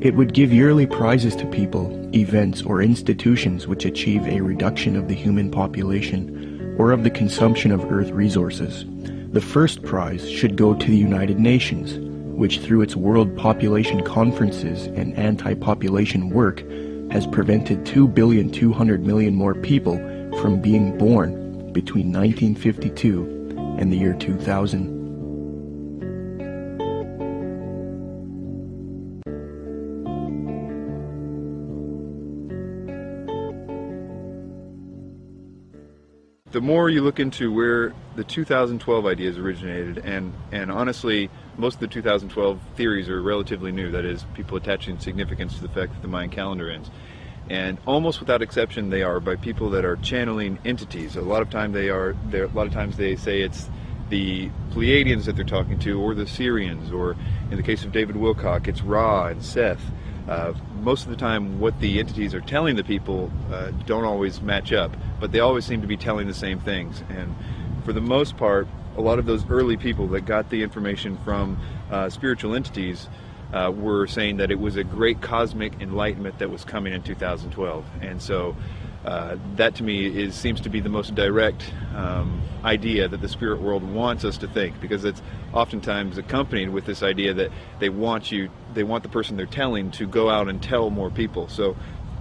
It would give yearly prizes to people, events, or institutions which achieve a reduction of the human population or of the consumption of Earth resources. The first prize should go to the United Nations, which through its World Population Conferences and anti-population work has prevented 2,200,000,000 more people from being born between 1952 and the year 2000. The more you look into where the 2012 ideas originated, and honestly, most of the 2012 theories are relatively new, that is, people attaching significance to the fact that the Mayan calendar ends. And almost without exception, they are by people that are channeling entities. A lot of times they say it's the Pleiadians that they're talking to, or the Syrians, or in the case of David Wilcock, it's Ra and Seth. Most of the time what the entities are telling the people don't always match up, but they always seem to be telling the same things. And for the most part, a lot of those early people that got the information from spiritual entities were saying that it was a great cosmic enlightenment that was coming in 2012. And so that to me seems to be the most direct idea that the spirit world wants us to think, because it's oftentimes accompanied with this idea that they want the person they're telling to go out and tell more people. So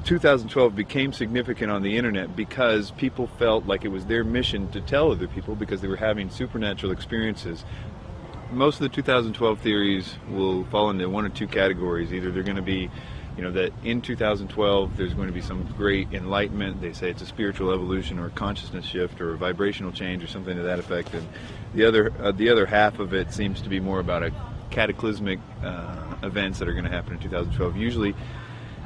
2012 became significant on the internet because people felt like it was their mission to tell other people because they were having supernatural experiences. Most of the 2012 theories will fall into one or two categories. Either they're going to be, that in 2012 there's going to be some great enlightenment. They say it's a spiritual evolution or a consciousness shift or a vibrational change or something to that effect. And the other half of it seems to be more about a cataclysmic events that are going to happen in 2012. Usually,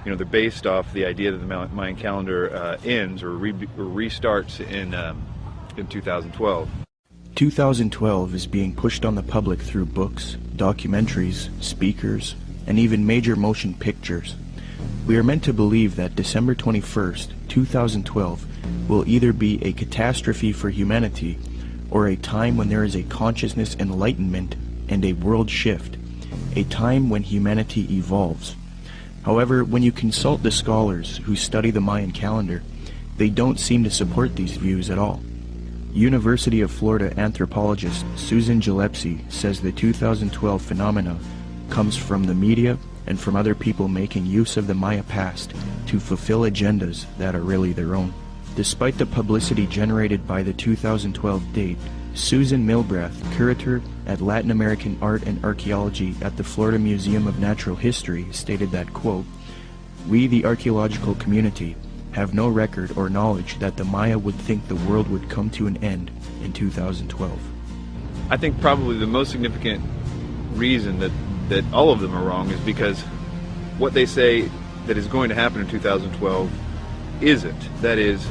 they're based off the idea that the Mayan calendar ends or restarts in 2012. 2012 is being pushed on the public through books, documentaries, speakers, and even major motion pictures. We are meant to believe that December 21st, 2012 will either be a catastrophe for humanity or a time when there is a consciousness enlightenment and a world shift, a time when humanity evolves. However, when you consult the scholars who study the Mayan calendar, they don't seem to support these views at all. University of Florida anthropologist Susan Gillespie says the 2012 phenomena comes from the media and from other people making use of the Maya past to fulfill agendas that are really their own. Despite the publicity generated by the 2012 date, Susan Milbrath, curator at Latin American Art and Archaeology at the Florida Museum of Natural History, stated that, quote, "We, the archaeological community, have no record or knowledge that the Maya would think the world would come to an end in 2012. I think probably the most significant reason that all of them are wrong is because what they say that is going to happen in 2012 isn't. That is,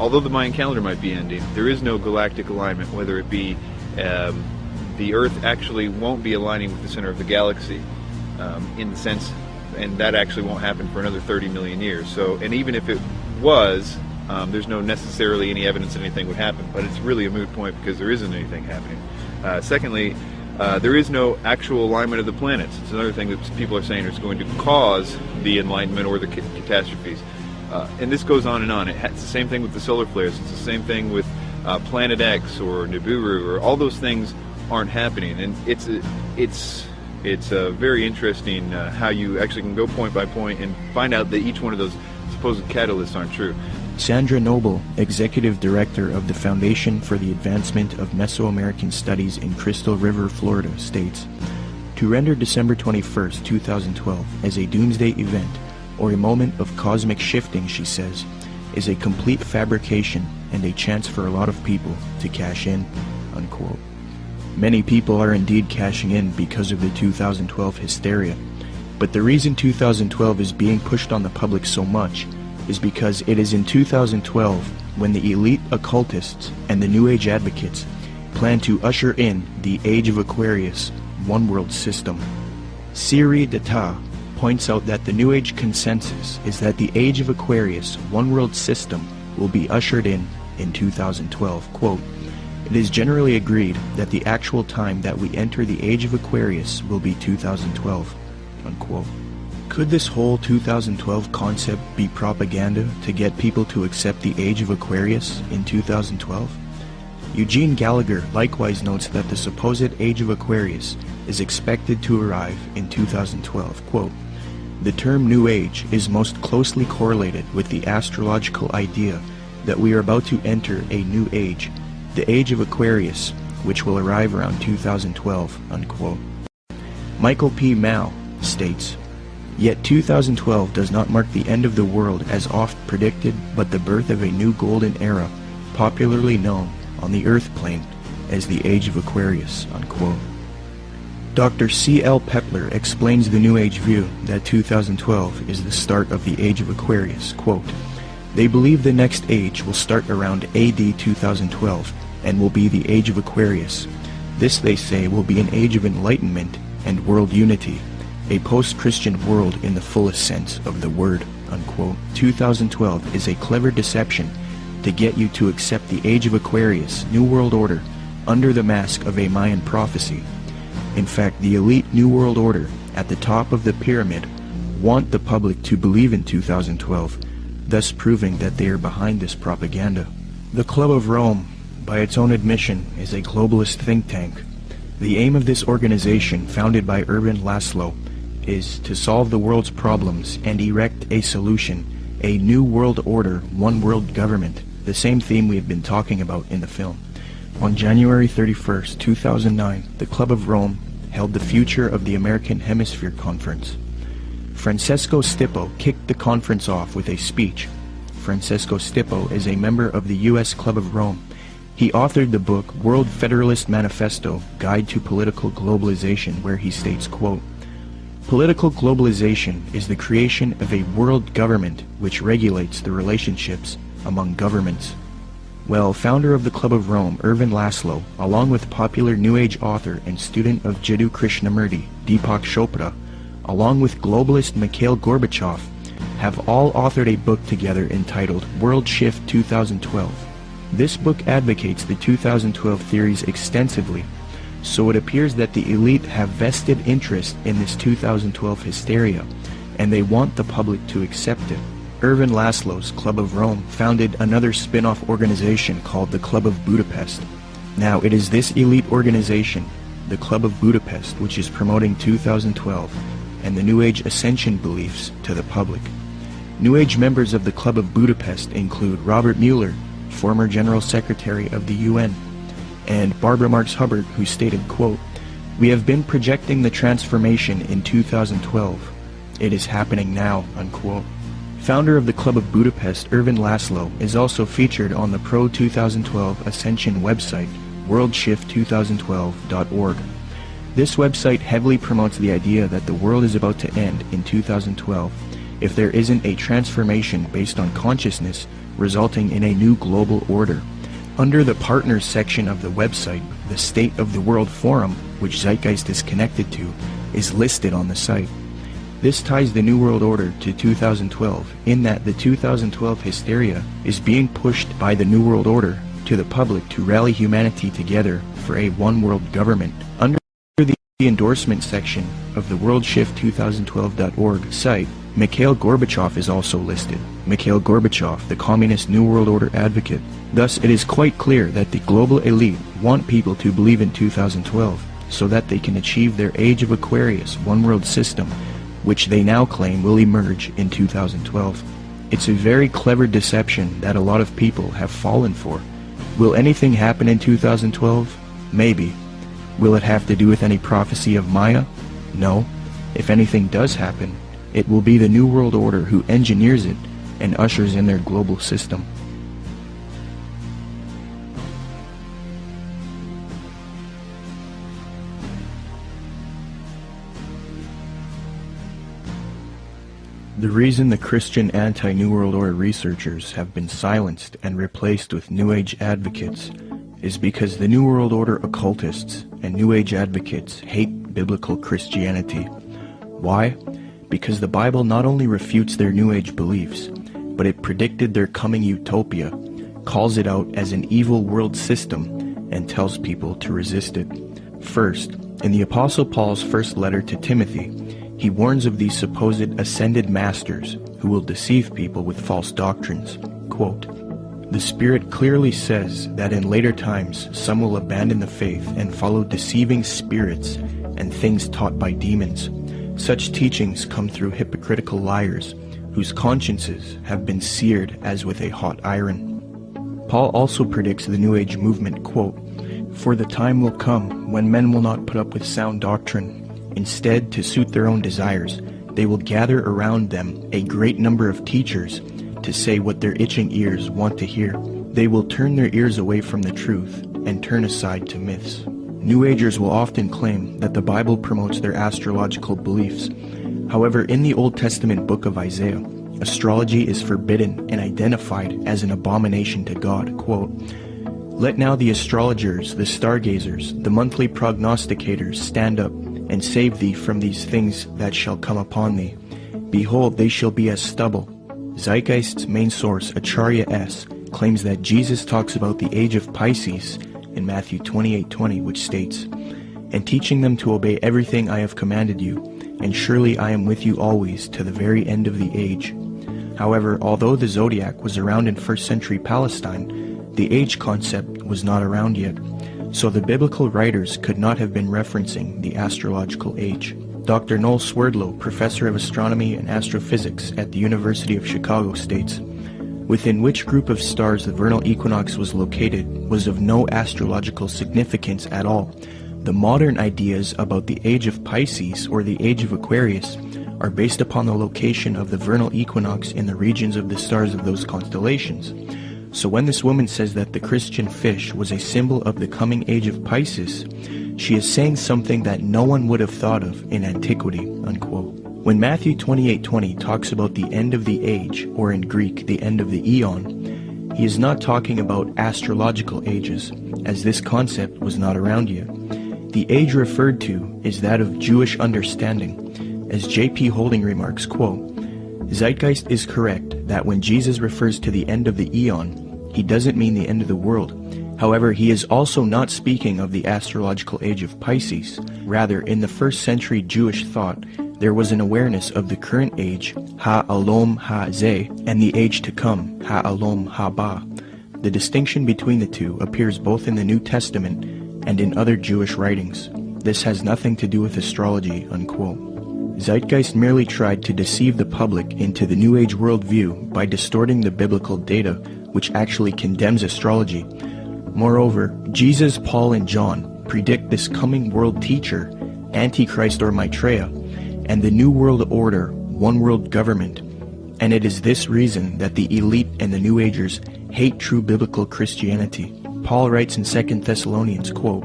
although the Mayan calendar might be ending, there is no galactic alignment, whether it be the Earth actually won't be aligning with the center of the galaxy in the sense, and that actually won't happen for another 30 million years. So, and even if it was, there's no necessarily any evidence that anything would happen, but it's really a moot point because there isn't anything happening. Secondly, there is no actual alignment of the planets. It's another thing that people are saying is going to cause the enlightenment or the catastrophes. And this goes on and on. It's the same thing with the solar flares. It's the same thing with Planet X or Nibiru, or all those things aren't happening. And it's very interesting how you actually can go point by point and find out that each one of those supposed catalysts aren't true. Sandra Noble, Executive Director of the Foundation for the Advancement of Mesoamerican Studies in Crystal River, Florida, states, "To render December 21st, 2012 as a doomsday event or a moment of cosmic shifting," she says, "is a complete fabrication and a chance for a lot of people to cash in," unquote. Many people are indeed cashing in because of the 2012 hysteria, but the reason 2012 is being pushed on the public so much is because it is in 2012 when the elite occultists and the New Age advocates plan to usher in the Age of Aquarius one-world system. Siri Data points out that the New Age consensus is that the Age of Aquarius one-world system will be ushered in 2012. Quote, "It is generally agreed that the actual time that we enter the Age of Aquarius will be 2012. Unquote. Could this whole 2012 concept be propaganda to get people to accept the Age of Aquarius in 2012? Eugene Gallagher likewise notes that the supposed Age of Aquarius is expected to arrive in 2012. Quote, "The term New Age is most closely correlated with the astrological idea that we are about to enter a new age, the Age of Aquarius, which will arrive around 2012. Unquote. Michael P. Mao states, "Yet 2012 does not mark the end of the world as oft predicted, but the birth of a new golden era, popularly known on the Earth plane as the Age of Aquarius." Unquote. Dr. C.L. Pepler explains the New Age view that 2012 is the start of the Age of Aquarius. Quote, "They believe the next age will start around AD 2012 and will be the Age of Aquarius. This, they say, will be an age of enlightenment and world unity, a post-Christian world in the fullest sense of the word." Unquote. 2012 is a clever deception to get you to accept the Age of Aquarius, New World Order, under the mask of a Mayan prophecy. In fact, the elite New World Order at the top of the pyramid want the public to believe in 2012, thus proving that they are behind this propaganda. The Club of Rome, by its own admission, is a globalist think tank. The aim of this organization, founded by Erwin Laszlo, is to solve the world's problems and erect a solution, a new world order, one world government, the same theme we have been talking about in the film. On January 31st, 2009, the Club of Rome held the Future of the American Hemisphere Conference. Francesco Stippo kicked the conference off with a speech. Francesco Stippo is a member of the U.S. Club of Rome. He authored the book World Federalist Manifesto, Guide to Political Globalization, where he states, quote, "Political globalization is the creation of a world government which regulates the relationships among governments." Well, founder of the Club of Rome, Erwin Laszlo, along with popular New Age author and student of Jiddu Krishnamurti, Deepak Chopra, along with globalist Mikhail Gorbachev, have all authored a book together entitled World Shift 2012. This book advocates the 2012 theories extensively, so it appears that the elite have vested interest in this 2012 hysteria, and they want the public to accept it. Erwin Laszlo's Club of Rome founded another spin-off organization called the Club of Budapest. Now, it is this elite organization, the Club of Budapest, which is promoting 2012 and the New Age ascension beliefs to the public. New Age members of the Club of Budapest include Robert Mueller, former General Secretary of the UN, and Barbara Marx Hubbard, who stated, quote, "We have been projecting the transformation in 2012. It is happening now." Unquote. Founder of the Club of Budapest, Erwin Laszlo, is also featured on the Pro-2012 Ascension website, worldshift2012.org. This website heavily promotes the idea that the world is about to end in 2012 if there isn't a transformation based on consciousness resulting in a new global order. Under the Partners section of the website, the State of the World Forum, which Zeitgeist is connected to, is listed on the site. This ties the New World Order to 2012, in that the 2012 hysteria is being pushed by the New World Order to the public to rally humanity together for a one-world government. Under the endorsement section of the worldshift2012.org site, Mikhail Gorbachev is also listed. Mikhail Gorbachev, the Communist New World Order advocate. Thus, it is quite clear that the global elite want people to believe in 2012 so that they can achieve their Age of Aquarius one-world system, which they now claim will emerge in 2012. It's a very clever deception that a lot of people have fallen for. Will anything happen in 2012? Maybe. Will it have to do with any prophecy of Maya? No. If anything does happen, it will be the New World Order who engineers it and ushers in their global system. The reason the Christian anti-New World Order researchers have been silenced and replaced with New Age advocates is because the New World Order occultists and New Age advocates hate biblical Christianity. Why? Because the Bible not only refutes their New Age beliefs, but it predicted their coming utopia, calls it out as an evil world system, and tells people to resist it. First, in the Apostle Paul's first letter to Timothy, he warns of these supposed ascended masters who will deceive people with false doctrines. Quote, "The Spirit clearly says that in later times some will abandon the faith and follow deceiving spirits and things taught by demons. Such teachings come through hypocritical liars, whose consciences have been seared as with a hot iron." Paul also predicts the New Age movement, quote, "For the time will come when men will not put up with sound doctrine. Instead, to suit their own desires, they will gather around them a great number of teachers to say what their itching ears want to hear. They will turn their ears away from the truth and turn aside to myths." New Agers will often claim that the Bible promotes their astrological beliefs. However, in the Old Testament book of Isaiah, astrology is forbidden and identified as an abomination to God. Quote, "Let now the astrologers, the stargazers, the monthly prognosticators stand up and save thee from these things that shall come upon thee. Behold, they shall be as stubble." Zeitgeist's main source, Acharya S., claims that Jesus talks about the age of Pisces in Matthew 28:20, which states, "And teaching them to obey everything I have commanded you, and surely I am with you always to the very end of the age." However, although the zodiac was around in 1st century Palestine, the age concept was not around yet, so the biblical writers could not have been referencing the astrological age. Dr. Noel Swerdlow, professor of astronomy and astrophysics at the University of Chicago, states, "Within which group of stars the vernal equinox was located was of no astrological significance at all. The modern ideas about the age of Pisces or the age of Aquarius are based upon the location of the vernal equinox in the regions of the stars of those constellations. So when this woman says that the Christian fish was a symbol of the coming age of Pisces, she is saying something that no one would have thought of in antiquity." Unquote. When Matthew 28:20 talks about the end of the age, or in Greek, the end of the eon, he is not talking about astrological ages, as this concept was not around yet. The age referred to is that of Jewish understanding. As J.P. Holding remarks, quote, "Zeitgeist is correct that when Jesus refers to the end of the eon, he doesn't mean the end of the world. However, he is also not speaking of the astrological age of Pisces. Rather, in the 1st century Jewish thought, there was an awareness of the current age, Ha-Alom Ha-Zeh, and the age to come, Ha-Alom Ha-Ba. The distinction between the two appears both in the New Testament and in other Jewish writings. This has nothing to do with astrology." Unquote. Zeitgeist merely tried to deceive the public into the New Age worldview by distorting the biblical data, which actually condemns astrology. Moreover, Jesus, Paul, and John predict this coming world teacher, Antichrist or Maitreya, and the New World Order, one world government. And it is this reason that the elite and the New Agers hate true biblical Christianity. Paul writes in 2 Thessalonians, quote,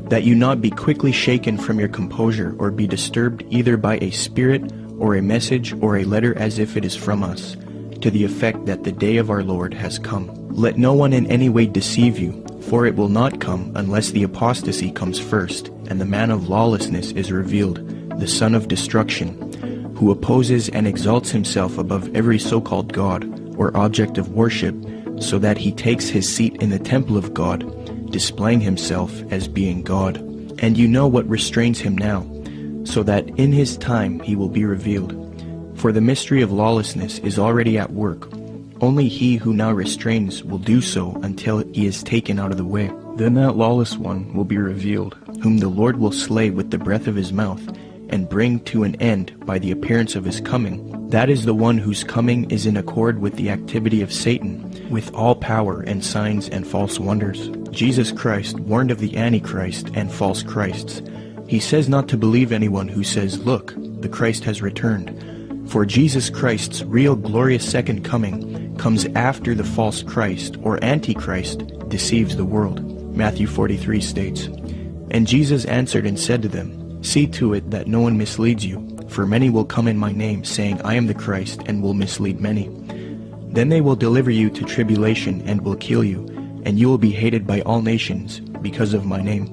"That you not be quickly shaken from your composure or be disturbed either by a spirit or a message or a letter as if it is from us, to the effect that the day of our Lord has come. Let no one in any way deceive you, for it will not come unless the apostasy comes first, and the man of lawlessness is revealed, the son of destruction, who opposes and exalts himself above every so-called God or object of worship, so that he takes his seat in the temple of God, displaying himself as being God. And you know what restrains him now, so that in his time he will be revealed. For the mystery of lawlessness is already at work. Only he who now restrains will do so until he is taken out of the way. Then that lawless one will be revealed, whom the Lord will slay with the breath of his mouth, and bring to an end by the appearance of his coming. That is the one whose coming is in accord with the activity of Satan, with all power and signs and false wonders. Jesus Christ warned of the Antichrist and false Christs. He says not to believe anyone who says, "Look, the Christ has returned." For Jesus Christ's real glorious second coming comes after the false Christ or Antichrist deceives the world. Matthew 43 states, "And Jesus answered and said to them, See to it that no one misleads you, for many will come in my name, saying, I am the Christ, and will mislead many. Then they will deliver you to tribulation and will kill you, and you will be hated by all nations because of my name.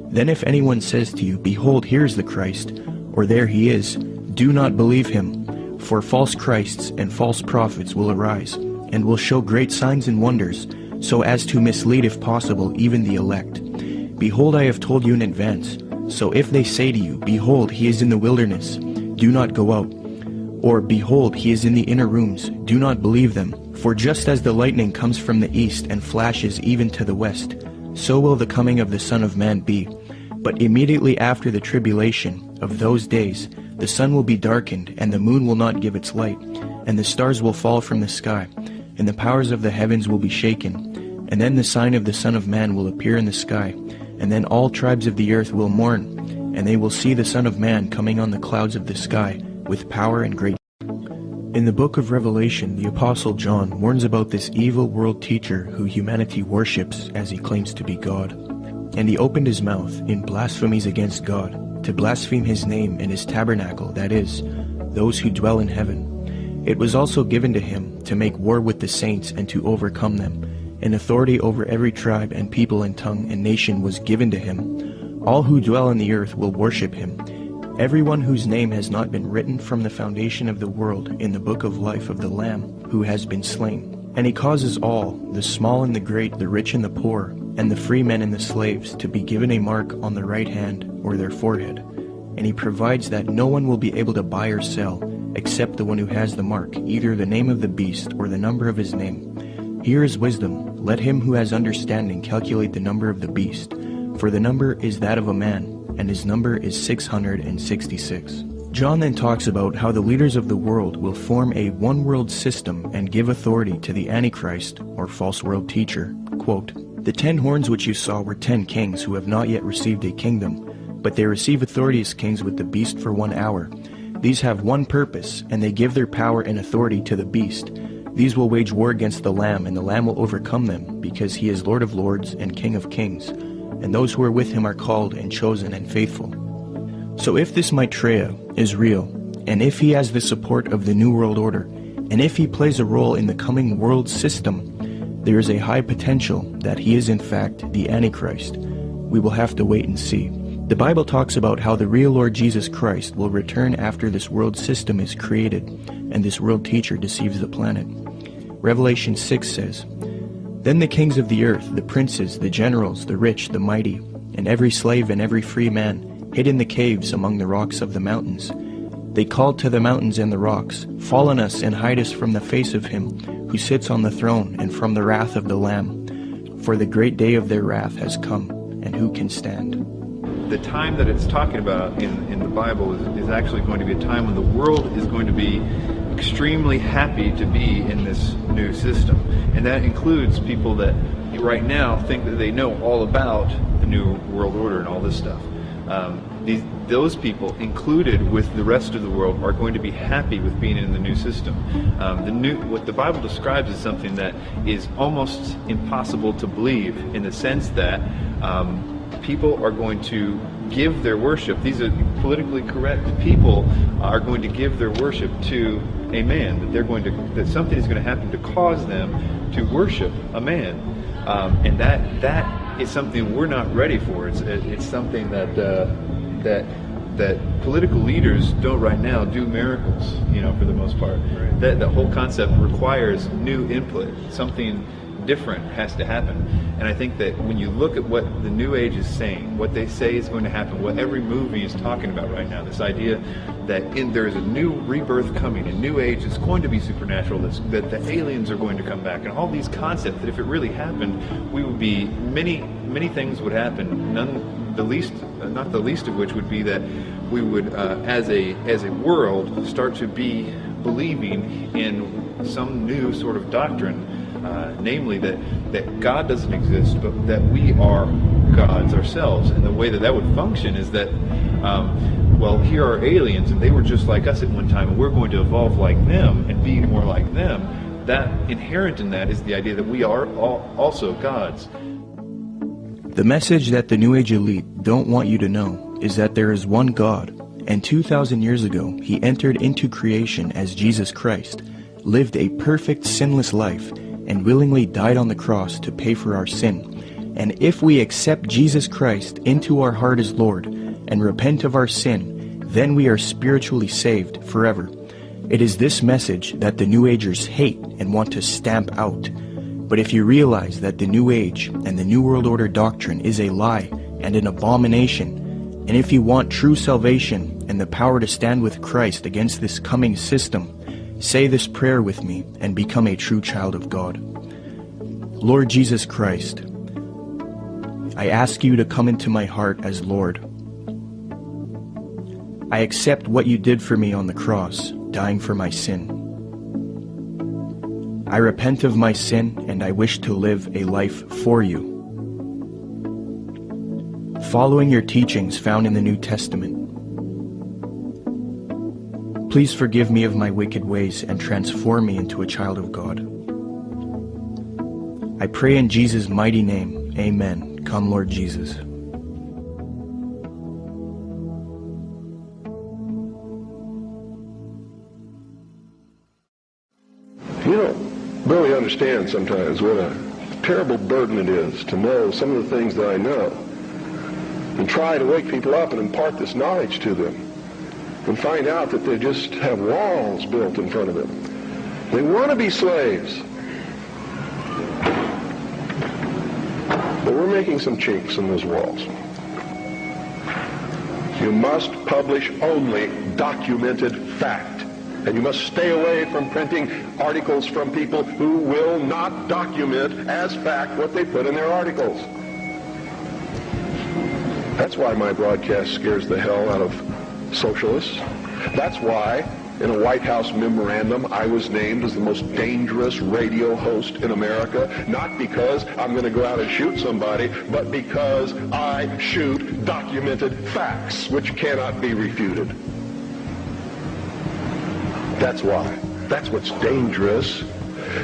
Then if anyone says to you, Behold, here is the Christ, or there he is, do not believe him, for false Christs and false prophets will arise, and will show great signs and wonders, so as to mislead if possible even the elect. Behold, I have told you in advance. So if they say to you, Behold, he is in the wilderness, do not go out. Or, Behold, he is in the inner rooms, do not believe them. For just as the lightning comes from the east and flashes even to the west, so will the coming of the Son of Man be. But immediately after the tribulation of those days, the sun will be darkened, and the moon will not give its light, and the stars will fall from the sky, and the powers of the heavens will be shaken. And then the sign of the Son of Man will appear in the sky, and then all tribes of the earth will mourn, and they will see the Son of Man coming on the clouds of the sky with power and great. In the book of Revelation, the Apostle John warns about this evil world teacher who humanity worships as he claims to be God. And he opened his mouth in blasphemies against God, to blaspheme his name and his tabernacle, that is, those who dwell in heaven. It was also given to him to make war with the saints and to overcome them. And authority over every tribe and people and tongue and nation was given to him. All who dwell on the earth will worship him. Everyone whose name has not been written from the foundation of the world in the book of life of the Lamb who has been slain. And he causes all, the small and the great, the rich and the poor, and the free men and the slaves, to be given a mark on the right hand or their forehead. And he provides that no one will be able to buy or sell, except the one who has the mark, either the name of the beast or the number of his name. Here is wisdom. Let him who has understanding calculate the number of the beast, for the number is that of a man, and his number is 666. John then talks about how the leaders of the world will form a one-world system and give authority to the Antichrist, or false world teacher. Quote, The 10 horns which you saw were 10 kings who have not yet received a kingdom, but they receive authority as kings with the beast for 1 hour. These have one purpose, and they give their power and authority to the beast. These will wage war against the Lamb, and the Lamb will overcome them, because he is Lord of lords and King of kings. And those who are with him are called and chosen and faithful. So if this Maitreya is real, and if he has the support of the New World Order, and if he plays a role in the coming world system, there is a high potential that he is in fact the Antichrist. We will have to wait and see. The Bible talks about how the real Lord Jesus Christ will return after this world system is created, and this world teacher deceives the planet. Revelation 6 says, Then the kings of the earth, the princes, the generals, the rich, the mighty, and every slave and every free man, hid in the caves among the rocks of the mountains. They called to the mountains and the rocks, Fall on us and hide us from the face of him who sits on the throne and from the wrath of the Lamb. For the great day of their wrath has come, and who can stand? The time that it's talking about in the Bible is actually going to be a time when the world is going to be extremely happy to be in this new system. And that includes people that right now think that they know all about the New World Order and all this stuff. Those people, included with the rest of the world, are going to be happy with being in the new system. What the Bible describes is something that is almost impossible to believe, in the sense that people are going to give their worship. These are politically correct people are going to give their worship to a man. That something is going to happen to cause them to worship a man, and that is something we're not ready for. It's something that political leaders don't right now do miracles, for the most part. Right. That whole concept requires new input. Something different has to happen. And I think that when you look at what the New Age is saying, what they say is going to happen, what every movie is talking about right now, this idea that there is a new rebirth coming, a new age is going to be supernatural, that the aliens are going to come back, and all these concepts, that if it really happened, we would be, many things would happen, not the least of which would be that we would, as a world, start to be believing in some new sort of doctrine, namely that God doesn't exist, but that we are gods ourselves. And the way that would function is that, here are aliens, and they were just like us at one time, and we're going to evolve like them and be more like them. That inherent in that is the idea that we are also gods. The message that the New Age elite don't want you to know is that there is one God, and 2,000 years ago he entered into creation as Jesus Christ, lived a perfect sinless life, and willingly died on the cross to pay for our sin. And if we accept Jesus Christ into our heart as Lord and repent of our sin, then we are spiritually saved forever. It is this message that the New Agers hate and want to stamp out. But if you realize that the New Age and the New World Order doctrine is a lie and an abomination, and if you want true salvation and the power to stand with Christ against this coming system, say this prayer with me and become a true child of God. Lord Jesus Christ, I ask you to come into my heart as Lord. I accept what you did for me on the cross, dying for my sin. I repent of my sin and I wish to live a life for you, following your teachings found in the New Testament. Please forgive me of my wicked ways and transform me into a child of God. I pray in Jesus' mighty name, amen. Come, Lord Jesus. You don't really understand sometimes what a terrible burden it is to know some of the things that I know and try to wake people up and impart this knowledge to them and find out that they just have walls built in front of them. They want to be slaves. But we're making some chinks in those walls. You must publish only documented fact. And you must stay away from printing articles from people who will not document as fact what they put in their articles. That's why my broadcast scares the hell out of socialists. That's why in a White House memorandum I was named as the most dangerous radio host in America, not because I'm going to go out and shoot somebody, but because I shoot documented facts which cannot be refuted. That's why. That's what's dangerous.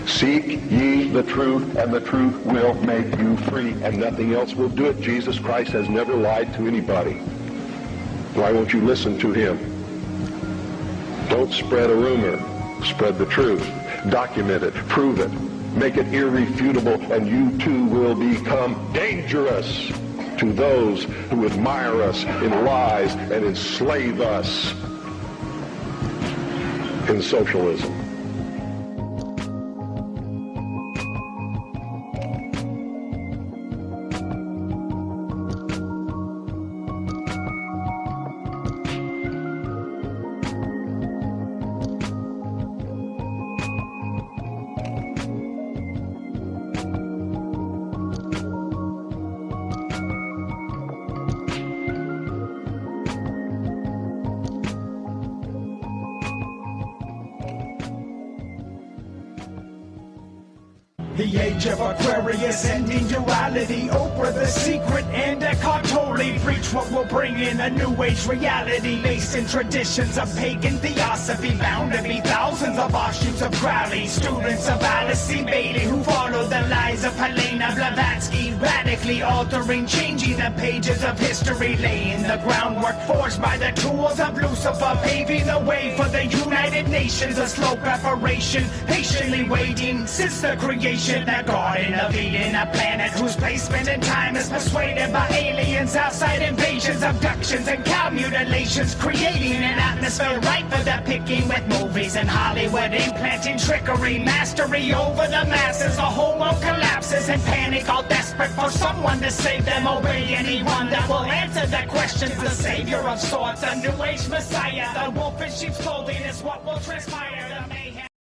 Seek ye the truth, and the truth will make you free, and nothing else will do it. Jesus Christ has never lied to anybody. Why won't you listen to him? Don't spread a rumor. Spread the truth. Document it. Prove it. Make it irrefutable, and you too will become dangerous to those who admire us in lies and enslave us in socialism. The age of Aquarius ending duality, Oprah the secret and Eckhart Tolle preach what will bring in a new age reality based in traditions of pagan theosophy, bound to be thousands of offshoots of Crowley, students of Alice C. Bailey who follow the lies of Helena Blavatsky, radically altering, changing the pages of history, laying the groundwork forged by the tools of Lucifer, paving the way for the United Nations, a slow preparation, patiently waiting since the creation. The Garden of Eden, a planet whose placement in time is persuaded by aliens, outside invasions, abductions, and cow mutilations, creating an atmosphere ripe for the picking with movies and Hollywood implanting trickery, mastery over the masses. A whole world collapses in panic, all desperate for someone to save them. Obey anyone that will answer the questions. The savior of sorts, a new age messiah, the wolf in sheep's clothing is what will transpire.